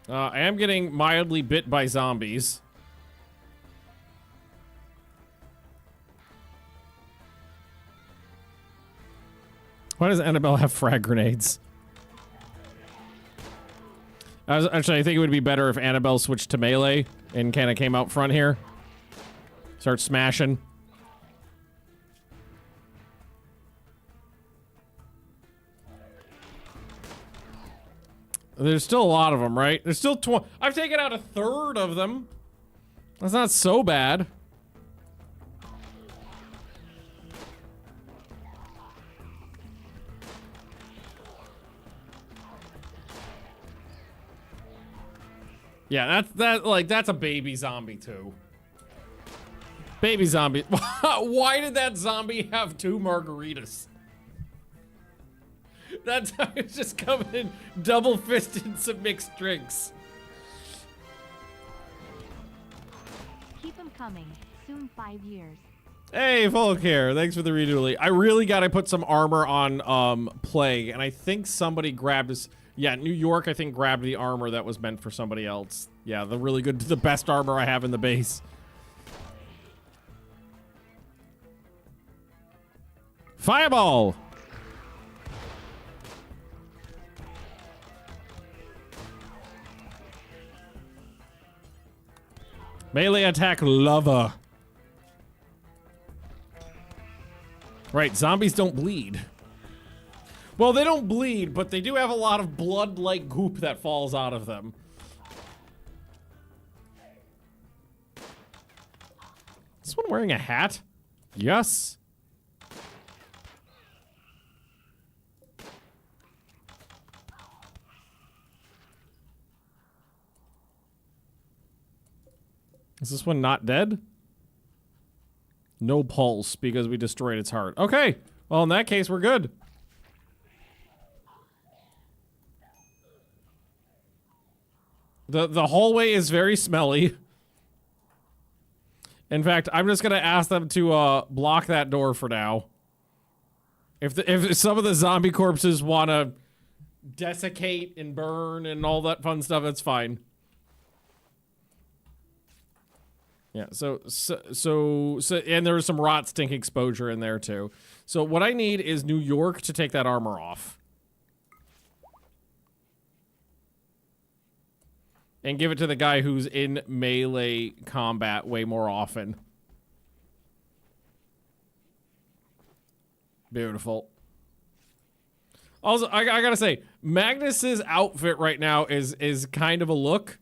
I am getting mildly bit by zombies. Why does Annabelle have frag grenades? Actually, I think it would be better if Annabelle switched to melee and kind of came out front here. Start smashing. There's still a lot of them, right? There's still I've taken out a third of them. That's not so bad. Yeah, that's a baby zombie too. Baby zombie. Why did that zombie have 2 margaritas? That's how it's just coming in double-fisted some mixed drinks. Keep them coming. Soon 5 years. Hey, Folk here. Thanks for the redoing. I really gotta put some armor on Plague, and I think somebody grabbed his. Yeah, New York, I think, grabbed the armor that was meant for somebody else. Yeah, the best armor I have in the base. Fireball! Melee attack lover. Right, zombies don't bleed. Well, they don't bleed, but they do have a lot of blood-like goop that falls out of them. Is this one wearing a hat? Yes. Is this one not dead? No pulse because we destroyed its heart. Okay. Well, in that case, we're good. The hallway is very smelly. In fact, I'm just gonna ask them to block that door for now. If some of the zombie corpses wanna desiccate and burn and all that fun stuff, that's fine. Yeah, so and there was some rot stink exposure in there too. So what I need is New York to take that armor off. And give it to the guy who's in melee combat way more often. Beautiful. Also, I gotta say, Magnus's outfit right now is kind of a look.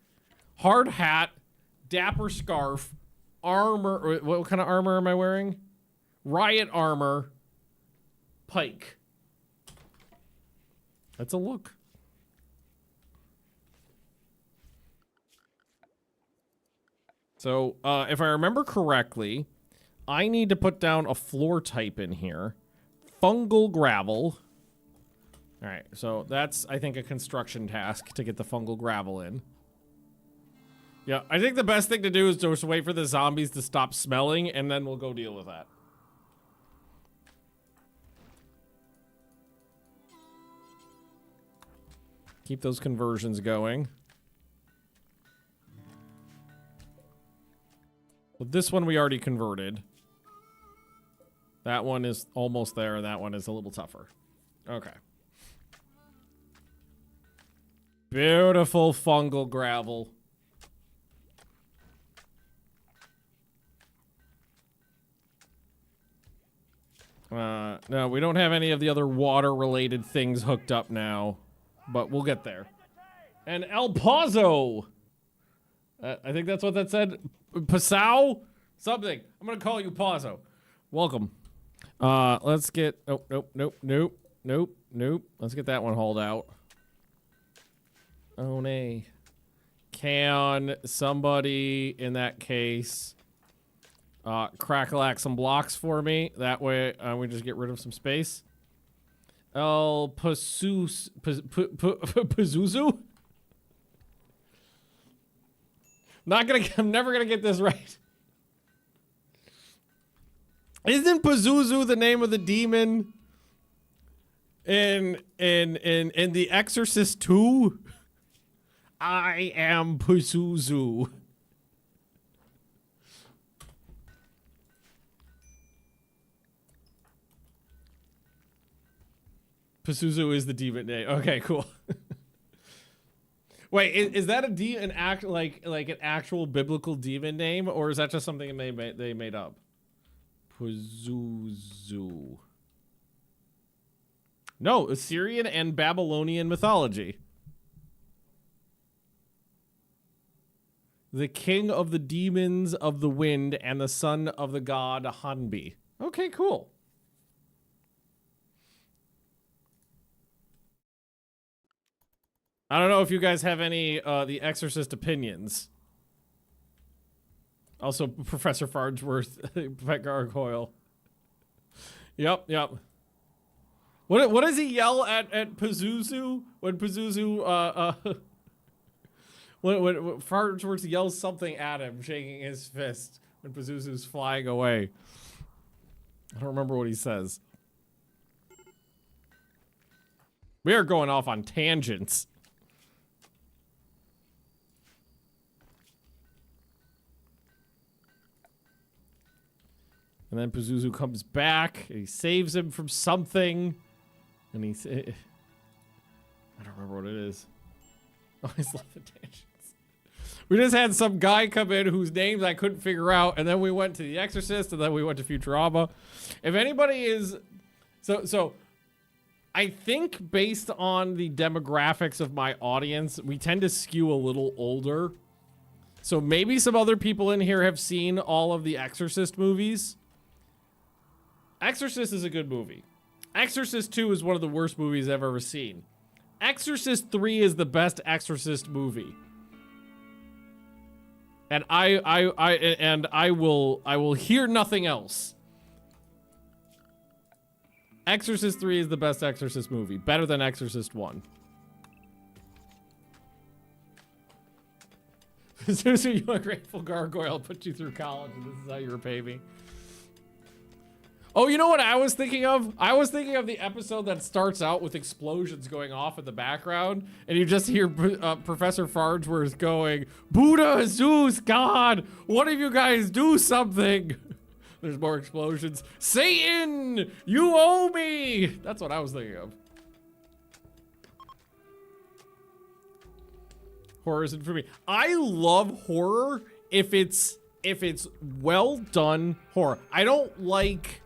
Hard hat, dapper scarf, armor. What kind of armor am I wearing? Riot armor, pike. That's a look. So, if I remember correctly, I need to put down a floor type in here. Fungal gravel. All right, so that's, I think, a construction task to get the fungal gravel in. Yeah, I think the best thing to do is just wait for the zombies to stop smelling, and then we'll go deal with that. Keep those conversions going. Well, this one we already converted. That one is almost there, and that one is a little tougher. Okay. Beautiful fungal gravel. No, we don't have any of the other water-related things hooked up now, but we'll get there. And El Pozo! I think that's what that said. Pasau? Something. I'm gonna call you Pazzo. Welcome. Let's get... Oh, nope. Let's get that one hauled out. Oh, nay. Can somebody, in that case, crackalack some blocks for me? That way, we just get rid of some space. El Pazuzu? I'm never gonna get this right. Isn't Pazuzu the name of the demon in The Exorcist 2? I am Pazuzu. Pazuzu is the demon name. Okay, cool. Wait, is that an actual biblical demon name, or is that just something they made up? Pazuzu. No, Assyrian and Babylonian mythology. The king of the demons of the wind and the son of the god Hanbi. Okay, cool. I don't know if you guys have any The Exorcist opinions. Also, Professor Farnsworth, Pet Gargoyle. Yep. What does he yell at Pazuzu when Pazuzu when Farnsworth yells something at him, shaking his fist when Pazuzu's flying away? I don't remember what he says. We are going off on tangents. And then Pazuzu comes back, and he saves him from something. And I don't remember what it is. Oh, he's left the tangents. We just had some guy come in whose names I couldn't figure out, and then we went to The Exorcist, and then we went to Futurama. If anybody is... So I think based on the demographics of my audience, we tend to skew a little older. So maybe some other people in here have seen all of the Exorcist movies. Exorcist is a good movie. Exorcist 2 is one of the worst movies I've ever seen. Exorcist 3 is the best Exorcist movie. And I will hear nothing else. Exorcist 3 is the best Exorcist movie, better than Exorcist 1. Susan, you ungrateful gargoyle, put you through college, and this is how you repay me. Oh, you know what I was thinking of? I was thinking of the episode that starts out with explosions going off in the background, and you just hear Professor Farnsworth going, Buddha, Zeus, God, one of you guys do something. There's more explosions. Satan, you owe me. That's what I was thinking of. Horror isn't for me. I love horror if it's well done horror. I don't like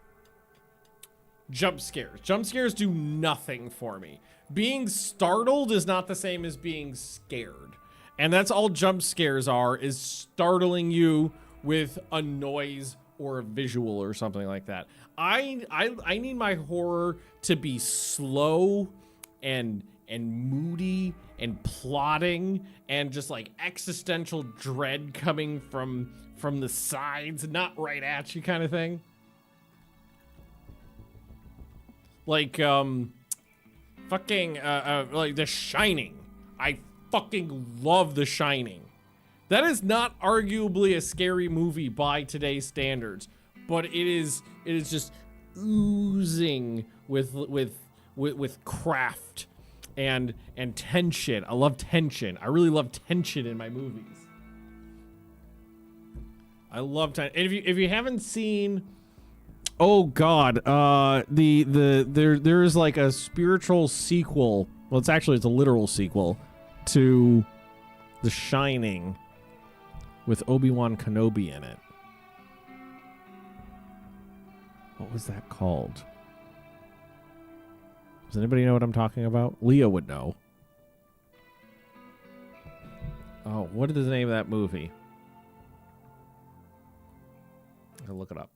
jump scares. Jump scares do nothing for me. Being startled is not the same as being scared. And that's all jump scares are, is startling you with a noise or a visual or something like that. I need my horror to be slow and moody and plotting and just like existential dread coming from the sides, not right at you kind of thing. Like fucking like The Shining. I fucking love The Shining. That is not arguably a scary movie by today's standards, but it is just oozing with craft and tension. I love tension. I really love tension in my movies. I love tension. And if you haven't seen, oh god, there's like a spiritual sequel. Well, it's a literal sequel to The Shining with Obi-Wan Kenobi in it. What was that called? Does anybody know what I'm talking about? Leah would know. Oh, what is the name of that movie? I'll look it up.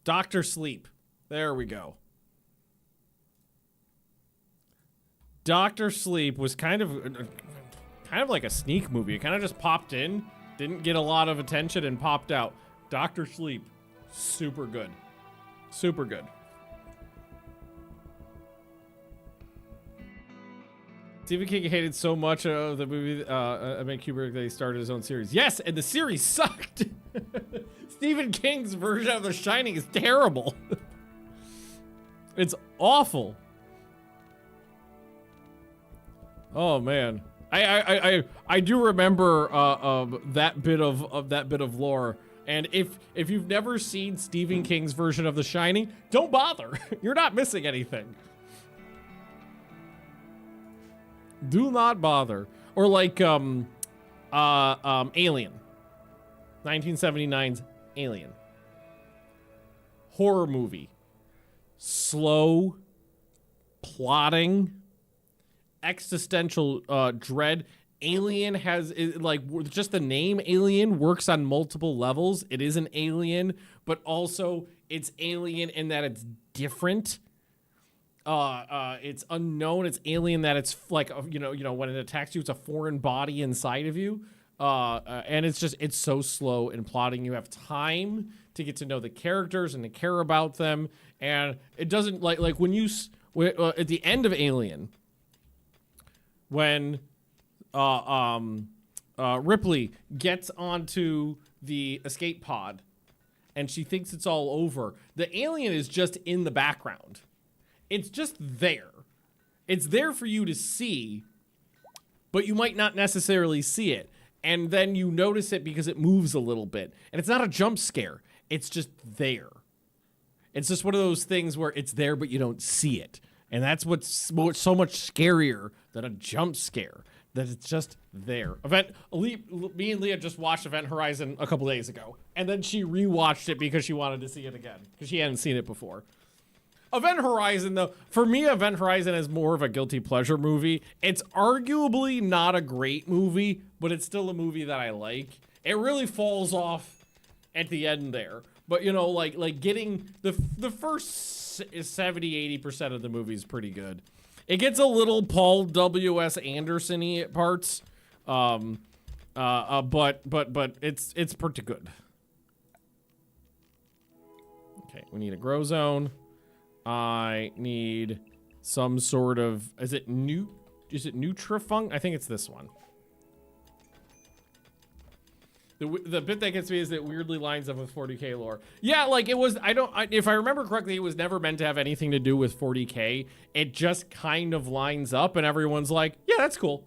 Dr. Sleep. There we go. Dr. Sleep was kind of like a sneak movie. It kind of just popped in, didn't get a lot of attention, and popped out. Dr. Sleep, super good. Super good. Stephen King hated so much of the movie Kubrick that he started his own series. Yes, and the series sucked. Stephen King's version of The Shining is terrible. It's awful. Oh man, I do remember that bit of lore. And if you've never seen Stephen King's version of The Shining, don't bother. You're not missing anything. Do not bother. Or like Alien. 1979's Alien. Horror movie. Slow, plotting, existential dread. Alien has, like, just the name Alien works on multiple levels. It is an alien, but also it's alien in that it's different. It's unknown. It's alien that it's like, you know, when it attacks you, it's a foreign body inside of you. And it's so slow in plotting. You have time to get to know the characters and to care about them. And it doesn't like when you, at the end of Alien, when Ripley gets onto the escape pod and she thinks it's all over, the alien is just in the background. It's just there. It's there for you to see, but you might not necessarily see it. And then you notice it because it moves a little bit. And it's not a jump scare. It's just there. It's just one of those things where it's there, but you don't see it. And that's what's so much scarier than a jump scare. That it's just there. Me and Leah just watched Event Horizon a couple days ago. And then she rewatched it because she wanted to see it again. Because she hadn't seen it before. Event Horizon, though, for me, Event Horizon is more of a guilty pleasure movie. It's arguably not a great movie, but it's still a movie that I like. It really falls off at the end there. But, you know, like getting the first 70-80% of the movie is pretty good. It gets a little Paul W.S. Anderson-y at parts, but it's pretty good. Okay, we need a grow zone. I need some sort of, is it Nutrifunk? I think it's this one. The bit that gets me is that it weirdly lines up with 40k lore. Yeah, like it was, if I remember correctly, it was never meant to have anything to do with 40k. It just kind of lines up and everyone's like, yeah, that's cool.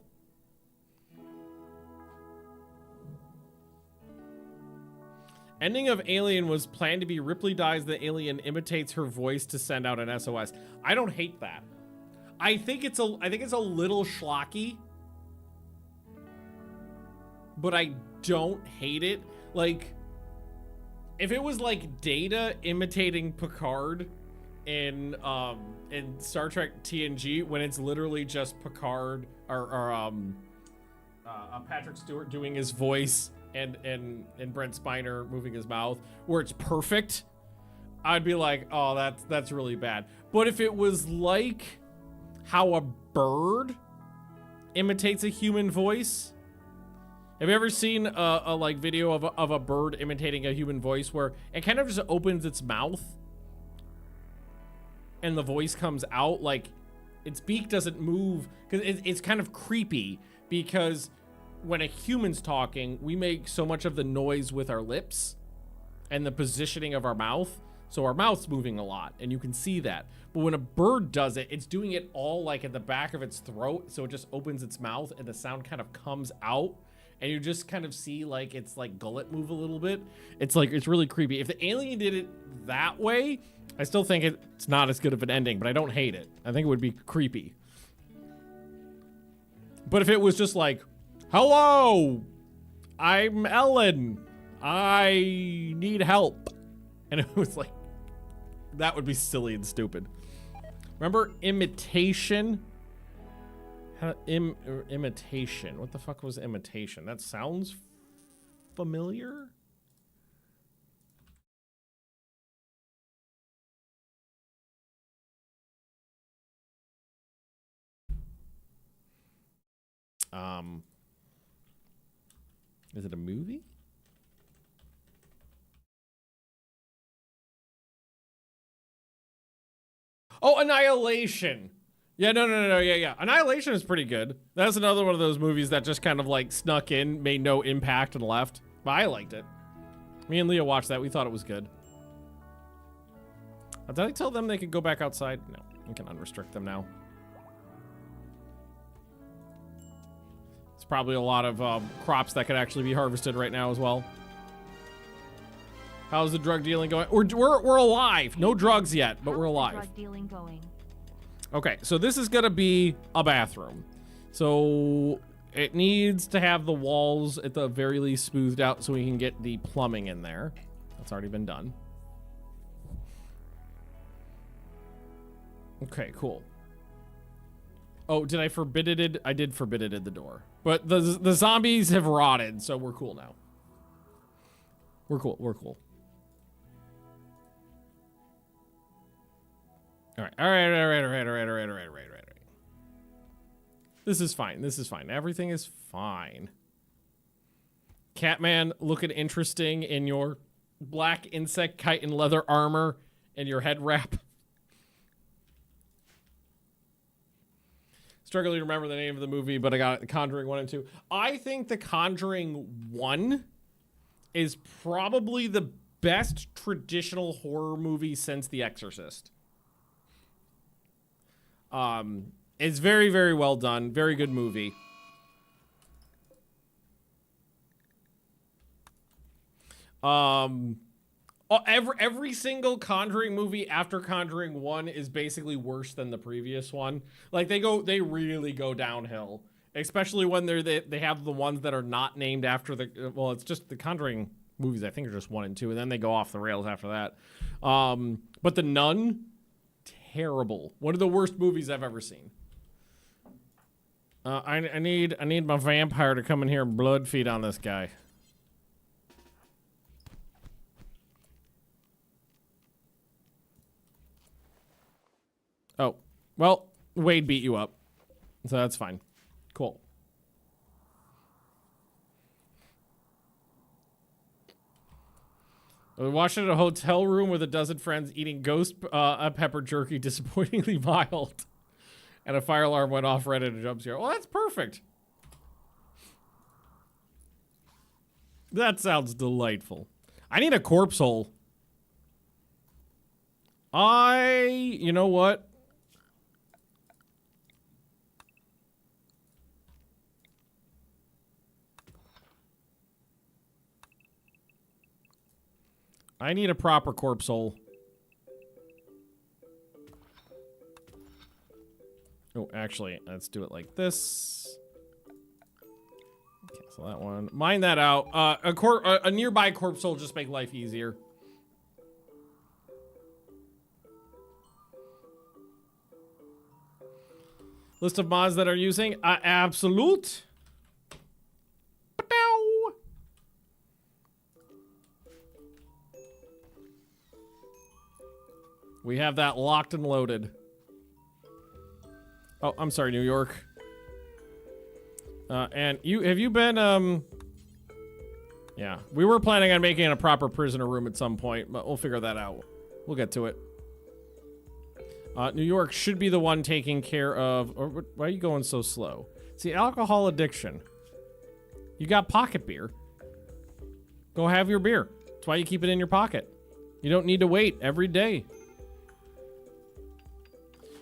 Ending of Alien was planned to be Ripley dies, the alien imitates her voice to send out an SOS. I don't hate that. I think it's a little schlocky, but I don't hate it. Like, if it was like Data imitating Picard in Star Trek TNG, when it's literally just Picard or Patrick Stewart doing his voice and Brent Spiner moving his mouth, where it's perfect, I'd be like, oh, that's really bad. But if it was like how a bird imitates a human voice, have you ever seen a like video of a bird imitating a human voice where it kind of just opens its mouth and the voice comes out, like its beak doesn't move, because it's kind of creepy, because when a human's talking, we make so much of the noise with our lips and the positioning of our mouth. So our mouth's moving a lot and you can see that. But when a bird does it, it's doing it all like at the back of its throat. So it just opens its mouth and the sound kind of comes out and you just kind of see like its like gullet move a little bit. It's like, it's really creepy. If the alien did it that way, I still think it's not as good of an ending, but I don't hate it. I think it would be creepy. But if it was just like, hello, I'm Ellen, I need help, and it was like, that would be silly and stupid. Remember imitation? Imitation. What the fuck was imitation? That sounds familiar. Is it a movie? Oh, Annihilation. Yeah, no. Yeah. Annihilation is pretty good. That's another one of those movies that just kind of like snuck in, made no impact, and left. But I liked it. Me and Leah watched that. We thought it was good. Did I tell them they could go back outside? No, we can unrestrict them now. It's probably a lot of crops that could actually be harvested right now as well. How's the drug dealing going? We're alive. No drugs yet, but we're alive. Drug dealing going. Okay, so this is gonna be a bathroom. So it needs to have the walls at the very least smoothed out so we can get the plumbing in there. That's already been done. Okay, cool. Oh, did I forbid it? I did forbid it at the door. But the zombies have rotted, so we're cool now. We're cool. All right. This is fine. Everything is fine. Catman looking interesting in your black insect kite and leather armor and your head wrap. Struggling to remember the name of the movie, but I got it. The Conjuring 1 and 2. I think The Conjuring 1 is probably the best traditional horror movie since The Exorcist. It's very, very well done. Very good movie. Every single Conjuring movie after Conjuring 1 is basically worse than the previous one. Like they really go downhill, especially when they have the ones that are not named after the, well, it's just the Conjuring movies I think are just 1 and 2, and then they go off the rails after that. But The Nun, terrible. One of the worst movies I've ever seen. I need my vampire to come in here and blood feed on this guy. Oh, well, Wade beat you up, so that's fine. Cool. We watched it at a hotel room with a dozen friends eating ghost pepper jerky, disappointingly mild. And a fire alarm went off right at a jump scare. Well, that's perfect. That sounds delightful. I need a corpse hole. You know what? I need a proper corpse hole. Oh, actually, let's do it like this. Cancel that one. Mine that out. A nearby corpse hole just make life easier. List of mods that are using Absolute. We have that locked and loaded. Oh, I'm sorry, New York. And have you been, yeah. We were planning on making a proper prisoner room at some point, but we'll figure that out. We'll get to it. New York should be the one taking care of, or why are you going so slow? See, alcohol addiction. You got pocket beer. Go have your beer. That's why you keep it in your pocket. You don't need to wait every day.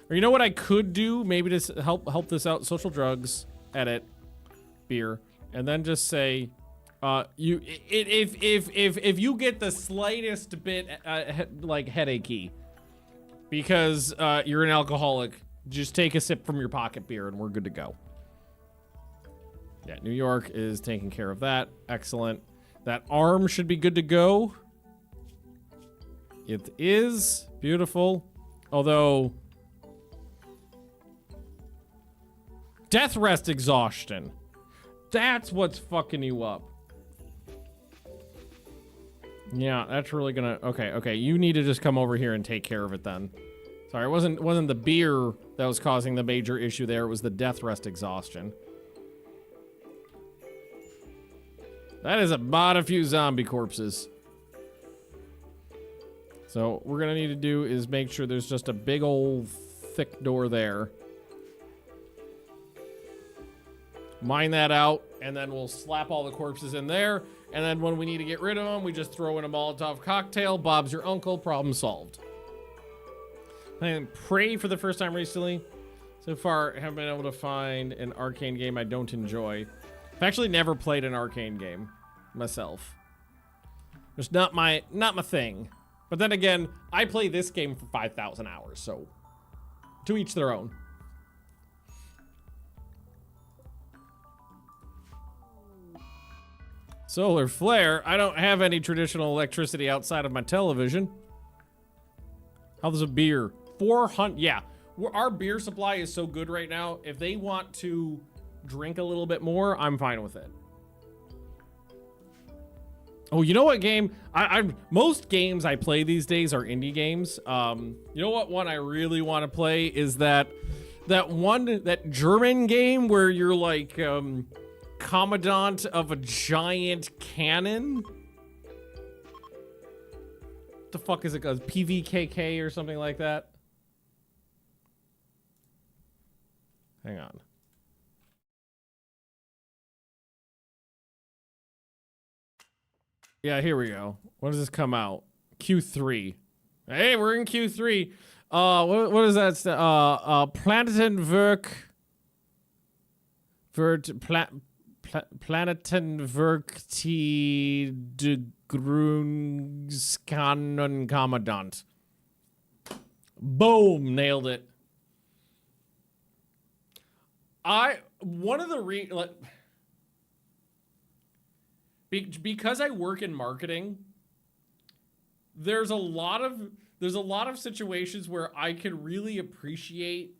Or you know what I could do, maybe to help this out? Social drugs, edit, beer, and then just say, if you get the slightest bit like headachy because you're an alcoholic, just take a sip from your pocket beer and we're good to go. Yeah, New York is taking care of that. Excellent. That arm should be good to go. It is beautiful, although. Death rest exhaustion. That's what's fucking you up. Yeah, that's really gonna. Okay. You need to just come over here and take care of it then. Sorry, it wasn't the beer that was causing the major issue there. It was the death rest exhaustion. That is about a few zombie corpses. So what we're gonna need to do is make sure there's just a big old thick door there. Mine that out, and then we'll slap all the corpses in there. And then when we need to get rid of them, we just throw in a Molotov cocktail. Bob's your uncle. Problem solved. And Prey for the first time recently. So far, I haven't been able to find an arcane game I don't enjoy. I've actually never played an arcane game myself. It's not my thing. But then again, I play this game for 5,000 hours, so to each their own. Solar flare? I don't have any traditional electricity outside of my television. How's a beer? 400, yeah. Our beer supply is so good right now. If they want to drink a little bit more, I'm fine with it. Oh, you know what game? Most games I play these days are indie games. You know what one I really want to play is that German game where you're like, commandant of a giant cannon. What the fuck is it called? PVKK or something like that? Hang on. Yeah, here we go. When does this come out? Q3. Hey, we're in Q3. What is that? Planetenwerk. Planetenwerk de Grunskannenkommandant. Boom, nailed it. Because I work in marketing, there's a lot of situations where I can really appreciate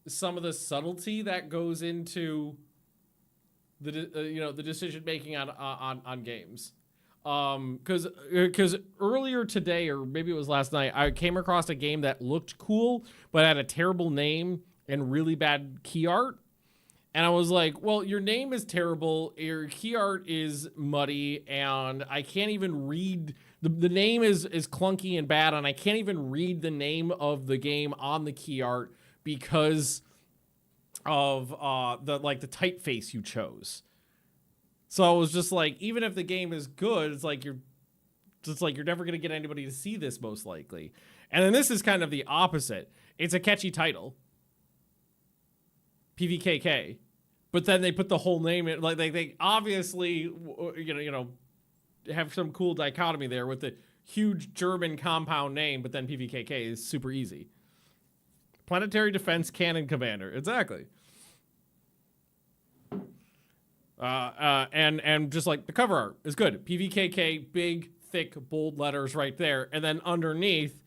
some of the subtlety that goes into the the decision making on games. Because earlier today, or maybe it was last night, I came across a game that looked cool but had a terrible name and really bad key art. And I was like, well, your name is terrible, your key art is muddy, and I can't even read The name is clunky and bad, and I can't even read the name of the game on the key art because of the typeface you chose. So it was just like, even if the game is good, it's like you're never gonna get anybody to see this most likely. And then this is kind of the opposite. It's a catchy title, PVKK, but then they put the whole name in. Like they obviously have some cool dichotomy there with the huge German compound name, but then PVKK is super easy. Planetary Defense Cannon Commander, exactly. And just like the cover art is good. PVKK, big, thick, bold letters right there, and then underneath,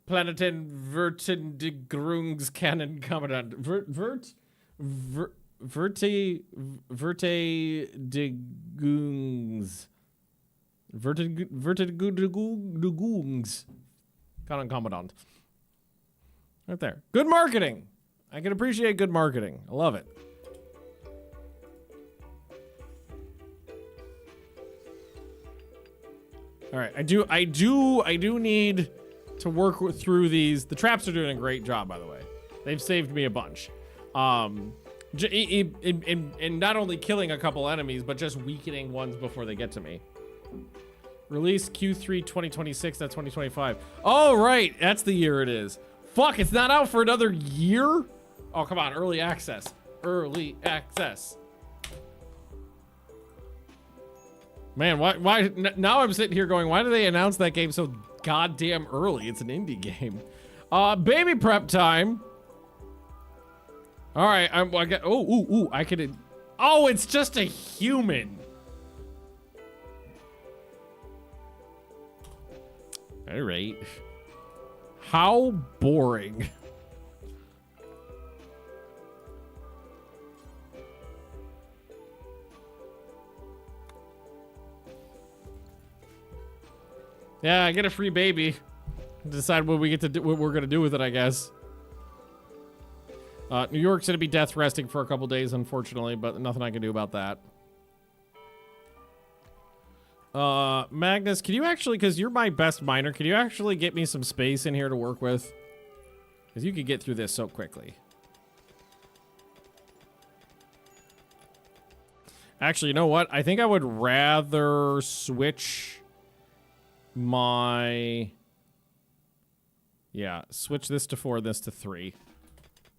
Planeten Verteidigungskannon Cannon Commandant. Verteidigungs Cannon Commandant. Right there. Good marketing. I can appreciate good marketing. I love it. All right, I do need to work through these. The traps are doing a great job, by the way. They've saved me a bunch. In not only killing a couple enemies, but just weakening ones before they get to me. Release Q3 2026, that's 2025. Oh, right, that's the year it is. Fuck, it's not out for another year? Oh, come on, early access. Early access. Man, why now I'm sitting here going, why do they announce that game so goddamn early? It's an indie game. Baby prep time. All right, I get, I could, oh, it's just a human. All right. How boring. Yeah, I get a free baby. Decide what we get to do, what we're gonna do with it, I guess. New York's gonna be death resting for a couple days, unfortunately, but nothing I can do about that. Magnus, can you actually, because you're my best miner, can you actually get me some space in here to work with? Because you could get through this so quickly. Actually, you know what? I think I would rather switch my... Yeah, switch this to 4, this to 3.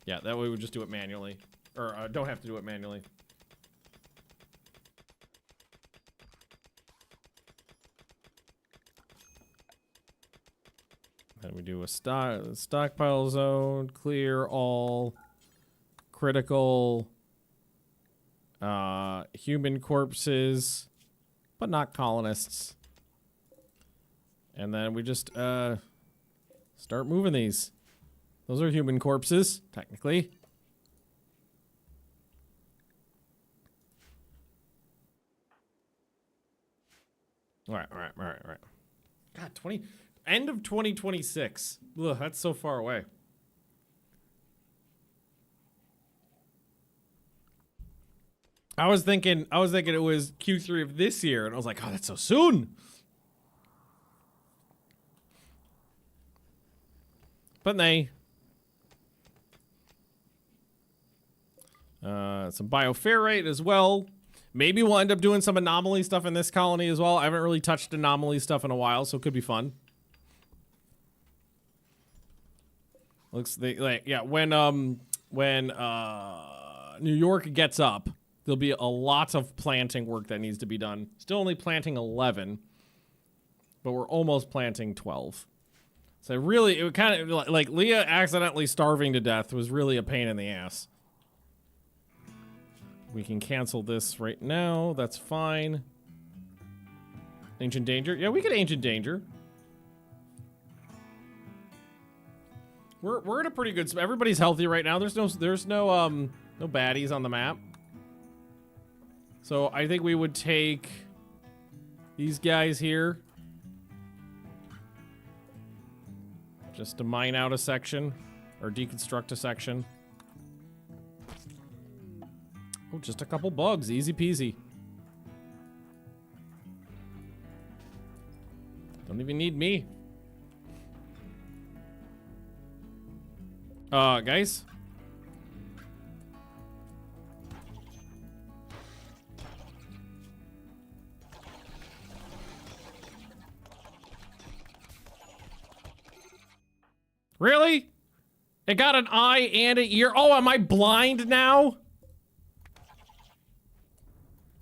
Yeah, that way we would just do it manually. Or don't have to do it manually. Then we do a stockpile zone, clear all, critical, human corpses, but not colonists. And then we just start moving these. Those are human corpses, technically. All right. God, end of 2026. Ugh, that's so far away. I was thinking it was Q3 of this year, and I was like, oh, that's so soon. But nay. Some bioferrite as well. Maybe we'll end up doing some anomaly stuff in this colony as well. I haven't really touched anomaly stuff in a while, so it could be fun. When New York gets up, there'll be a lot of planting work that needs to be done. Still only planting 11, but we're almost planting 12. So really, it would kind of like Leah accidentally starving to death was really a pain in the ass. We can cancel this right now. That's fine. Ancient Danger. Yeah, we could Ancient Danger. We're in a pretty good spot. Everybody's healthy right now. There's no baddies on the map. So I think we would take these guys here. Just to mine out a section or deconstruct a section. Oh, just a couple bugs. Easy peasy. Don't even need me. Guys? Really? It got an eye and an ear. Oh, am I blind now?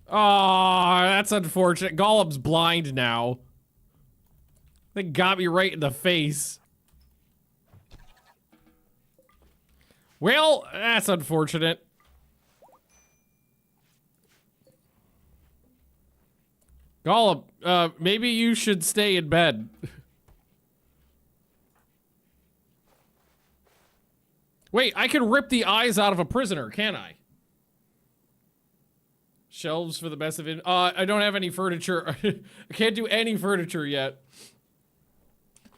Oh, that's unfortunate. Gollum's blind now. They got me right in the face. Well, that's unfortunate. Gollum, maybe you should stay in bed. Wait, I can rip the eyes out of a prisoner, can I? Shelves for the best of it. I don't have any furniture. I can't do any furniture yet.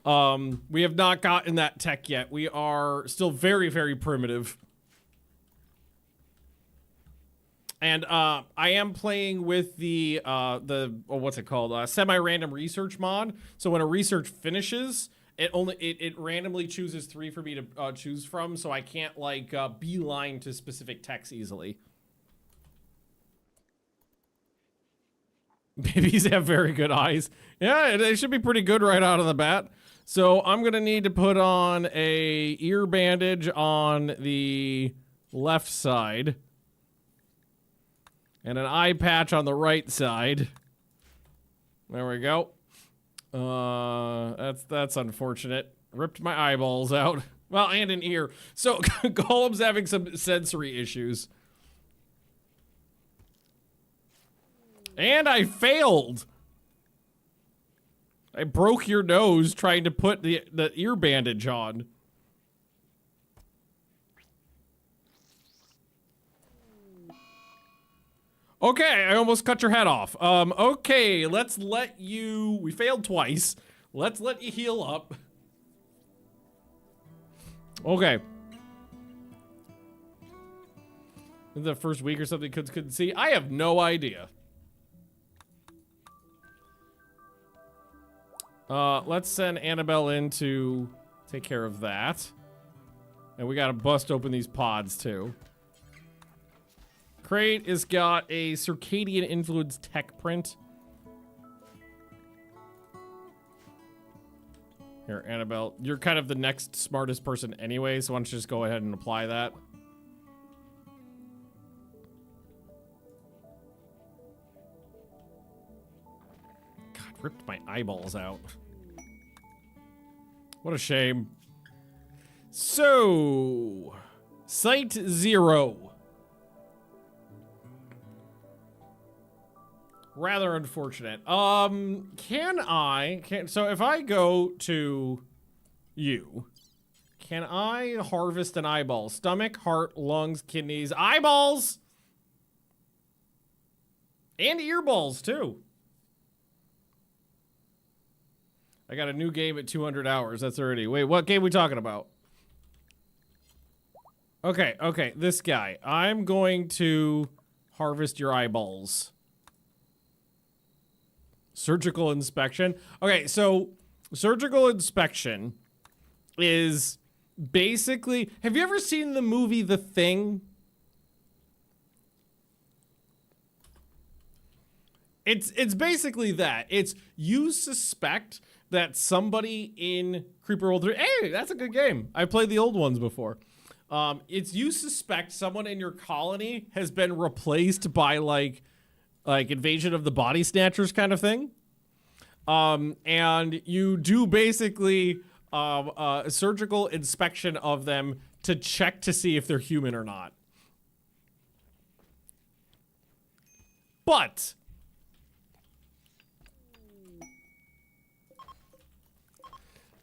We have not gotten that tech yet. We are still very, very primitive. And, I am playing with the what's it called? Semi-random research mod. So when a research finishes, it randomly chooses 3 for me to, choose from. So I can't, like, beeline to specific techs easily. Babies have very good eyes. Yeah, they should be pretty good right out of the bat. So I'm gonna need to put on a ear bandage on the left side. And an eye patch on the right side. There we go. That's unfortunate. Ripped my eyeballs out. Well, and an ear. So Gollum's having some sensory issues. And I failed. I broke your nose trying to put the ear bandage on. Okay, I almost cut your head off. Okay, let's let you... We failed twice. Let's let you heal up. Okay. The first week or something kids couldn't see? I have no idea. Let's send Annabelle in to take care of that. And we gotta bust open these pods, too. Crate has got a circadian influence tech print. Here, Annabelle, you're kind of the next smartest person anyway, so why don't you just go ahead and apply that. God, ripped my eyeballs out. What a shame. So, Site 0. Rather unfortunate. So if I go to you, can I harvest an eyeball? Stomach, heart, lungs, kidneys, eyeballs! And earballs, too. I got a new game at 200 hours. That's already... Wait, what game are we talking about? Okay, this guy. I'm going to harvest your eyeballs. Surgical inspection. Okay, so surgical inspection is basically... Have you ever seen the movie The Thing? It's basically that. It's you suspect that somebody in Creeper World 3... Hey, that's a good game. I played the old ones before. It's you suspect someone in your colony has been replaced by like Invasion of the Body Snatchers kind of thing. And you do basically a surgical inspection of them to check to see if they're human or not. But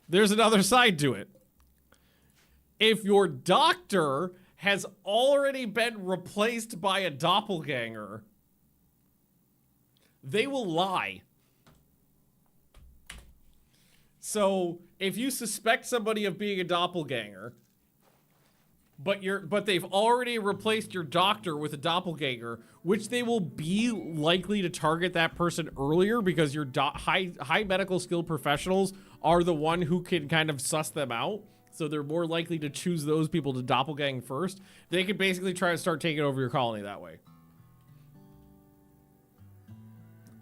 there's another side to it. If your doctor has already been replaced by a doppelganger, they will lie. So, if you suspect somebody of being a doppelganger, but they've already replaced your doctor with a doppelganger, which they will be likely to target that person earlier because your high medical skilled professionals are the one who can kind of suss them out. So they're more likely to choose those people to doppelgang first. They could basically try to start taking over your colony that way.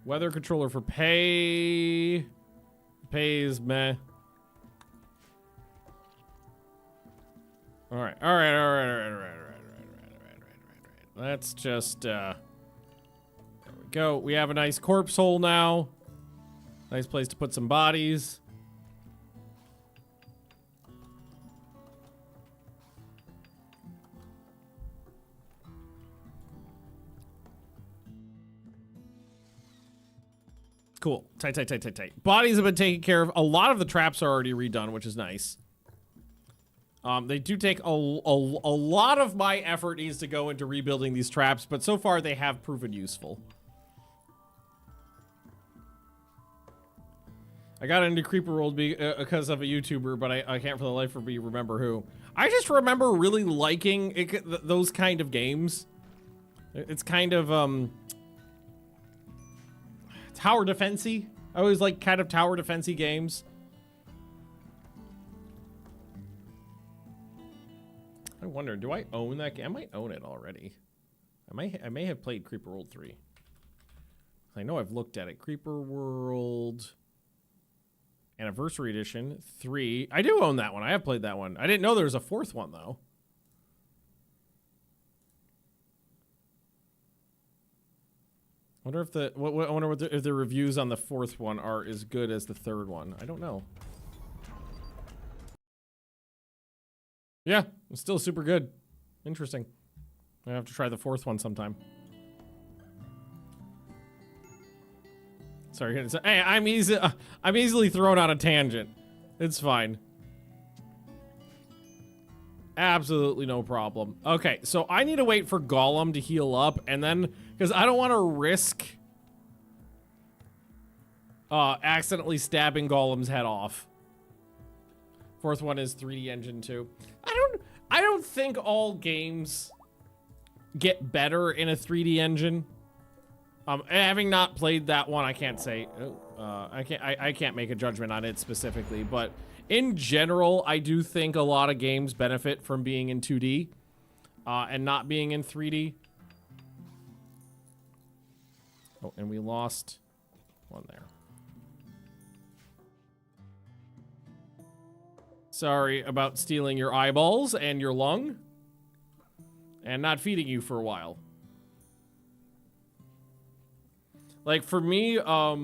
Weather controller for pay. Pays meh. All right. Let's just, there we go. We have a nice corpse hole now. Nice place to put some bodies. Cool. Tight. Bodies have been taken care of. A lot of the traps are already redone, which is nice. They do take a lot of my effort needs to go into rebuilding these traps, but so far they have proven useful. I got into Creeper-World because of a YouTuber, but I can't for the life of me remember who. I just remember really liking those kind of games. It's kind of, tower defense-y. I always like kind of tower defense-y games. I wonder, do I own that game? I might own it already. I may have played Creeper World 3. I know I've looked at it. Creeper World Anniversary Edition 3. I do own that one. I have played that one. I didn't know there was a fourth one though. Wonder if I wonder if the reviews on the fourth one are as good as the third one. I don't know. Yeah, it's still super good. Interesting. I have to try the fourth one sometime. Sorry, hey, I'm easily thrown on a tangent. It's fine. Absolutely no problem. Okay, so I need to wait for Gollum to heal up, and then because I don't want to risk accidentally stabbing Gollum's head off. Fourth one is 3D Engine 2. I don't think all games get better in a 3D engine. Having not played that one, I can't say. I can't make a judgment on it specifically, but in general, I do think a lot of games benefit from being in 2D and not being in 3D. Oh, and we lost one there. Sorry about stealing your eyeballs and your lung and not feeding you for a while. Like for me, a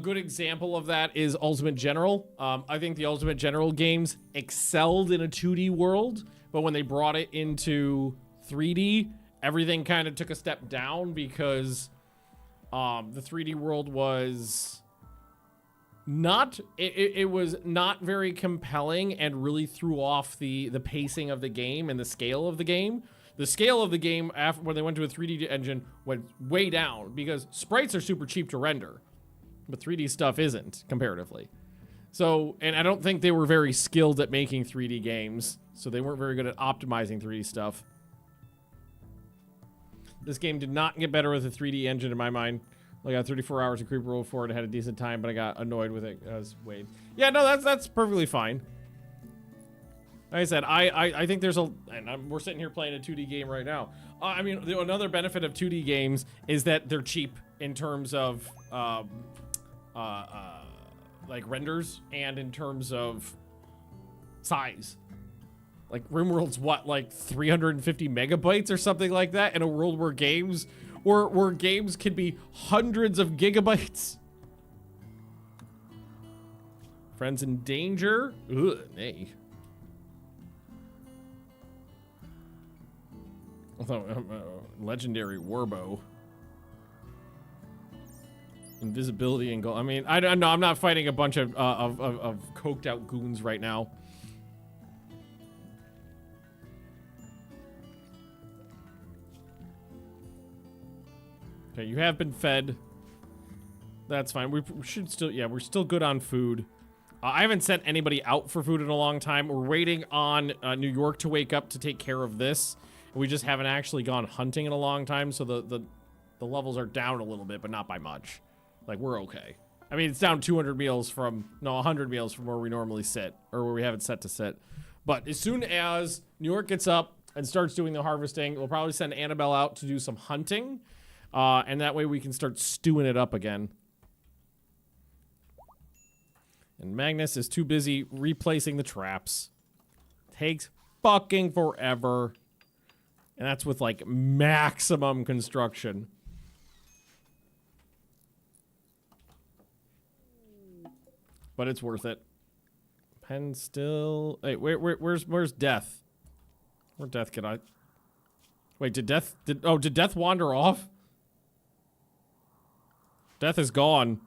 good example of that is Ultimate General. I think the Ultimate General games excelled in a 2D world, but when they brought it into 3D, everything kind of took a step down because the 3D world was not, it was not very compelling and really threw off the pacing of the game and the scale of the game. The scale of the game after when they went to a 3D engine went way down because sprites are super cheap to render, but 3D stuff isn't comparatively. So, and I don't think they were very skilled at making 3D games, so they weren't very good at optimizing 3D stuff. This game did not get better with a 3D engine in my mind. I got 34 hours of Creeper World 4 and had a decent time, but I got annoyed with it as Wade. Yeah, no, that's perfectly fine. Like I said, I think there's we're sitting here playing a 2D game right now. I mean, another benefit of 2D games is that they're cheap in terms of like renders and in terms of size. Like Rimworld's what, like 350 megabytes or something like that in a world where games can be hundreds of gigabytes. Friends in danger? Ugh, nay. Legendary warbow. Invisibility and gold. I mean, I don't know. I'm not fighting a bunch of coked out goons right now. Okay, you have been fed. That's fine. We should still, yeah, we're still good on food. I haven't sent anybody out for food in a long time. We're waiting on New York to wake up to take care of this. We just haven't actually gone hunting in a long time, so the levels are down a little bit, but not by much. Like, we're okay. I mean, it's down 200 meals from, no, 100 meals from where we normally sit, or where we have it set to sit. But as soon as New York gets up and starts doing the harvesting, we'll probably send Annabelle out to do some hunting, and that way we can start stewing it up again. And Magnus is too busy replacing the traps. Takes fucking forever. And that's with, like, maximum construction. But it's worth it. Pen still... Hey, where's Death? Where'd Death get? Wait, did Death wander off? Death is gone.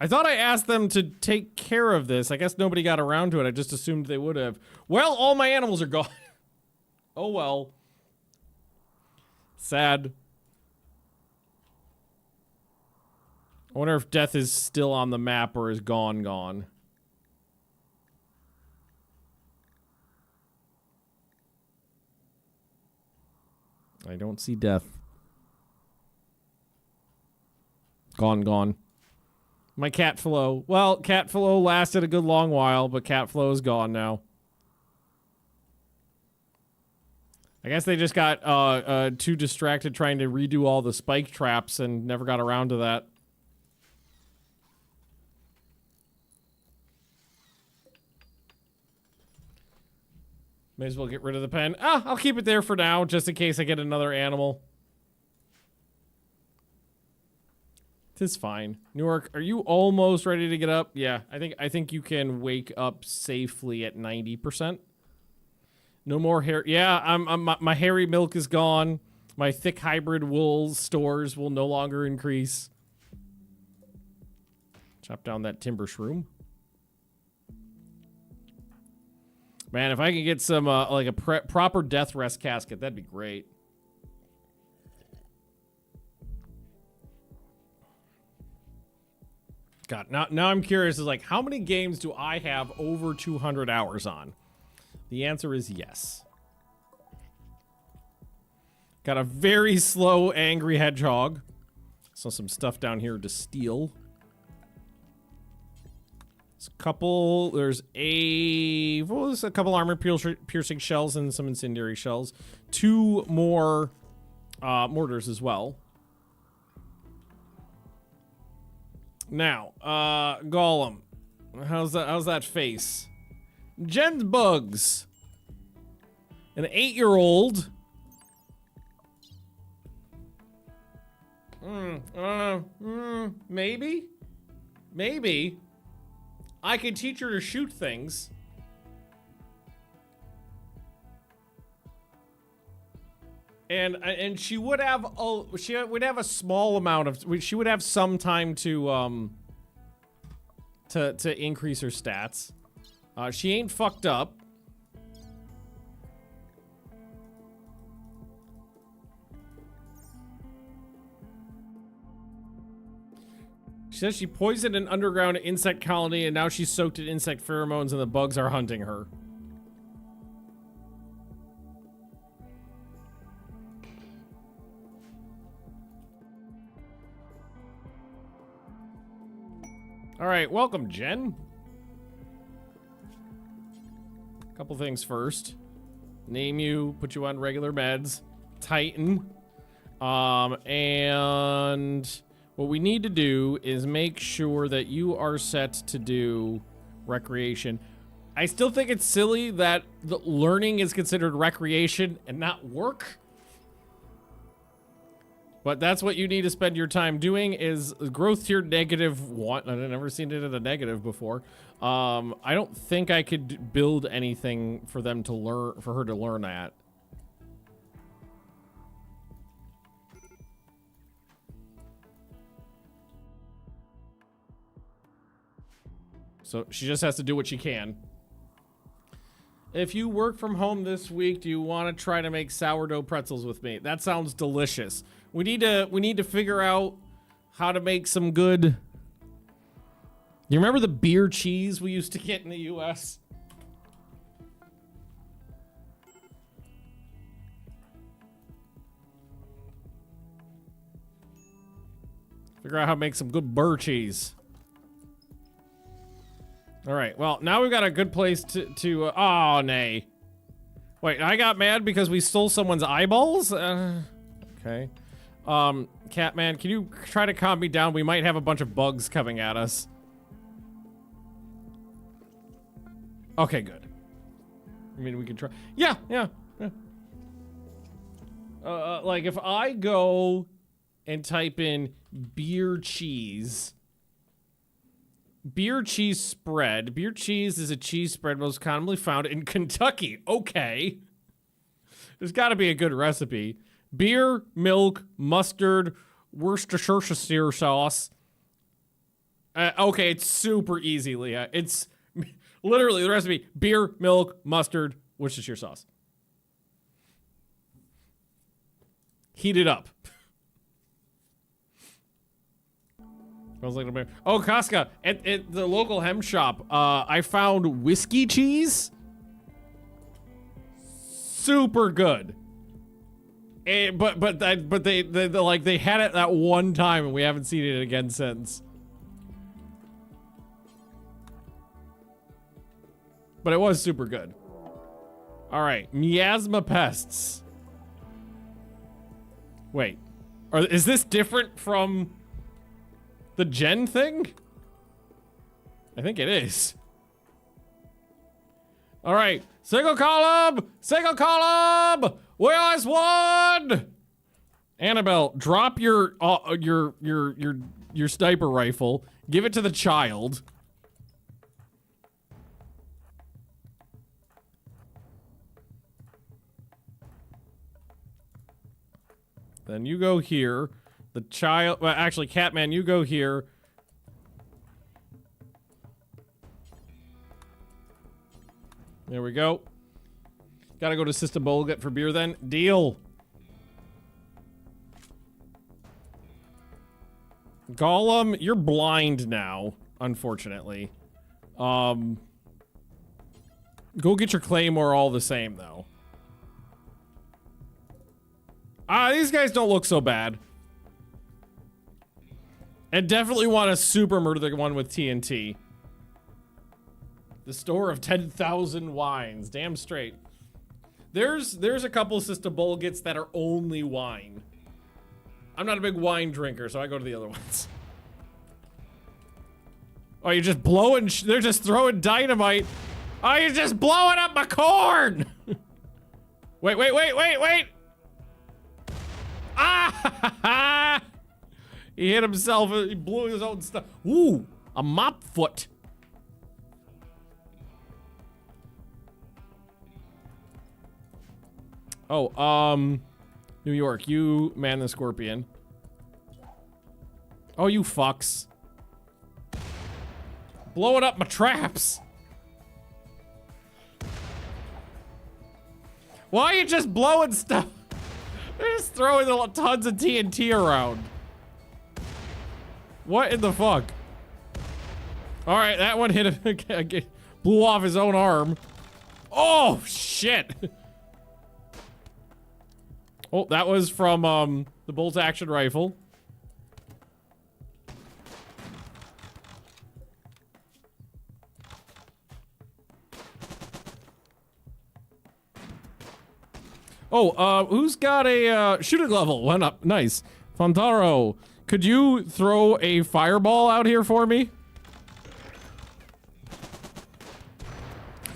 I thought I asked them to take care of this. I guess nobody got around to it. I just assumed they would have. Well, all my animals are gone. Oh, well. Sad. I wonder if Death is still on the map or is gone. I don't see Death. Gone. My cat Flo. Well, cat Flo lasted a good long while, but cat Flo is gone now. I guess they just got too distracted trying to redo all the spike traps and never got around to that. May as well get rid of the pen. I'll keep it there for now, just in case I get another animal. It's fine. Newark, are you almost ready to get up? Yeah, I think you can wake up safely at 90%. No more hair. Yeah, my hairy milk is gone. My thick hybrid wool stores will no longer increase. Chop down that timber shroom. Man, if I could get some like a proper death rest casket, that'd be great. God, now I'm curious, is like, how many games do I have over 200 hours on? The answer is yes. Got a very slow, angry hedgehog. So some stuff down here to steal. There's a couple armor piercing shells and some incendiary shells. 2 more mortars as well. Now, Gollum. How's that face? Jen's bugs. An 8-year-old. Maybe. I could teach her to shoot things. And she would have a small amount of, she would have some time to increase her stats. She ain't fucked up. She says she poisoned an underground insect colony and now she's soaked in insect pheromones and the bugs are hunting her. All right, welcome, Jen. Couple things first. Name you, put you on regular meds. Titan. And what we need to do is make sure that you are set to do recreation. I still think it's silly that the learning is considered recreation and not work. But that's what you need to spend your time doing is growth tier -1. I've never seen it at a negative before. I don't think I could build anything for them to learn, for her to learn at. So she just has to do what she can. If you work from home this week, do you want to try to make sourdough pretzels with me? That sounds delicious. We need to figure out how to make some good You remember the beer cheese we used to get in the US? Figure out how to make some good beer cheese. All right, well, now we've got a good place to oh, nay. Wait, I got mad because we stole someone's eyeballs? Okay. Catman, can you try to calm me down? We might have a bunch of bugs coming at us. Okay, good. I mean, we can try. Yeah. Like, if I go and type in beer cheese spread. Beer cheese is a cheese spread most commonly found in Kentucky. Okay. There's got to be a good recipe. Beer, milk, mustard, Worcestershire sauce. Okay, it's super easy, Leah. It's literally the recipe. Beer, milk, mustard, Worcestershire sauce. Heat it up. Smells like a bear. Oh, Casca, at the local hem shop, I found whiskey cheese. Super good. But they had it that one time and we haven't seen it again since. But it was super good. All right, miasma pests. Wait, is this different from the gen thing? I think it is. All right, single column, we always won. Annabelle, drop your sniper rifle. Give it to the child. Then you go here. The child, well, actually, Catman, you go here. There we go. Gotta go to System Bowl, get for beer then. Deal. Gollum, you're blind now, unfortunately. Go get your Claymore all the same, though. These guys don't look so bad. And definitely want to super murder the one with TNT. The store of 10,000 wines. Damn straight. There's a couple of System Bolgets that are only wine. I'm not a big wine drinker, so I go to the other ones. Oh, you're just blowing, they're just throwing dynamite. Oh, you're just blowing up my corn! Wait. Ah! He hit himself, he blew his own stuff. Ooh, a mop foot. Oh, New York, you man the scorpion. Oh, you fucks. Blowing up my traps. Why are you just blowing stuff? They're just throwing tons of TNT around. What in the fuck? All right, that one hit him. Blew off his own arm. Oh, shit. Oh, that was from the bolt action rifle. Oh, who's got a shooting level? Went up. Nice. Fontaro, could you throw a fireball out here for me?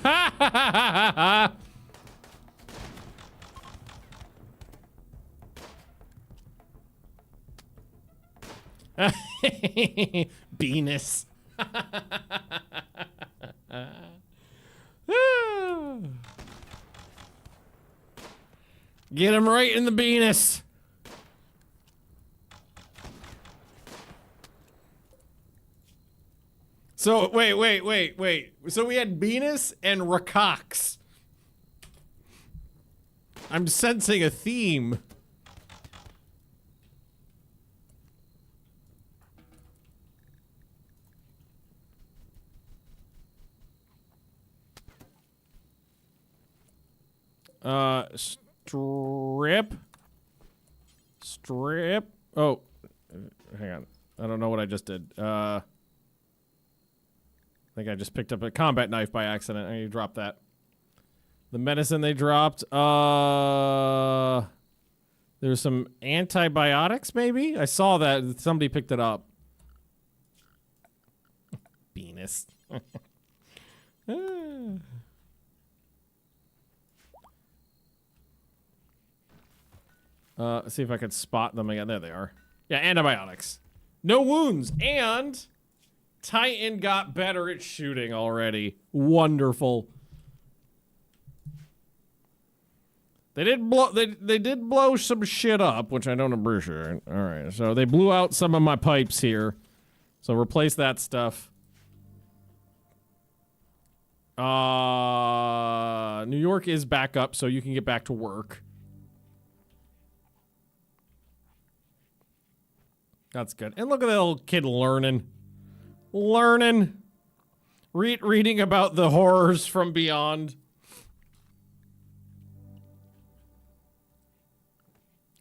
Ha ha ha ha ha! Venus. Get him right in the Venus. So wait. So we had Venus and Rakox. I'm sensing a theme. Strip. Oh, hang on. I don't know what I just did. I think I just picked up a combat knife by accident. I need to drop that. The medicine they dropped. There's some antibiotics, maybe? I saw that. Somebody picked it up. Penis. See if I could spot them again. There they are. Yeah, antibiotics. No wounds. And Titan got better at shooting already. Wonderful. They did blow some shit up, which I don't appreciate. All right, so they blew out some of my pipes here. So replace that stuff. New York is back up, so you can get back to work. That's good. And look at that little kid learning. Reading about the horrors from beyond.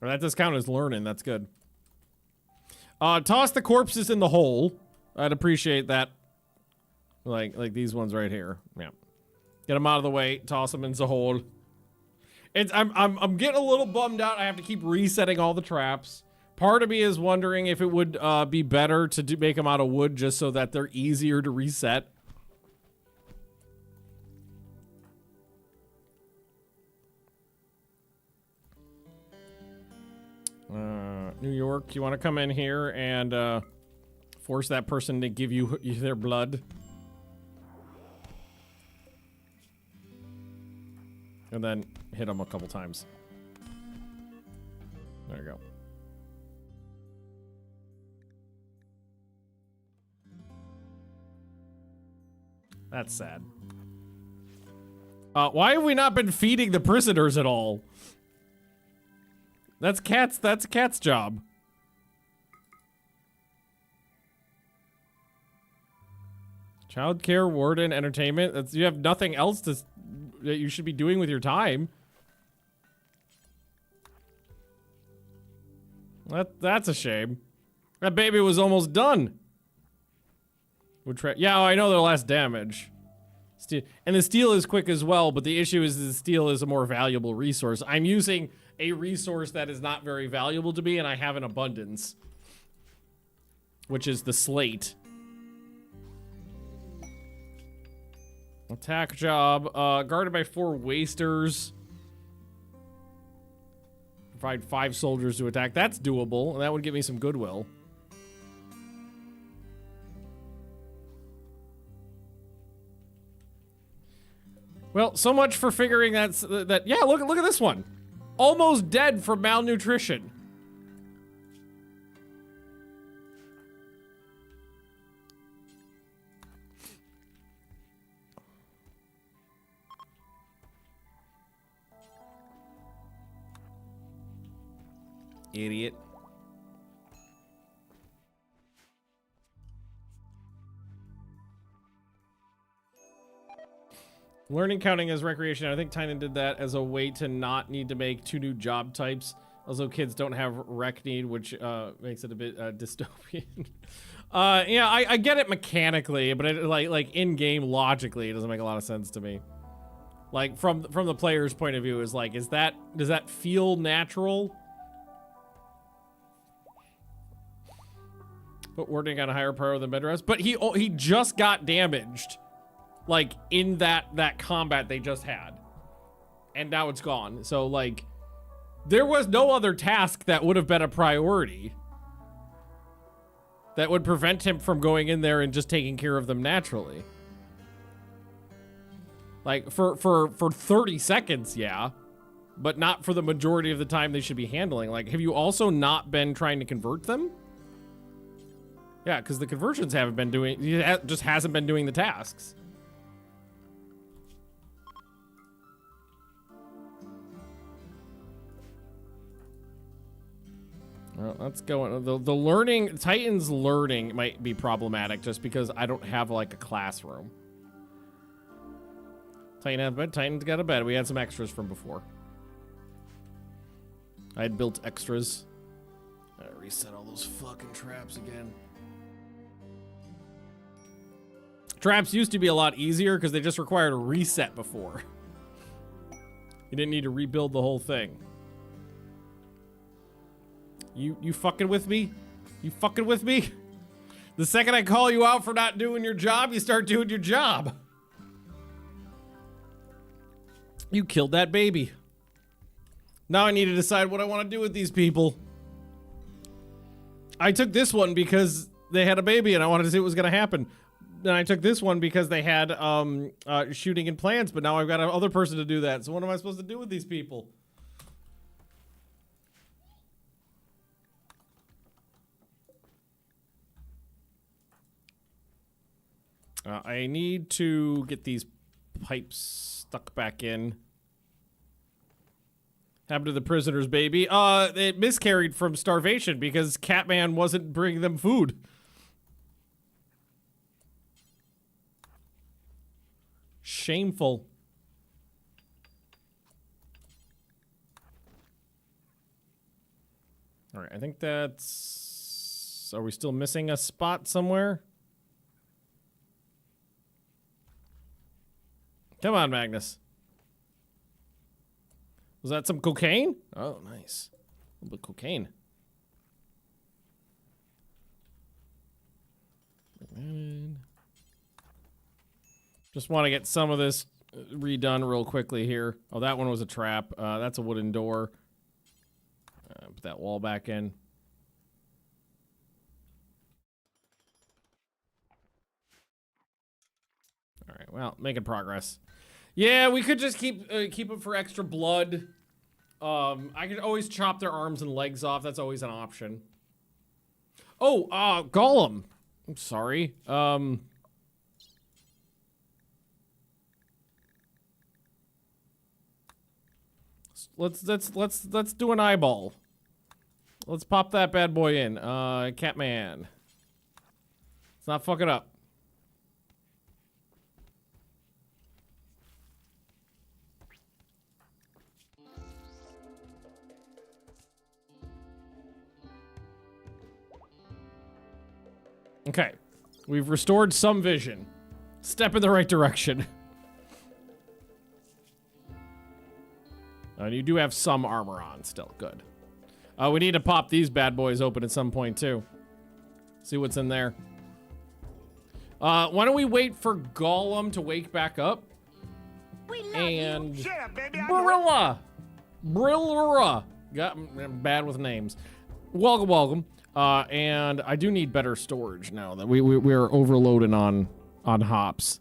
Or that does count as learning. That's good. Toss the corpses in the hole. I'd appreciate that. Like these ones right here. Yeah. Get them out of the way. Toss them in the hole. I'm getting a little bummed out. I have to keep resetting all the traps. Part of me is wondering if it would be better to make them out of wood just so that they're easier to reset. New York, you want to come in here and force that person to give you their blood? And then hit them a couple times. There you go. That's sad. Why have we not been feeding the prisoners at all? That's Cat's job. Childcare, warden, entertainment. You have nothing else that you should be doing with your time. That's a shame. That baby was almost done. Yeah, I know they're less damage. And the steel is quick as well, but the issue is the steel is a more valuable resource. I'm using a resource that is not very valuable to me, and I have an abundance. Which is the slate. Attack job. Guarded by 4 wasters. Provide 5 soldiers to attack. That's doable, and that would give me some goodwill. Well, so much for figuring yeah, look at this one. Almost dead from malnutrition. Idiot. Learning counting as recreation. I think Tynan did that as a way to not need to make 2 new job types. Also, kids don't have rec need, which makes it a bit dystopian. Yeah, I get it mechanically, but like in-game logically, it doesn't make a lot of sense to me. Like from the player's point of view, is like, does that feel natural? But warding on a higher priority than bed rest. But he just got damaged. Like, in that combat they just had. And now it's gone. So, like, there was no other task that would have been a priority. That would prevent him from going in there and just taking care of them naturally. Like, for 30 seconds, yeah. But not for the majority of the time they should be handling. Like, have you also not been trying to convert them? Yeah, because the conversions haven't been doing... He just hasn't been doing the tasks. Well, let's go. The learning, Titan's learning might be problematic just because I don't have like a classroom. Titan had a bed. Titan's got a bed. We had some extras from before. I had built extras. I reset all those fucking traps again. Traps used to be a lot easier because they just required a reset before. You didn't need to rebuild the whole thing. You fucking with me? You fucking with me? The second I call you out for not doing your job, you start doing your job. You killed that baby. Now I need to decide what I want to do with these people. I took this one because they had a baby and I wanted to see what was going to happen. Then I took this one because they had shooting and plans, but now I've got another person to do that. So what am I supposed to do with these people? I need to get these pipes stuck back in. Happened to the prisoner's baby. It miscarried from starvation because Catman wasn't bringing them food. Shameful. All right, I think that's... Are we still missing a spot somewhere? Come on, Magnus. Was that some cocaine? Oh, nice. A little bit of cocaine. Just want to get some of this redone real quickly here. Oh, that one was a trap. That's a wooden door. Put that wall back in. All right, well, making progress. Yeah, we could just keep them for extra blood. I could always chop their arms and legs off. That's always an option. Oh, Gollum. I'm sorry. Let's do an eyeball. Let's pop that bad boy in. Catman. Let's not fuck it up. Okay. We've restored some vision. Step in the right direction. And you do have some armor on still. Good. We need to pop these bad boys open at some point, too. See what's in there. Why don't we wait for Gollum to wake back up? And... Brilla! Brilla! I'm bad with names. Welcome, welcome. And I do need better storage now that we are overloading on hops.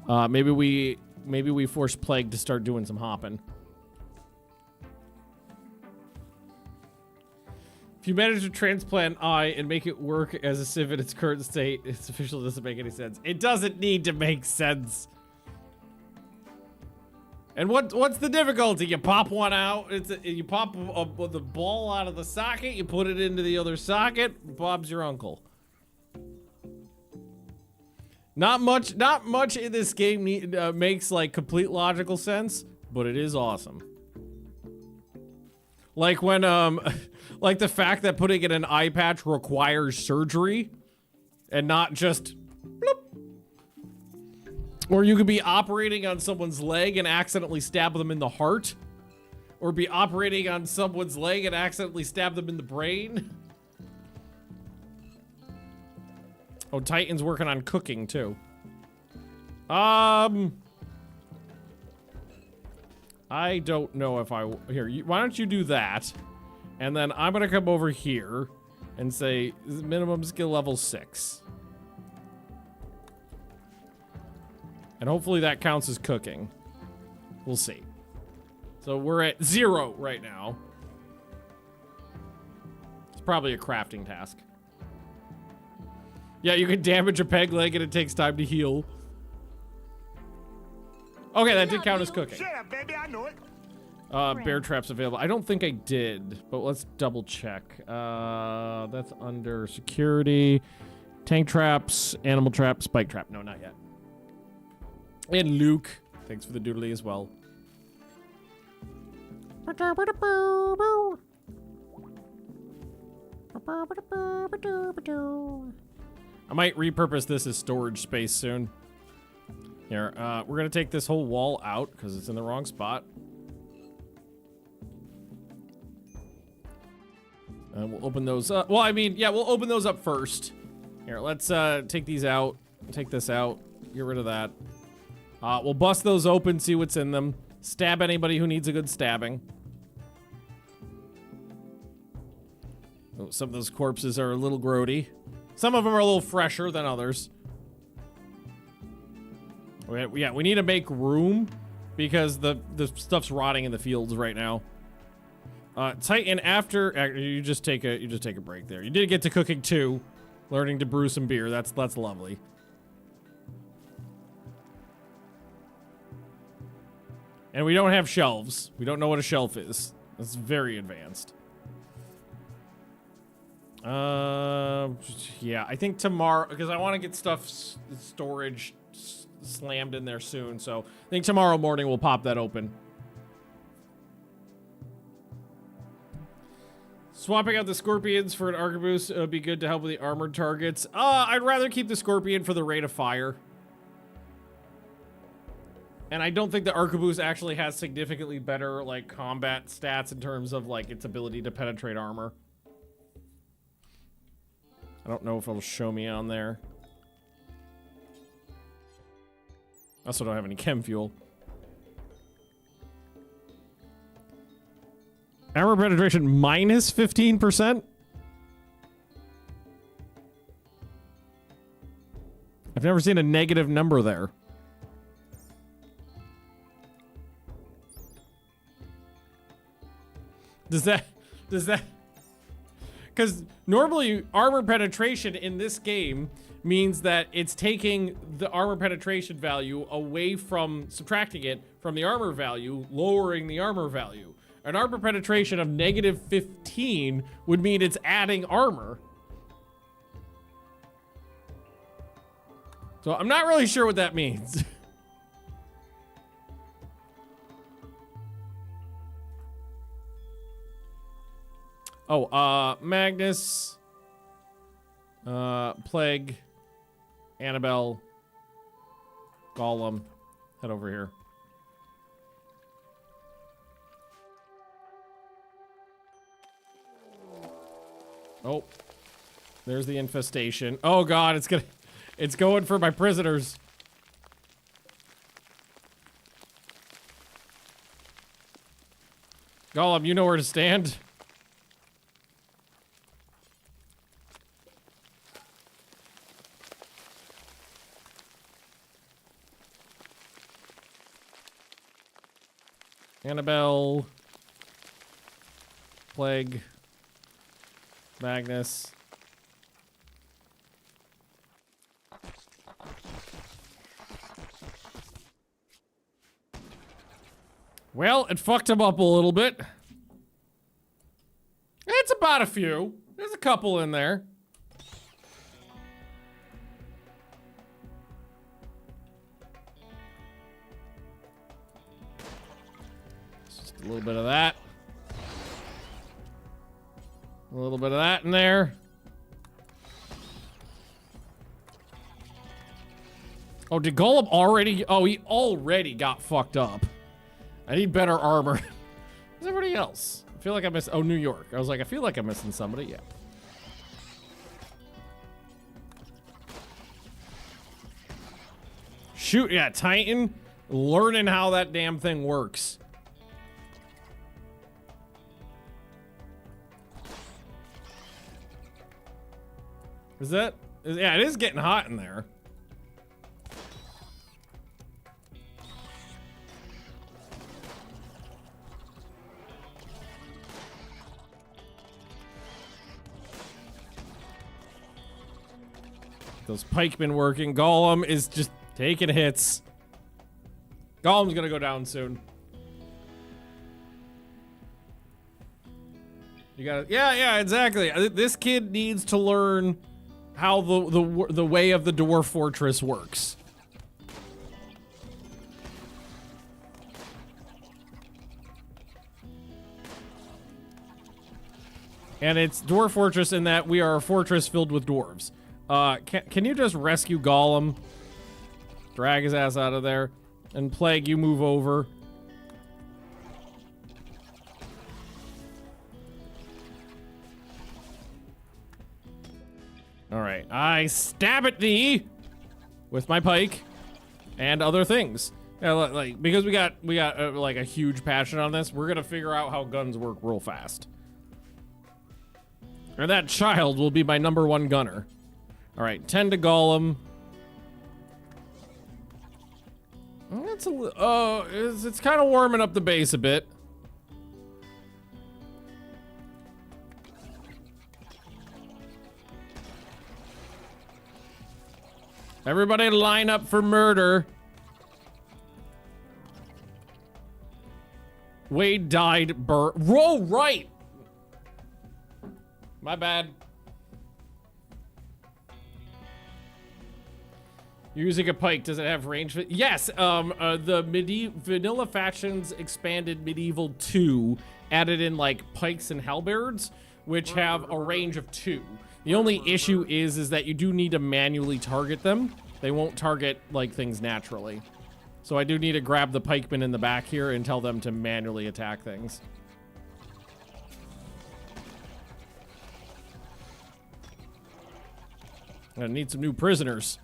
Maybe we force Plague to start doing some hopping. If you manage to transplant eye and make it work as a civ in its current state, its official doesn't make any sense. It doesn't need to make sense. And what's the difficulty? You pop one out. You pop the ball out of the socket. You put it into the other socket. Bob's your uncle. Not much in this game makes like complete logical sense, but it is awesome. Like when like the fact that putting in an eye patch requires surgery, and not just. Bloop. Or you could be operating on someone's leg and accidentally stab them in the heart. Or be operating on someone's leg and accidentally stab them in the brain. Oh, Titan's working on cooking too. I don't know if I... Here, why don't you do that? And then I'm gonna come over here and say minimum skill level 6. And hopefully that counts as cooking. We'll see. So we're at 0 right now. It's probably a crafting task. Yeah, you can damage a peg leg and it takes time to heal. Okay, that did count as cooking. Yeah, baby, I know it. Bear traps available. I don't think I did, but let's double check. That's under security. Tank traps, animal trap, spike trap. No, not yet. And Luke. Thanks for the doodly as well. I might repurpose this as storage space soon. Here, we're gonna take this whole wall out because it's in the wrong spot. We'll open those up. Well, I mean, yeah, we'll open those up first. Here, let's take these out. Take this out. Get rid of that. We'll bust those open, see what's in them. Stab anybody who needs a good stabbing. Oh, some of those corpses are a little grody. Some of them are a little fresher than others. Yeah, we need to make room because the stuff's rotting in the fields right now. Titan, after you just take a break there. You did get to cooking too, learning to brew some beer. That's lovely. And we don't have shelves. We don't know what a shelf is. That's very advanced. Yeah, I think tomorrow, because I want to get stuff storage slammed in there soon, so I think tomorrow morning we'll pop that open. Swapping out the scorpions for an arquebus would be good to help with the armored targets. I'd rather keep the scorpion for the rate of fire. And I don't think the arquebus actually has significantly better, like, combat stats in terms of, like, its ability to penetrate armor. I don't know if it'll show me on there. I also don't have any chem fuel. Armor penetration minus 15%? I've never seen a negative number there. Does that... Because normally armor penetration in this game means that it's taking the armor penetration value away from subtracting it from the armor value, lowering the armor value. An armor penetration of negative 15 would mean it's adding armor. So I'm not really sure what that means. Oh, Magnus, Plague, Annabelle, Golem, head over here. Oh, there's the infestation. Oh God, it's going for my prisoners. Golem, you know where to stand. Annabelle, Plague, Magnus. Well, it fucked him up a little bit. It's about a few. There's a couple in there. A little bit of that. A little bit of that in there. Oh, did Golem already? Oh, he already got fucked up. I need better armor. Where's everybody else? I feel like I missed. Oh, New York. I was like, I feel like I'm missing somebody. Yeah. Shoot, yeah, Titan. Learning how that damn thing works. Yeah, it is getting hot in there. Those pikemen working. Golem is just taking hits. Golem's gonna go down soon. You gotta, yeah, exactly. This kid needs to learn how the way of the dwarf fortress works. And it's Dwarf Fortress in that we are a fortress filled with dwarves. Can you just rescue Gollum? Drag his ass out of there. And Plague, you move over. Alright, I stab at thee with my pike and other things. Yeah, like, because we got like a huge passion on this, we're gonna figure out how guns work real fast. And that child will be my #1 gunner. Alright, 10 to Gollum. That's it's kind of warming up the base a bit. Everybody line up for murder. Wade died, Roll right! My bad. Using a pike, does it have range? Yes, the Vanilla Factions expanded Medieval 2 added in like pikes and halberds, which have a range of 2. The only issue is that you do need to manually target them. They won't target like things naturally. So I do need to grab the pikemen in the back here and tell them to manually attack things. I need some new prisoners.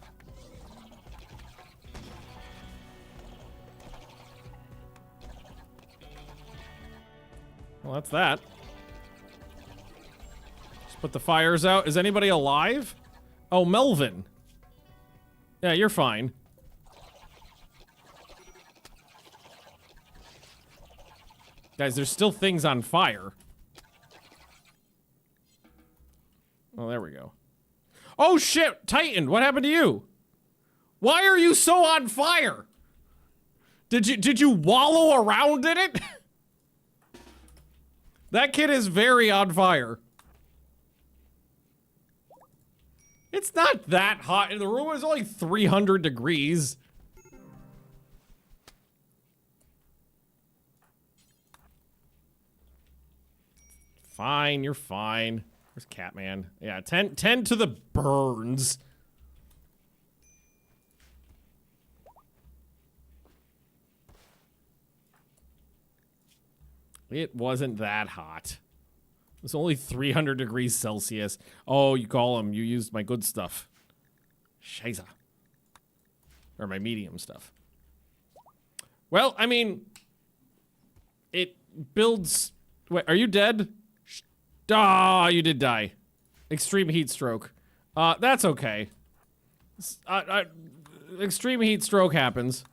Well, that's that. Just put the fires out. Is anybody alive? Oh, Melvin. Yeah, you're fine. Guys, there's still things on fire. Oh, there we go. Oh, shit! Titan, what happened to you? Why are you so on fire? Did you wallow around in it? That kid is very on fire. It's not that hot in the room. It's only 300 degrees. Fine, you're fine. Where's Catman? Yeah, 10 to the burns. It wasn't that hot. It's only 300 degrees Celsius. Oh, you call them. You used my good stuff. Scheiße. Or my medium stuff. Well, I mean, it builds... Wait, are you dead? Ah, you did die. Extreme heat stroke. That's okay. Extreme heat stroke happens.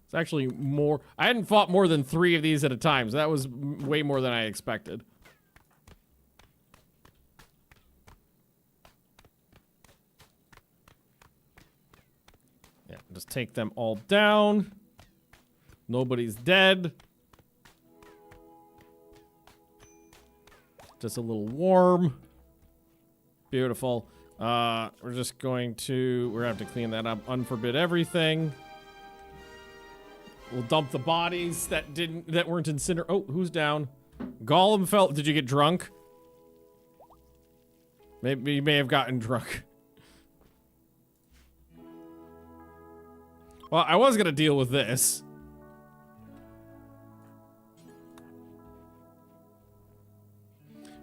It's actually more... I hadn't fought more than 3 of these at a time, so that was way more than I expected. Yeah, just take them all down. Nobody's dead. Just a little warm. Beautiful. We're just going to... We're gonna have to clean that up. Unforbid everything. We'll dump the bodies that weren't incinerated. Oh, who's down? Gollum fell. Did you get drunk? Maybe you may have gotten drunk. Well, I was gonna deal with this.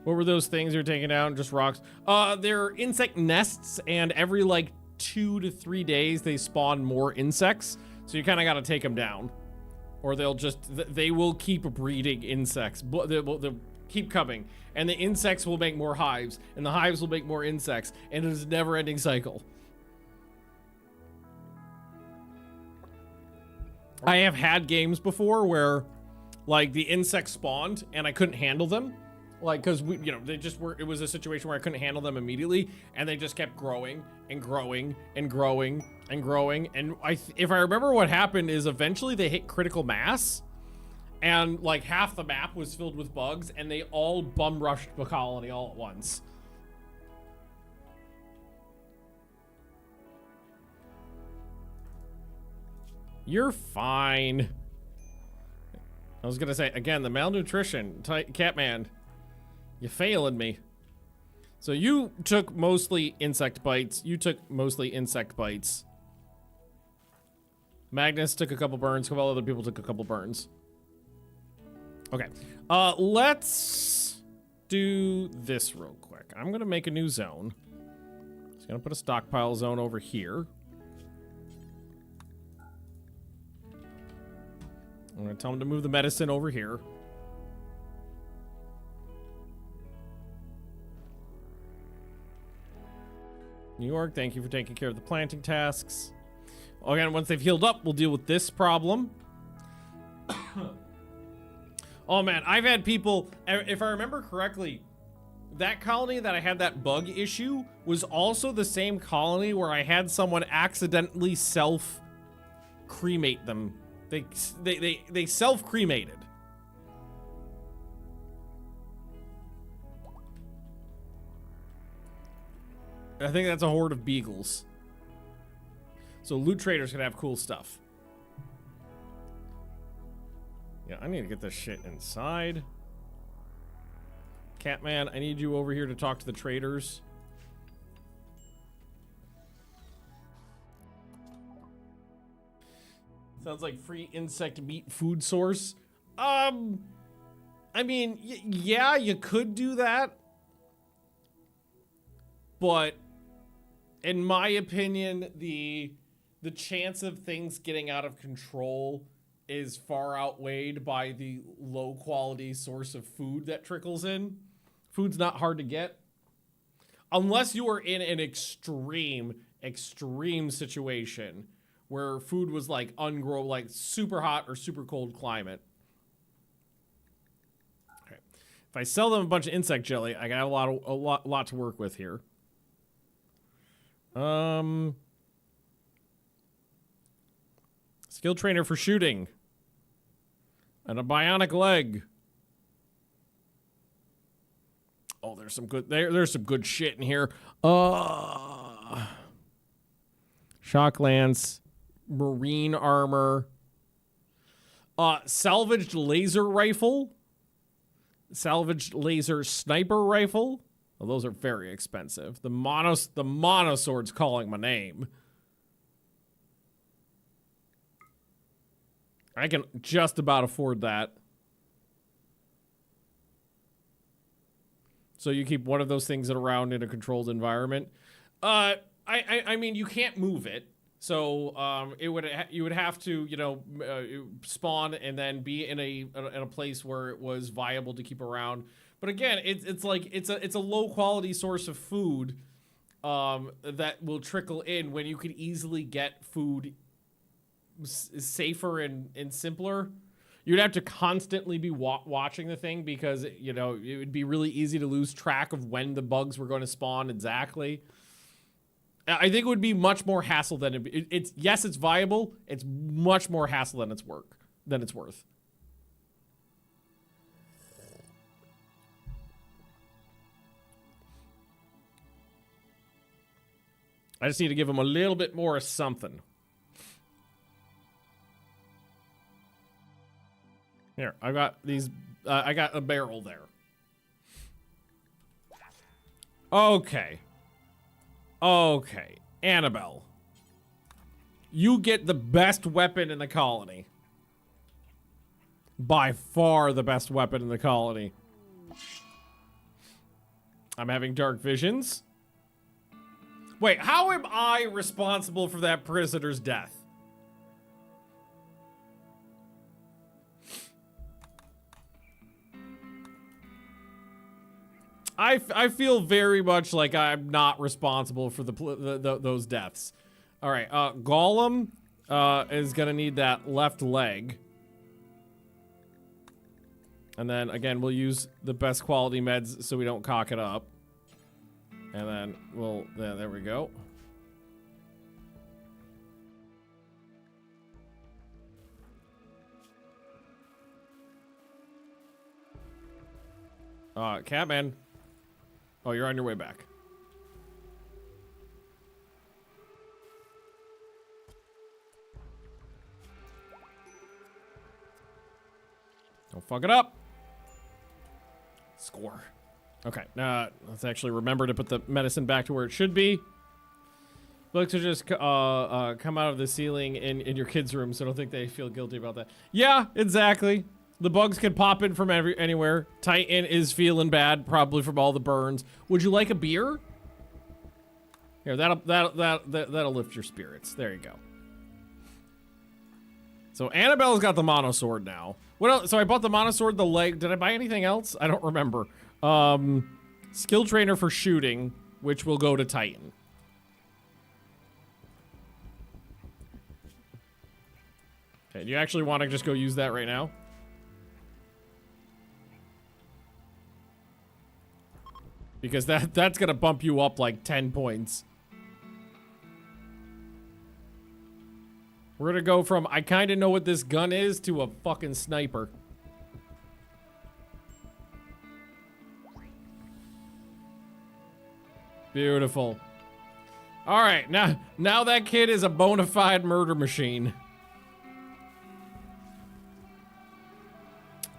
What were those things you're taking down? Just rocks. They're insect nests, and every like 2 to 3 days they spawn more insects. So you kind of got to take them down, or they'll just they will keep breeding insects. They'll keep coming, and the insects will make more hives, and the hives will make more insects, and it is a never-ending cycle. I have had games before where, like, the insects spawned and I couldn't handle them. Like, because we, they just were, it was a situation where I couldn't handle them immediately, and they just kept growing and growing and growing and growing. And if I remember what happened is eventually they hit critical mass, and like half the map was filled with bugs, and they all bum rushed the colony all at once. You're fine. I was gonna say, again, the malnutrition, Catman. You failing me. So you took mostly insect bites. You took mostly insect bites. Magnus took a couple burns. A couple other people took a couple burns. Okay. Let's do this real quick. I'm gonna make a new zone. Just gonna put a stockpile zone over here. I'm gonna tell him to move the medicine over here. New York, thank you for taking care of the planting tasks. Again, once they've healed up, we'll deal with this problem. Oh man, I've had people, if I remember correctly, that colony that I had that bug issue was also the same colony where I had someone accidentally self-cremate them. They self-cremated. I think that's a horde of beagles. So loot traders can have cool stuff. Yeah, I need to get this shit inside. Catman, I need you over here to talk to the traders. Sounds like free insect meat food source. I mean, yeah, you could do that. But in my opinion, the chance of things getting out of control is far outweighed by the low quality source of food that trickles in. Food's not hard to get. Unless you are in an extreme situation where food was like ungrow, like super hot or super cold climate. Okay. If I sell them a bunch of insect jelly, I got a lot to work with here. Skill trainer for shooting. And a bionic leg. Oh, there's some good there's some good shit in here. Shock lance, marine armor, salvaged laser rifle, salvaged laser sniper rifle. Well, those are very expensive. The monosword's calling my name. I can just about afford that. So you keep one of those things around in a controlled environment. I mean, you can't move it. So you would have to, you know, spawn and then be in a place where it was viable to keep around. But again, it's like it's a low quality source of food that will trickle in when you could easily get food safer and simpler. You'd have to constantly be watching the thing because, you know, it would be really easy to lose track of when the bugs were going to spawn exactly. I think it would be much more hassle than it's. Yes, it's viable. It's much more hassle than it's worth. I just need to give them a little bit more of something. Here, I got these. I got a barrel there. Okay. Okay, Annabelle. You get the best weapon in the colony. By far the best weapon in the colony. I'm having dark visions. Wait, how am I responsible for that prisoner's death? I feel very much like I'm not responsible for those deaths. All right, Gollum is gonna need that left leg, and then again we'll use the best quality meds so we don't cock it up, and then we'll there we go. Catman. Oh, you're on your way back. Don't fuck it up. Score. Okay, let's actually remember to put the medicine back to where it should be. Look to just come out of the ceiling in your kid's room, so I don't think they feel guilty about that. Yeah, exactly. The bugs can pop in from anywhere. Titan is feeling bad, probably from all the burns. Would you like a beer? Here, that'll lift your spirits. There you go. So Annabelle's got the monosword now. What else? So I bought the monosword, the leg. Did I buy anything else? I don't remember. Skill trainer for shooting, which will go to Titan. Okay, do you actually want to just go use that right now? Because that's gonna bump you up like 10 points. We're gonna go from I kinda know what this gun is to a fucking sniper. Beautiful. Alright, now that kid is a bona fide murder machine.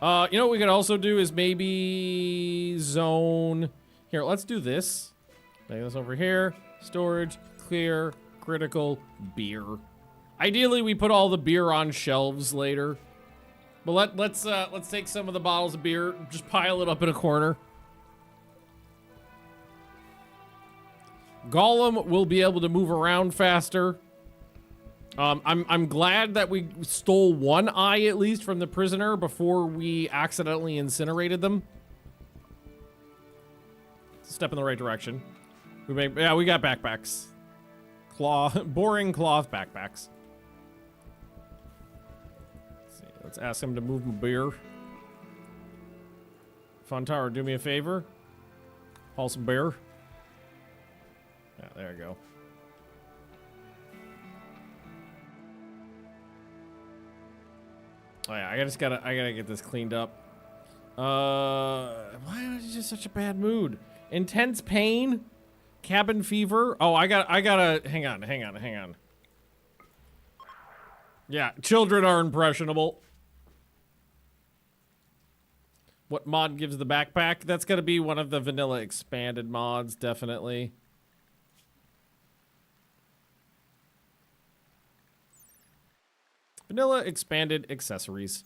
You know what we could also do is maybe zone. Here, let's do this. Make this over here. Storage, clear, critical, beer. Ideally, we put all the beer on shelves later. But let's take some of the bottles of beer, just pile it up in a corner. Golem will be able to move around faster. I'm glad that we stole one eye at least from the prisoner before we accidentally incinerated them. It's a step in the right direction. We got backpacks. Boring cloth backpacks. Let's ask him to move my beer. Fontara, do me a favor. Haul some beer. Yeah, there you go. Oh yeah, I gotta get this cleaned up. Why is it just such a bad mood? Intense pain, cabin fever. Oh, I gotta hang on. Yeah, children are impressionable. What mod gives the backpack? That's gonna be one of the vanilla expanded mods, definitely. Vanilla expanded accessories.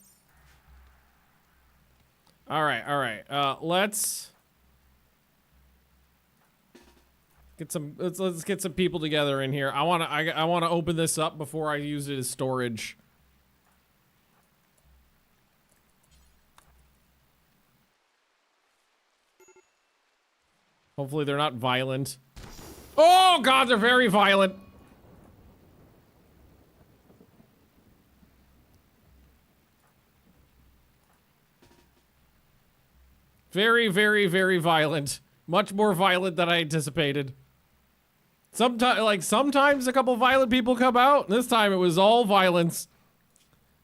All right. Let's get some. Let's get some people together in here. I wanna open this up before I use it as storage. Hopefully they're not violent. Oh God, they're very violent. Very, very, very violent. Much more violent than I anticipated. Sometimes a couple violent people come out. This time it was all violence.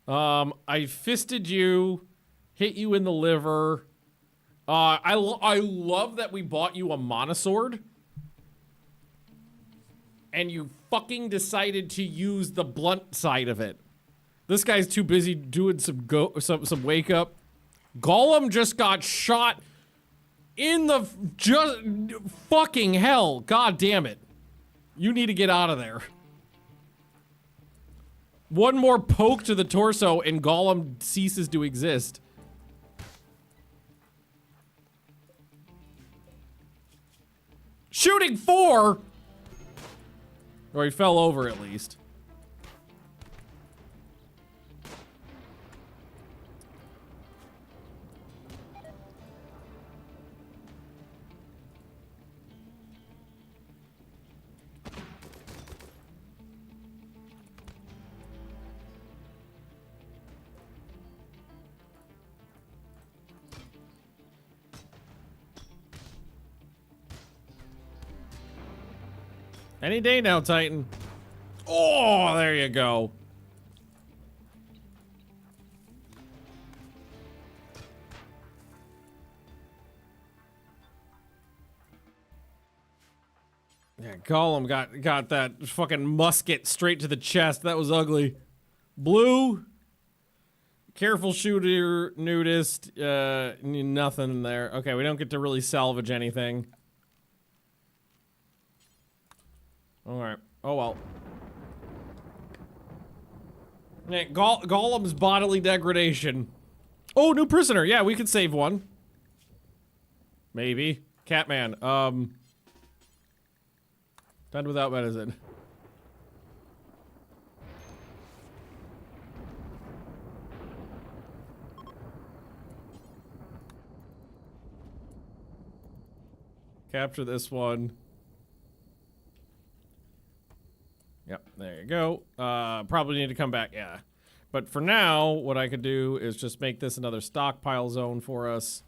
I fisted you, hit you in the liver. I love that we bought you a monosword. And you fucking decided to use the blunt side of it. This guy's too busy doing some wake up. Golem just got shot in the fucking hell. God damn it. You need to get out of there. One more poke to the torso and Golem ceases to exist. Shooting 4? Or he fell over at least. Any day now, Titan. Oh, there you go. Yeah, Gollum got that fucking musket straight to the chest. That was ugly. Blue. Careful shooter, nudist, nothing in there. Okay, we don't get to really salvage anything. Alright. Oh well. Yeah, Golem's bodily degradation. Oh, new prisoner. Yeah, we could save one. Maybe. Catman. Done without medicine. Capture this one. Yep, there you go. Probably need to come back, yeah. But for now, what I could do is just make this another stockpile zone for us.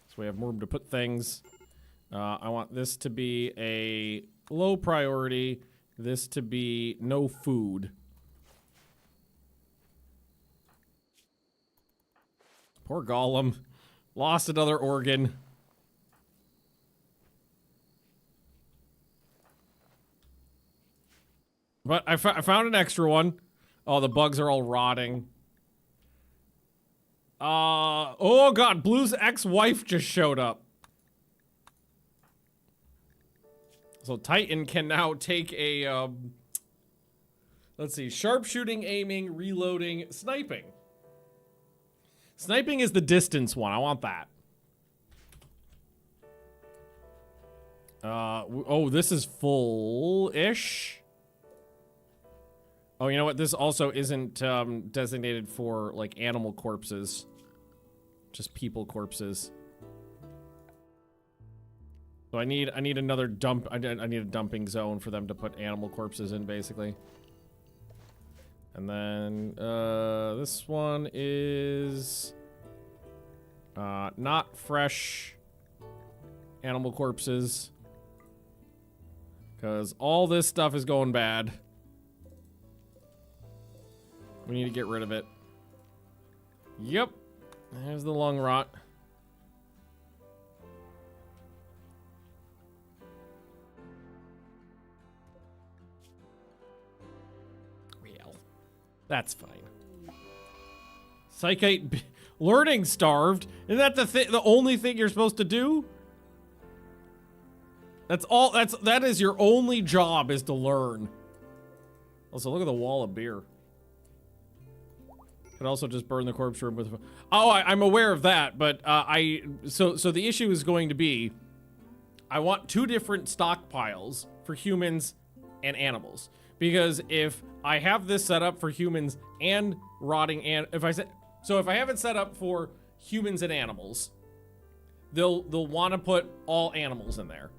So we have more room to put things. I want this to be a low priority. This to be no food. Poor Golem. Lost another organ. But I found an extra one. Oh, the bugs are all rotting. Oh god, Blue's ex-wife just showed up. So Titan can now take a, let's see, sharpshooting, aiming, reloading, sniping. Sniping is the distance one, I want that. Oh, this is full-ish. Oh, you know what? This also isn't designated for, like, animal corpses. Just people corpses. So I need another dump. I need a dumping zone for them to put animal corpses in, basically. And then this one is not fresh animal corpses, because all this stuff is going bad. We need to get rid of it. Yep. There's the lung rot. Well, that's fine. Psychite learning starved. Isn't that the only thing you're supposed to do? That's all. That is your only job, is to learn. Also, look at the wall of beer. Could also just burn the corpse room with. Oh, I'm aware of that, but so the issue is going to be, I want 2 different stockpiles for humans and animals, because if I have this set up for humans and rotting, and if I have it set up for humans and animals, they'll want to put all animals in there.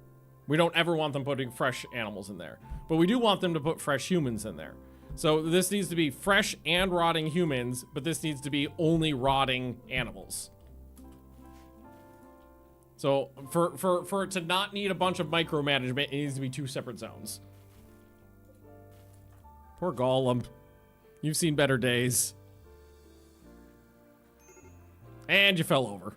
We don't ever want them putting fresh animals in there, but we do want them to put fresh humans in there. So this needs to be fresh and rotting humans, but this needs to be only rotting animals. So for it to not need a bunch of micromanagement, it needs to be 2 separate zones. Poor Golem. You've seen better days. And you fell over.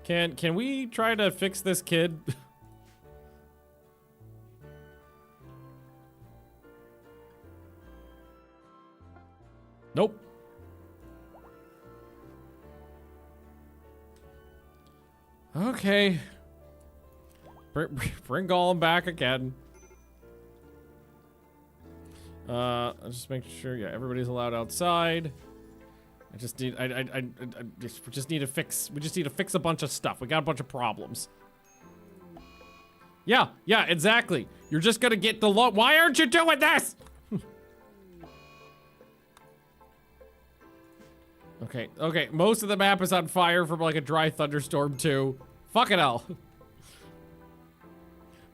Can we try to fix this kid? Nope. Okay. Bring Golem back again. I'll just make sure, yeah, everybody's allowed outside. I just need, we just need to fix a bunch of stuff. We got a bunch of problems. Yeah, exactly. You're just gonna get the why aren't you doing this? Okay, most of the map is on fire from like a dry thunderstorm too. Fucking hell.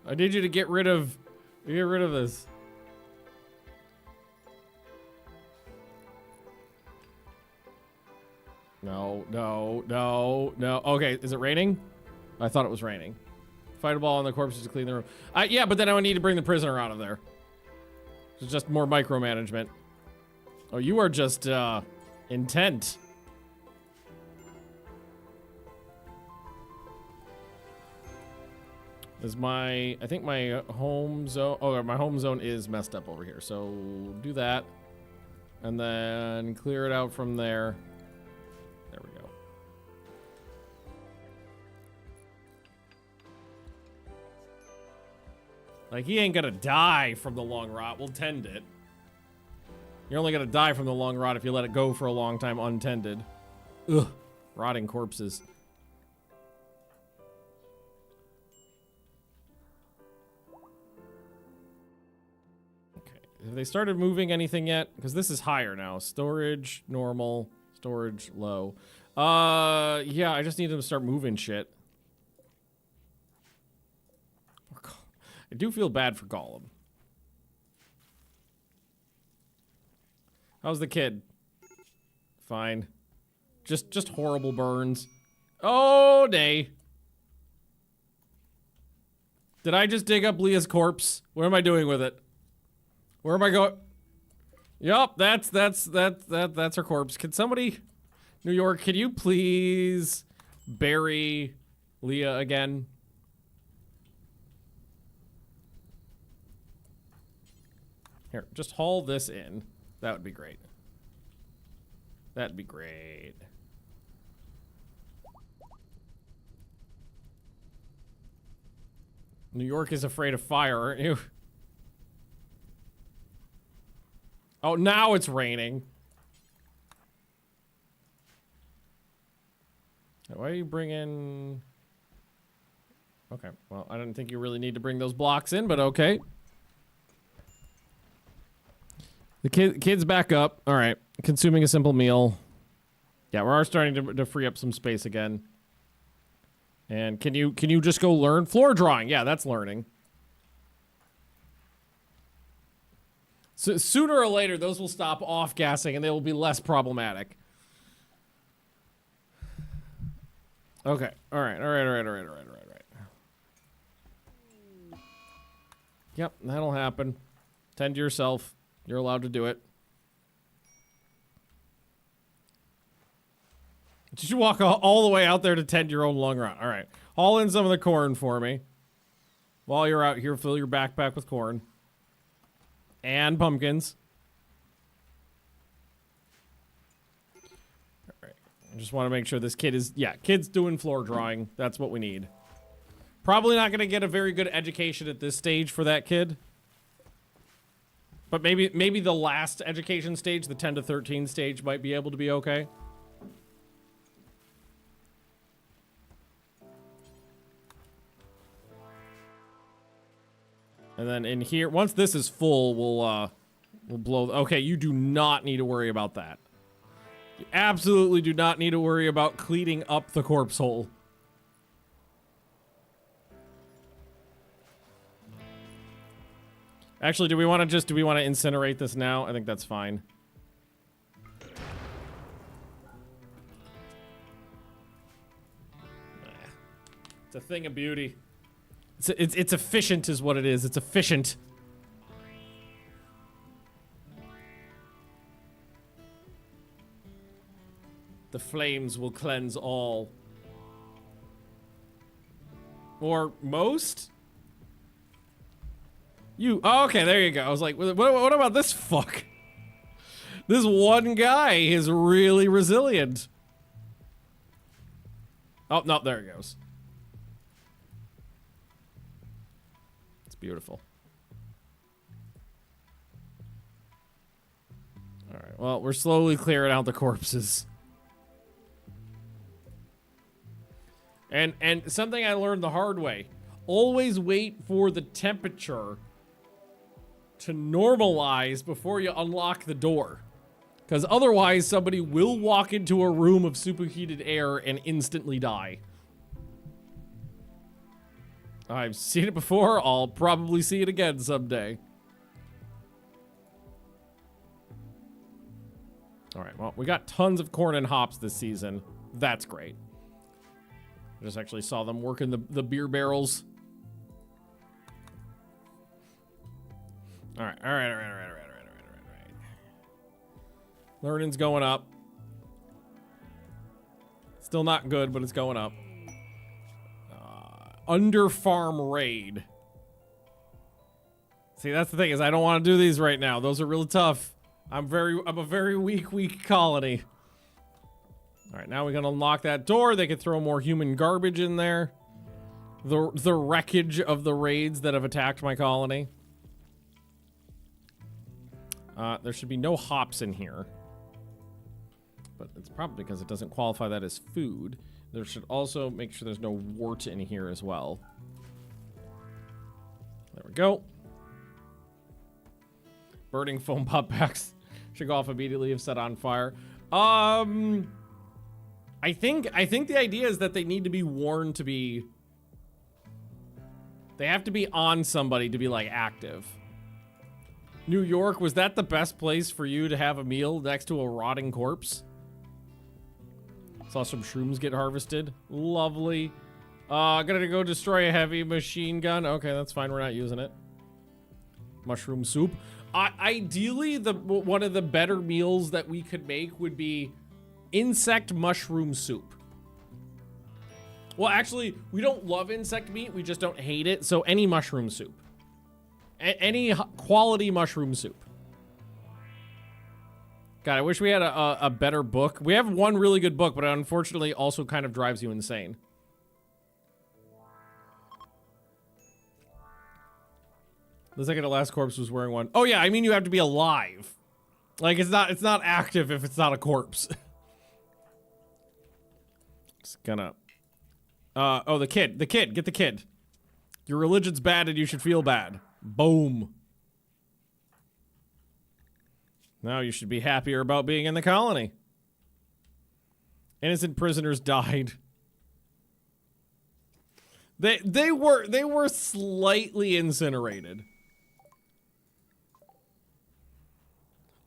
I need you to get rid of this. No. Okay, is it raining? I thought it was raining. Fight a ball on the corpses to clean the room. Yeah, but then I would need to bring the prisoner out of there. It's just more micromanagement. Oh, you are just, intent. I think my home zone, my home zone is messed up over here, so do that. And then clear it out from there. There we go. Like, he ain't gonna die from the long rot. We'll tend it. You're only gonna die from the long rot if you let it go for a long time untended. Ugh. Rotting corpses. Okay. Have they started moving anything yet? Because this is higher now. Storage, normal. Storage, low. Yeah, I just need them to start moving shit. I do feel bad for Gollum. How's the kid? Fine. Just horrible burns. Oh, nay. Did I just dig up Leah's corpse? What am I doing with it? Where am I going? Yup, that's her corpse. Can somebody, New York, can you please bury Leah again? Here, just haul this in. That would be great. That'd be great. New York is afraid of fire, aren't you? Oh, now it's raining. Why are you bringing... Okay, well, I didn't think you really need to bring those blocks in, but okay. The kid's back up. All right, consuming a simple meal. Yeah, we're starting to free up some space again. And can you just go learn floor drawing? Yeah, that's learning. So sooner or later, those will stop off-gassing and they will be less problematic. Okay. All right. Yep, that'll happen. Tend to yourself. You're allowed to do it. Did you walk all the way out there to tend your own long run? All right. Haul in some of the corn for me. While you're out here, fill your backpack with corn. And pumpkins. All right. I just want to make sure this kid is... Yeah, kid's doing floor drawing. That's what we need. Probably not going to get a very good education at this stage for that kid. But maybe the last education stage, the 10 to 13 stage, might be able to be okay. And then in here, once this is full, we'll blow. Okay, you do not need to worry about that. You absolutely do not need to worry about cleaning up the corpse hole. Actually, do we want to incinerate this now? I think that's fine. It's a thing of beauty. It's efficient is what it is. It's efficient. The flames will cleanse all. Or most? Oh, okay, there you go. I was like, what about this fuck? This one guy is really resilient. Oh, no, there it goes. It's beautiful. All right, well, we're slowly clearing out the corpses. And something I learned the hard way. Always wait for the temperature to normalize before you unlock the door. Because otherwise, somebody will walk into a room of superheated air and instantly die. I've seen it before. I'll probably see it again someday. Alright, well, we got tons of corn and hops this season. That's great. I just actually saw them working the beer barrels. All right. Learning's going up. Still not good, but it's going up. Under farm raid. See, that's the thing is I don't want to do these right now. Those are really tough. I'm a very weak colony. All right, now we can unlock that door. They can throw more human garbage in there. The wreckage of the raids that have attacked my colony. There should be no hops in here. But it's probably because it doesn't qualify that as food. There should also make sure there's no wart in here as well. There we go. Burning foam pop packs should go off immediately if set on fire. I think the idea is that they need to be warned to be... They have to be on somebody to be, like, active. New York, was that the best place for you to have a meal next to a rotting corpse? Saw some shrooms get harvested. Lovely. Gonna go destroy a heavy machine gun. Okay, that's fine. We're not using it. Mushroom soup. Ideally, one of the better meals that we could make would be insect mushroom soup. Well, actually, we don't love insect meat. We just don't hate it. So any mushroom soup. Any quality mushroom soup. God, I wish we had a better book. We have one really good book, but it unfortunately also kind of drives you insane. The second to last corpse was wearing one. Oh yeah, I mean you have to be alive. Like it's not active if it's not a corpse. Just gonna. Oh, the kid, get the kid. Your religion's bad and you should feel bad. Boom. Now you should be happier about being in the colony. Innocent prisoners died. They were slightly incinerated.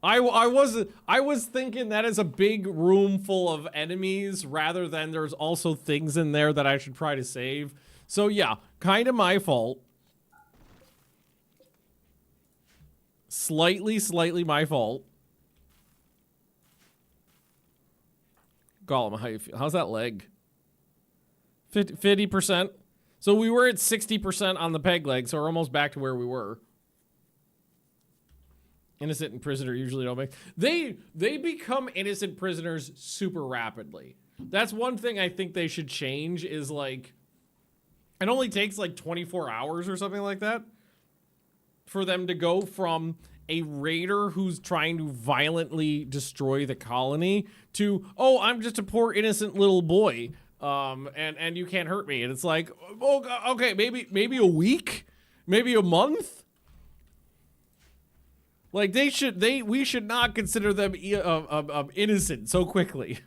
I was thinking that is a big room full of enemies rather than there's also things in there that I should try to save. So yeah, kind of my fault. Slightly my fault. Gollum, how you feel? How's that leg? 50%. So we were at 60% on the peg leg, so we're almost back to where we were. Innocent and prisoner usually don't make... They become innocent prisoners super rapidly. That's one thing I think they should change is like... It only takes like 24 hours or something like that for them to go from a raider who's trying to violently destroy the colony to, oh, I'm just a poor innocent little boy, and you can't hurt me. And it's like, oh, okay, maybe a week, maybe a month. Like we should not consider them innocent so quickly.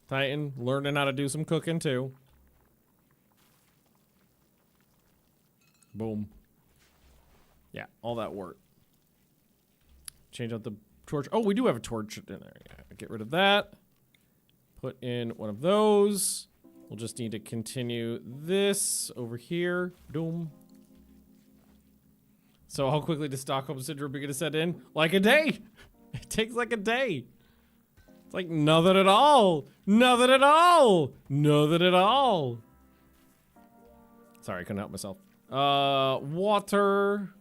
Titan learning how to do some cooking too. Boom. Yeah, all that work. Change out the torch. Oh, we do have a torch in there. Yeah, get rid of that. Put in one of those. We'll just need to continue this over here. Boom. So how quickly does Stockholm Syndrome begin to set in? Like a day. It takes like a day. It's like nothing at all. Nothing at all. Nothing at all. Sorry, I couldn't help myself. Water.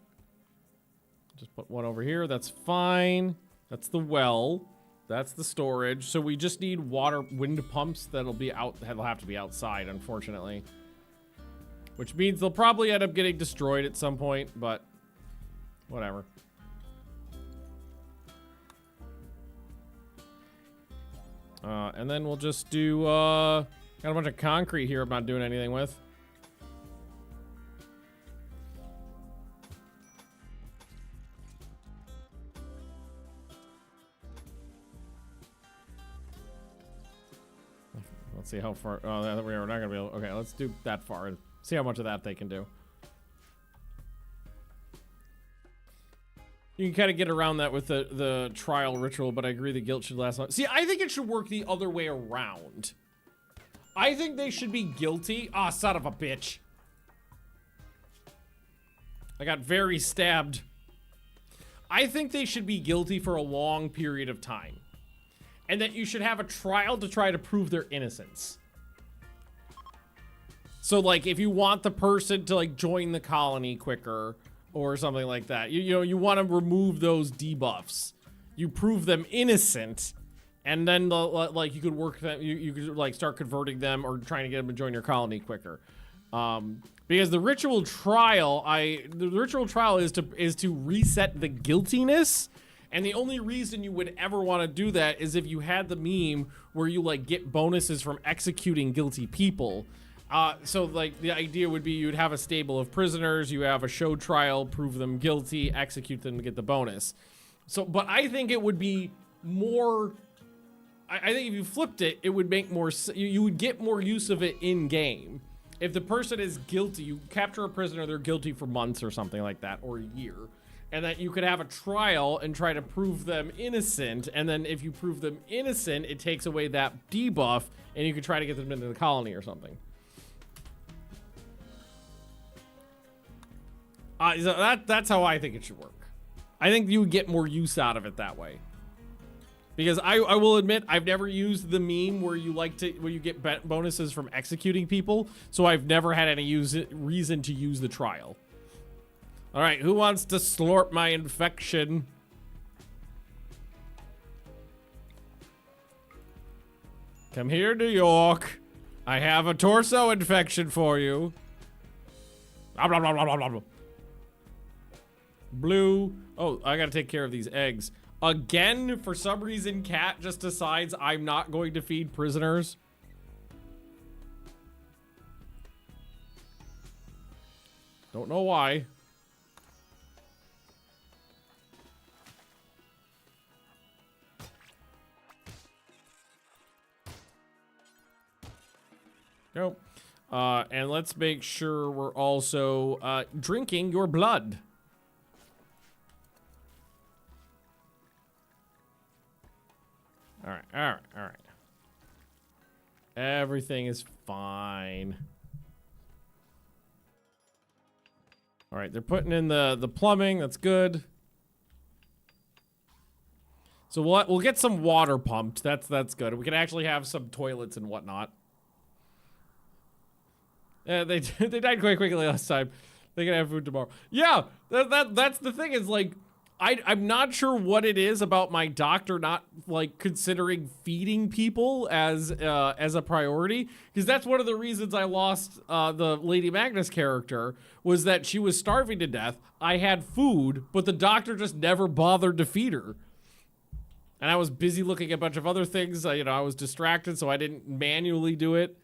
Just put one over here. That's fine. That's the well. That's the storage. So we just need water wind pumps that'll be out. That'll have to be outside, unfortunately. Which means they'll probably end up getting destroyed at some point, but whatever. And then we'll just do, got a bunch of concrete here I'm not doing anything with. Let's see how far, oh, we're not gonna be able, okay, let's do that far and see how much of that they can do. You can kind of get around that with the trial ritual, but I agree the guilt should last long. See, I think it should work the other way around. I think they should be guilty. Ah, son of a bitch. I got very stabbed. I think they should be guilty for a long period of time. And that you should have a trial to try to prove their innocence. So, like, if you want the person to, like, join the colony quicker, or something like that. You know, you want to remove those debuffs. You prove them innocent, and then like you could work them. You could like start converting them or trying to get them to join your colony quicker. Because the ritual trial, the ritual trial is to reset the guiltiness, and the only reason you would ever want to do that is if you had the meme where you like get bonuses from executing guilty people. So like the idea would be you'd have a stable of prisoners, you have a show trial, prove them guilty, execute them to get the bonus. So, but I think it would be more. I think if you flipped it, it would make more. You would get more use of it in game. If the person is guilty, you capture a prisoner, they're guilty for months or something like that, or a year. And that you could have a trial and try to prove them innocent. And then if you prove them innocent, it takes away that debuff and you could try to get them into the colony or something. So that's how I think it should work. I think you would get more use out of it that way. Because I will admit, I've never used the meme where you get bonuses from executing people, so I've never had any reason to use the trial. All right, who wants to slurp my infection? Come here, New York. I have a torso infection for you. Blah, blah, blah, blah, blah, blah. Blue. Oh, I gotta take care of these eggs. Again, for some reason, Cat just decides I'm not going to feed prisoners. Don't know why. Nope. And let's make sure we're also drinking your blood. All right. Everything is fine. All right, they're putting in the plumbing. That's good. So we'll get some water pumped. That's good. We can actually have some toilets and whatnot. Yeah, they died quite quickly last time. They can have food tomorrow. Yeah, that's the thing is like. I'm not sure what it is about my doctor not like considering feeding people as a priority, because that's one of the reasons I lost the Lady Magnus character, was that she was starving to death. I had food, but the doctor just never bothered to feed her. And I was busy looking at a bunch of other things. You know, I was distracted, so I didn't manually do it.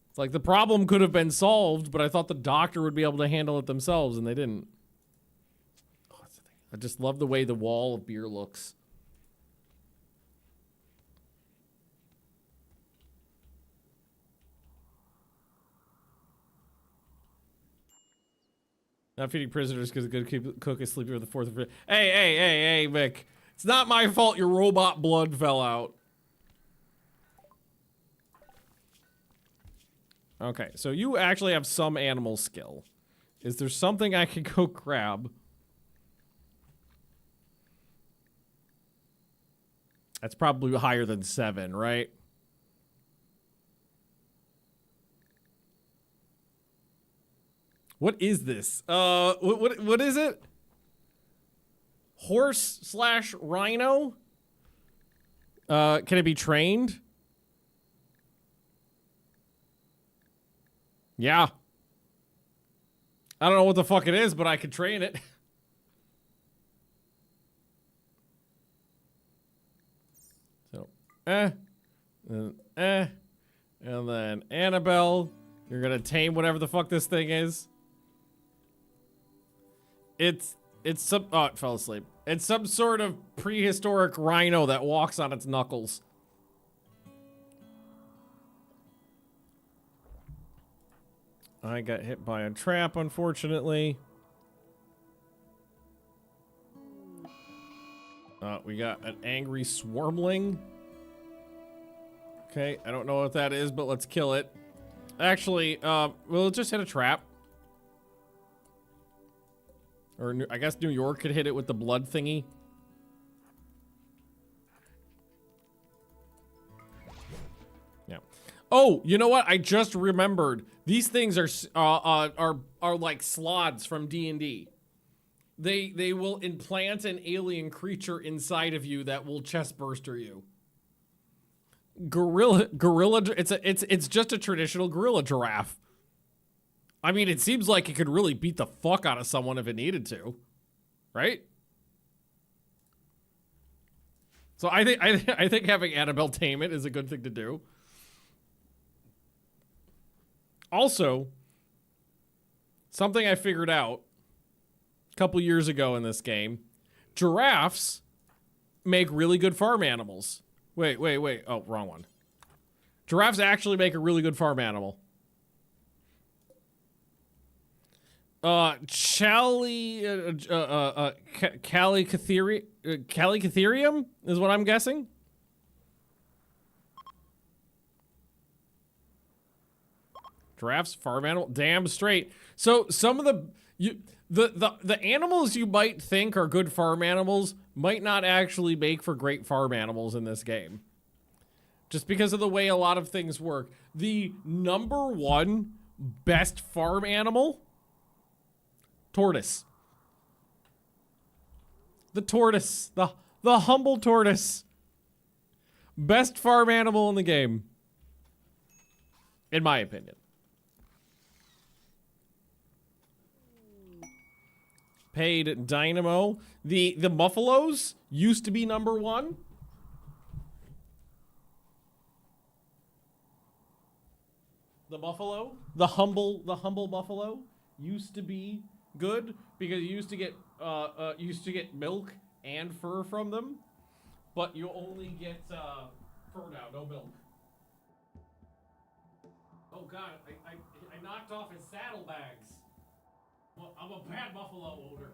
It's like the problem could have been solved, but I thought the doctor would be able to handle it themselves, and they didn't. I just love the way the wall of beer looks. Not feeding prisoners because a good cook is sleeping with the fourth or fifth. Hey, Mick. It's not my fault your robot blood fell out. Okay, so you actually have some animal skill. Is there something I can go grab? That's probably higher than 7, right? What is this? What is it? Horse/rhino? Can it be trained? Yeah. I don't know what the fuck it is, but I can train it. And then Annabelle, you're gonna tame whatever the fuck this thing is. It's some, oh, it fell asleep. It's some sort of prehistoric rhino that walks on its knuckles. I got hit by a trap, unfortunately. We got an angry swarmling. Okay, I don't know what that is, but let's kill it. Actually, we'll just hit a trap. Or I guess New York could hit it with the blood thingy. Yeah. Oh, you know what? I just remembered. These things are like slots from D&D. They will implant an alien creature inside of you that will chest burster you. Gorilla. It's just a traditional gorilla giraffe. I mean, it seems like it could really beat the fuck out of someone if it needed to, right? So I think having Annabelle tame it is a good thing to do. Also, something I figured out a couple years ago in this game, giraffes make really good farm animals. Wait. Oh, wrong one. Giraffes actually make a really good farm animal. Calicitherium is what I'm guessing. Giraffes, farm animal, damn straight. So some of the animals you might think are good farm animals might not actually make for great farm animals in this game. Just because of the way a lot of things work. The number one best farm animal, tortoise. The tortoise, the humble tortoise. Best farm animal in the game. In my opinion. Paid dynamo. The buffaloes used to be number one. The buffalo, the humble buffalo used to be good because you used to get milk and fur from them, but you only get fur now, no milk. Oh god, I knocked off his saddlebags. Well, I'm a bad buffalo owner.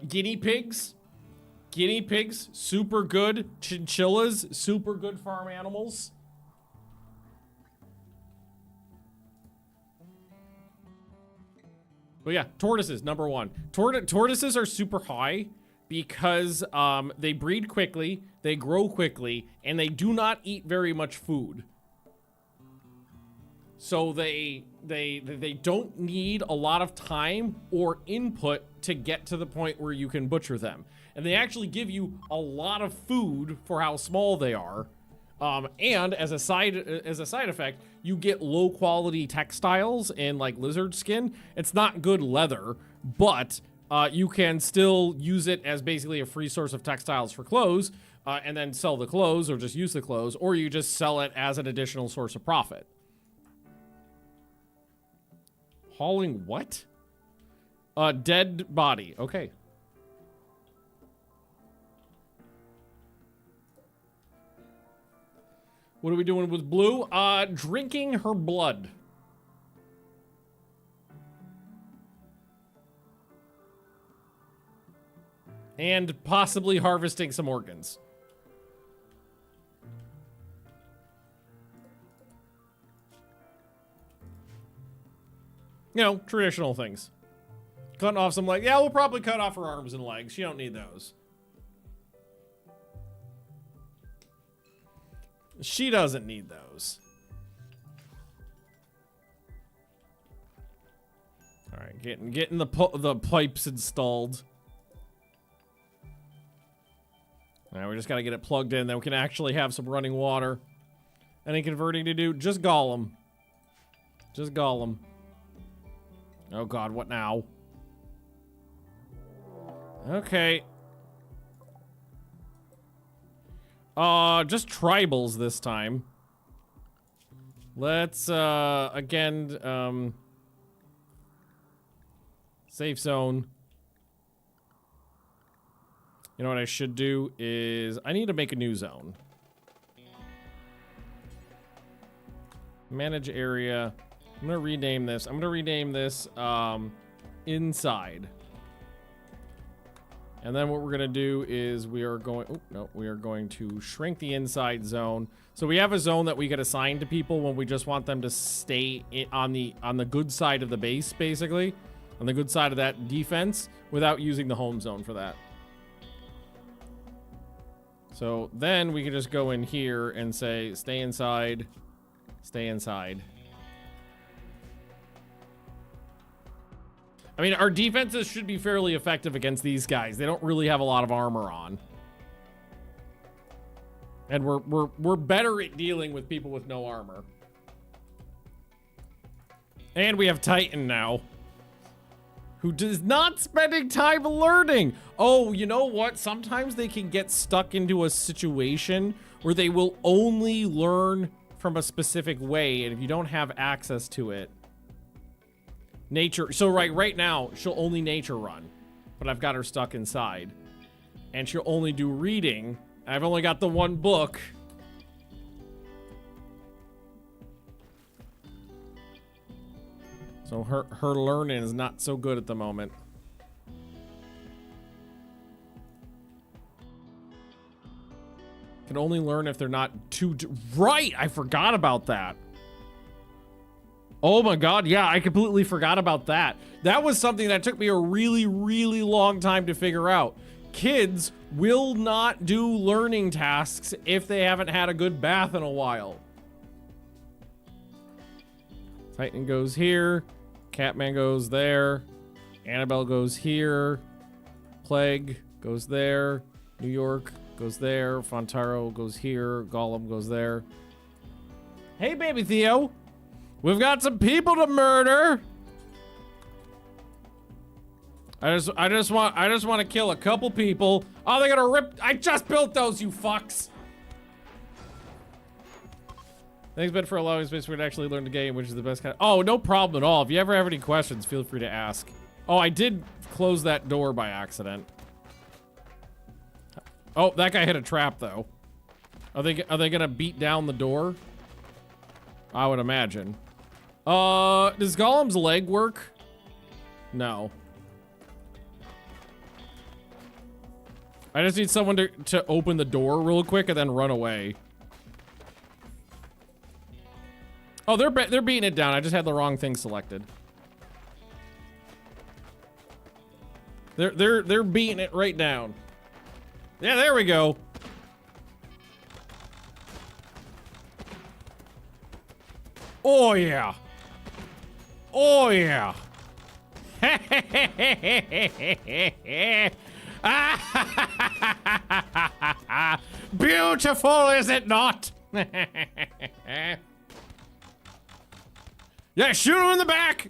Guinea pigs. Guinea pigs, super good. Chinchillas, super good farm animals. But yeah, tortoises, number one. Tortoises are super high because they breed quickly, they grow quickly, and they do not eat very much food. So they don't need a lot of time or input to get to the point where you can butcher them. And they actually give you a lot of food for how small they are. And as a side effect, you get low quality textiles and like lizard skin. It's not good leather, but you can still use it as basically a free source of textiles for clothes, and then sell the clothes or just use the clothes, or you just sell it as an additional source of profit. Hauling what? Dead body. Okay. What are we doing with Blue? Drinking her blood. And possibly harvesting some organs. You know, traditional things. Cutting off some legs. Yeah, we'll probably cut off her arms and legs. You don't need those. She doesn't need those. All right, getting the pipes installed. All right, we just got to get it plugged in. Then we can actually have some running water. Any converting to do? Just Gollum. Just Gollum. Oh god, what now? Okay. Just tribals this time. Let's, again, safe zone. You know what I should do is, I need to make a new zone. Manage area. I'm gonna rename this. I'm gonna rename this, inside. And then what we're gonna do is we are going to shrink the inside zone. So we have a zone that we get assigned to people when we just want them to stay on the good side of the base, basically. On the good side of that defense without using the home zone for that. So then we can just go in here and say, stay inside, stay inside. I mean, our defenses should be fairly effective against these guys. They don't really have a lot of armor on. And we're better at dealing with people with no armor. And we have Titan now, who is not spending time learning. Oh, you know what? Sometimes they can get stuck into a situation where they will only learn from a specific way, and if you don't have access to it, nature. So right now, she'll only nature run, but I've got her stuck inside, and she'll only do reading. I've only got the one book. So her learning is not so good at the moment. Can only learn if they're not too... Right! I forgot about that. Oh my god, yeah, I completely forgot about that. That was something that took me a really, really long time to figure out. Kids will not do learning tasks if they haven't had a good bath in a while. Titan goes here. Catman goes there. Annabelle goes here. Plague goes there. New York goes there. Fontaro goes here. Gollum goes there. Hey, baby Theo. We've got some people to murder. I just want to kill a couple people. Oh, they're gonna rip. I just built those, you fucks. Thanks, Ben, for allowing space for me to actually learn the game, which is the best kind of... Oh, no problem at all. If you ever have any questions, feel free to ask. Oh, I did close that door by accident. Oh, that guy hit a trap, though. Are they gonna beat down the door? I would imagine. Does Gollum's leg work? No. I just need someone to open the door real quick and then run away. Oh, they're beating it down. I just had the wrong thing selected. They're beating it right down. Yeah, there we go. Oh yeah. Oh yeah. Beautiful, is it not? Yeah, shoot him in the back.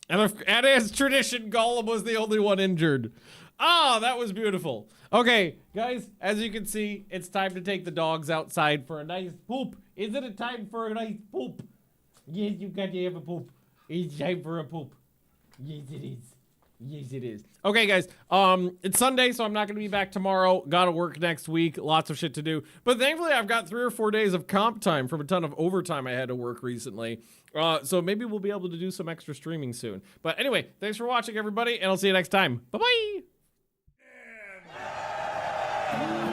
And as tradition, Gollum was the only one injured. Ah, that was beautiful. Okay, guys, as you can see, it's time to take the dogs outside for a nice poop. Is it a time for a nice poop? Yes, you got to have a poop. It's time for a poop. Yes, it is. Yes, it is. Okay, guys, it's Sunday, so I'm not going to be back tomorrow. Gotta work next week. Lots of shit to do. But thankfully, I've got 3 or 4 days of comp time from a ton of overtime I had to work recently. So maybe we'll be able to do some extra streaming soon. But anyway, thanks for watching, everybody, and I'll see you next time. Bye-bye! Oh,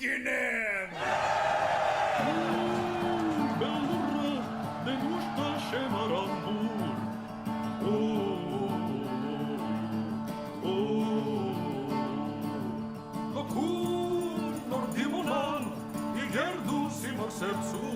Ilonkinen! Belurra de nușta șemaramur. Locur nordimonan I gerdu si mar sercu.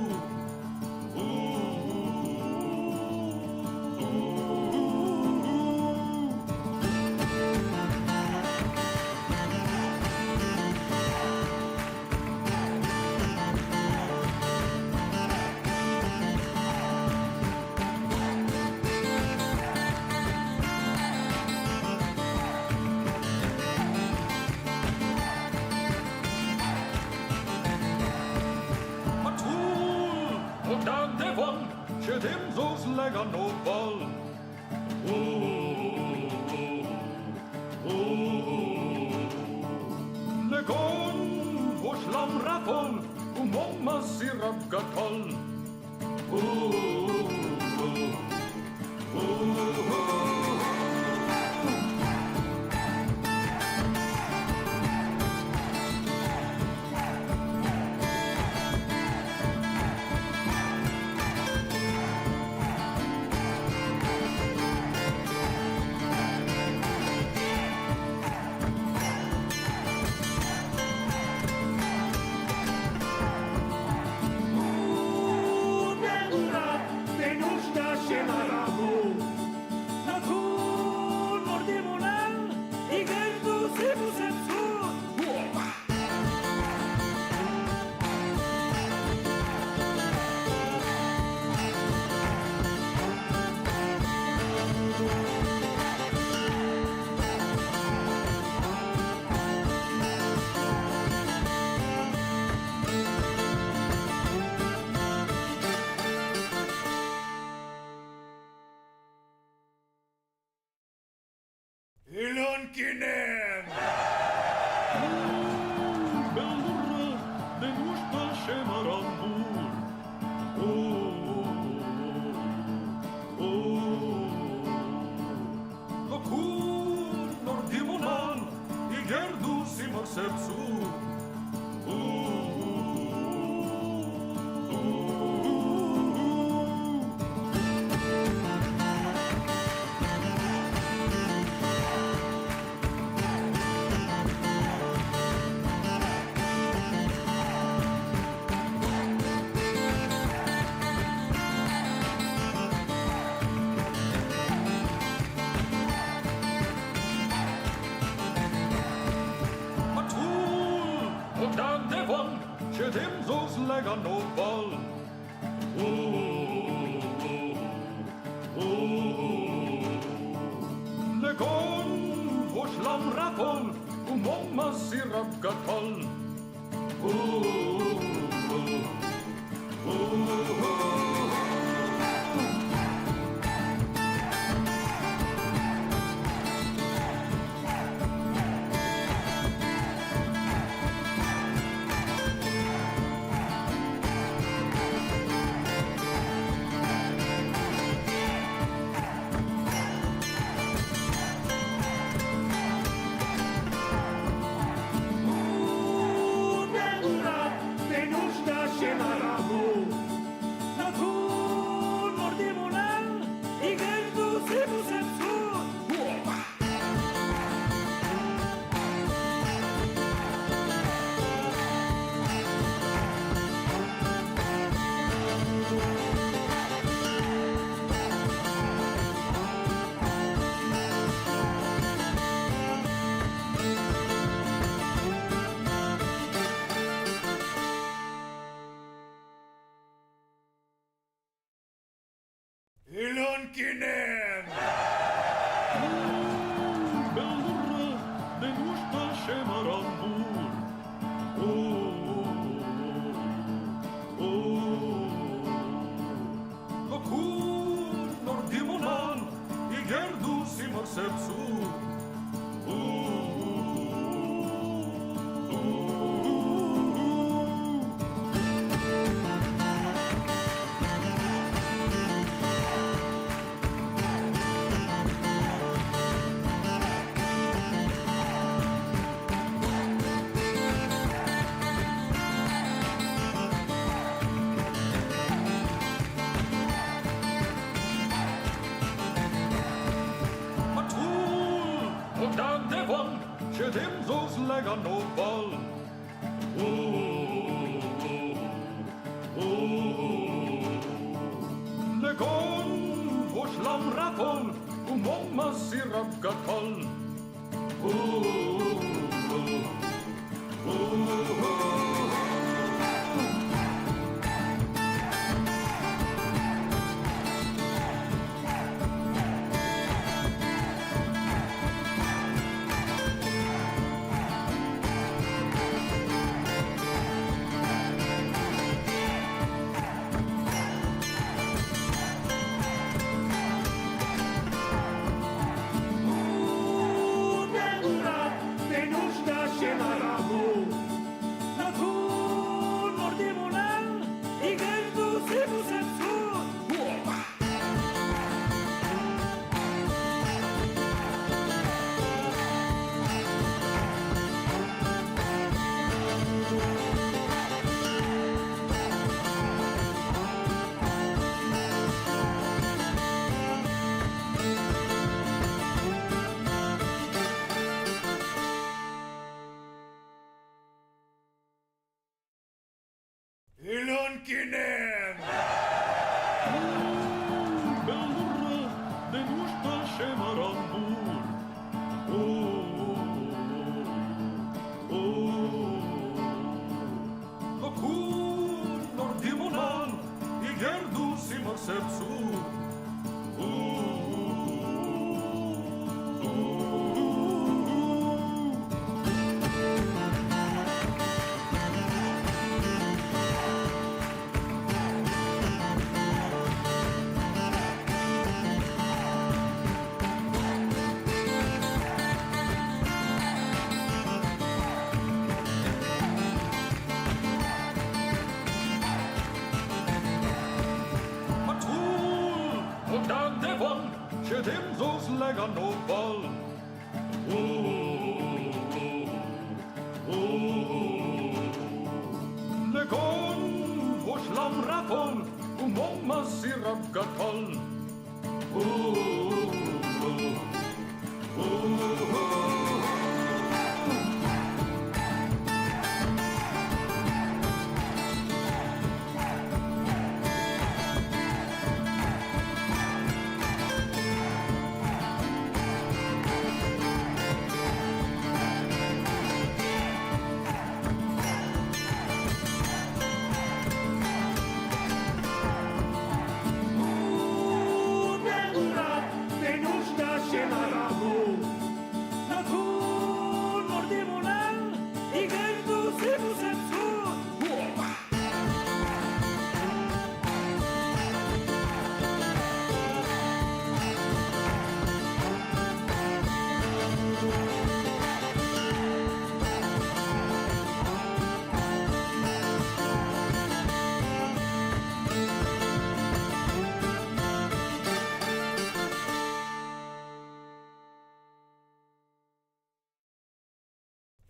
Dem zos lega no bal. Legon vos lam rapol momma sirap gatol. Ilonkinen! Belurra de nușta șemaramur. Locur nordimonan I gerdu si mar sercu. Dem zos lega no bal. Legon vos lam rapol momma sirap gatol. Ilonkinen! Belurra de nușta șemaramur. Locur nordimonan I gerdu si mar sercu. dem zo's lägga no ball. Legon, wo Schlammraffel und Mama Sirap Gatall. Ilonkinen! Bellurra, den usta schemarambur. Locun, nordimonan, igerdu simar sepsur. Patul, och dan det vann, dem zo's lägga no ball. Legon, wo Schlammraffel und Mama Sirap Gatall.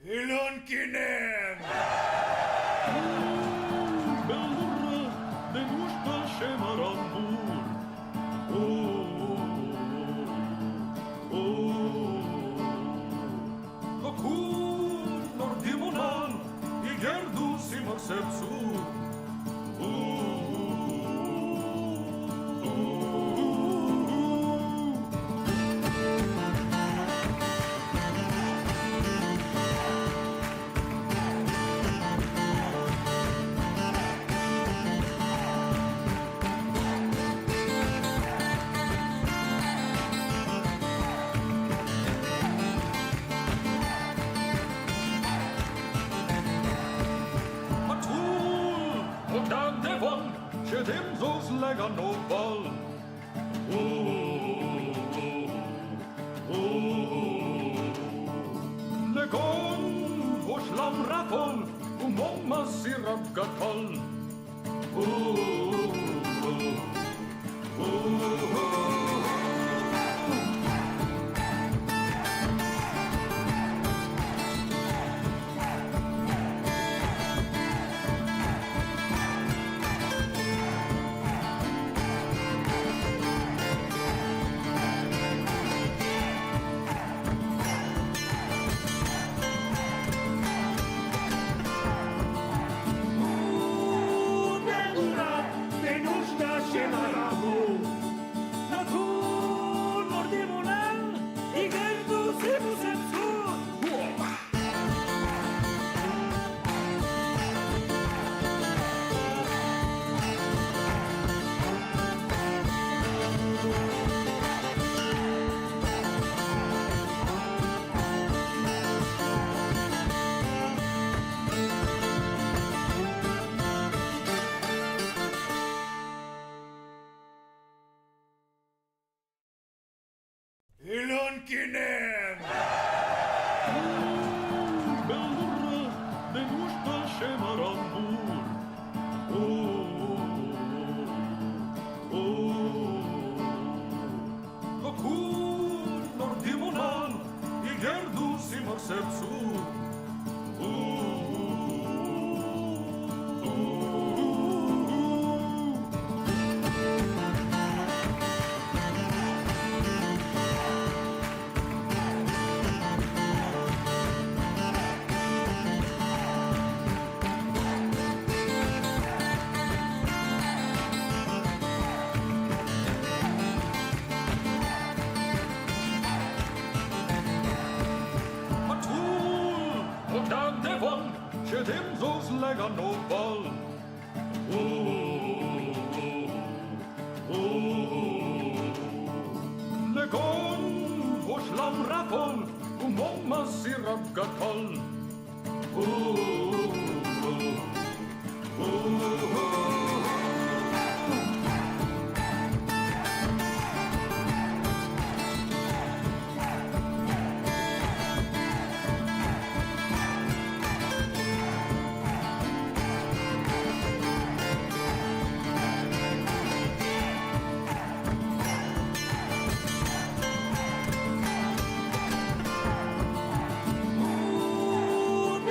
Ilonkinen! Bellurra, den usta schemarambur. Locun, nordimonan, igerdu simar sepsur. Patul, och dan det vann, dem zo's lägga no ball. Legon, wo Schlammraffel und Mama Sirap Gatall. Kankinen! Bellurra, den usta shemarambur. Locur, nordimonal, igerdus imorcepsu. Shedim zos lega no ball. Legon voshlam rapol, umoma sirap gatol.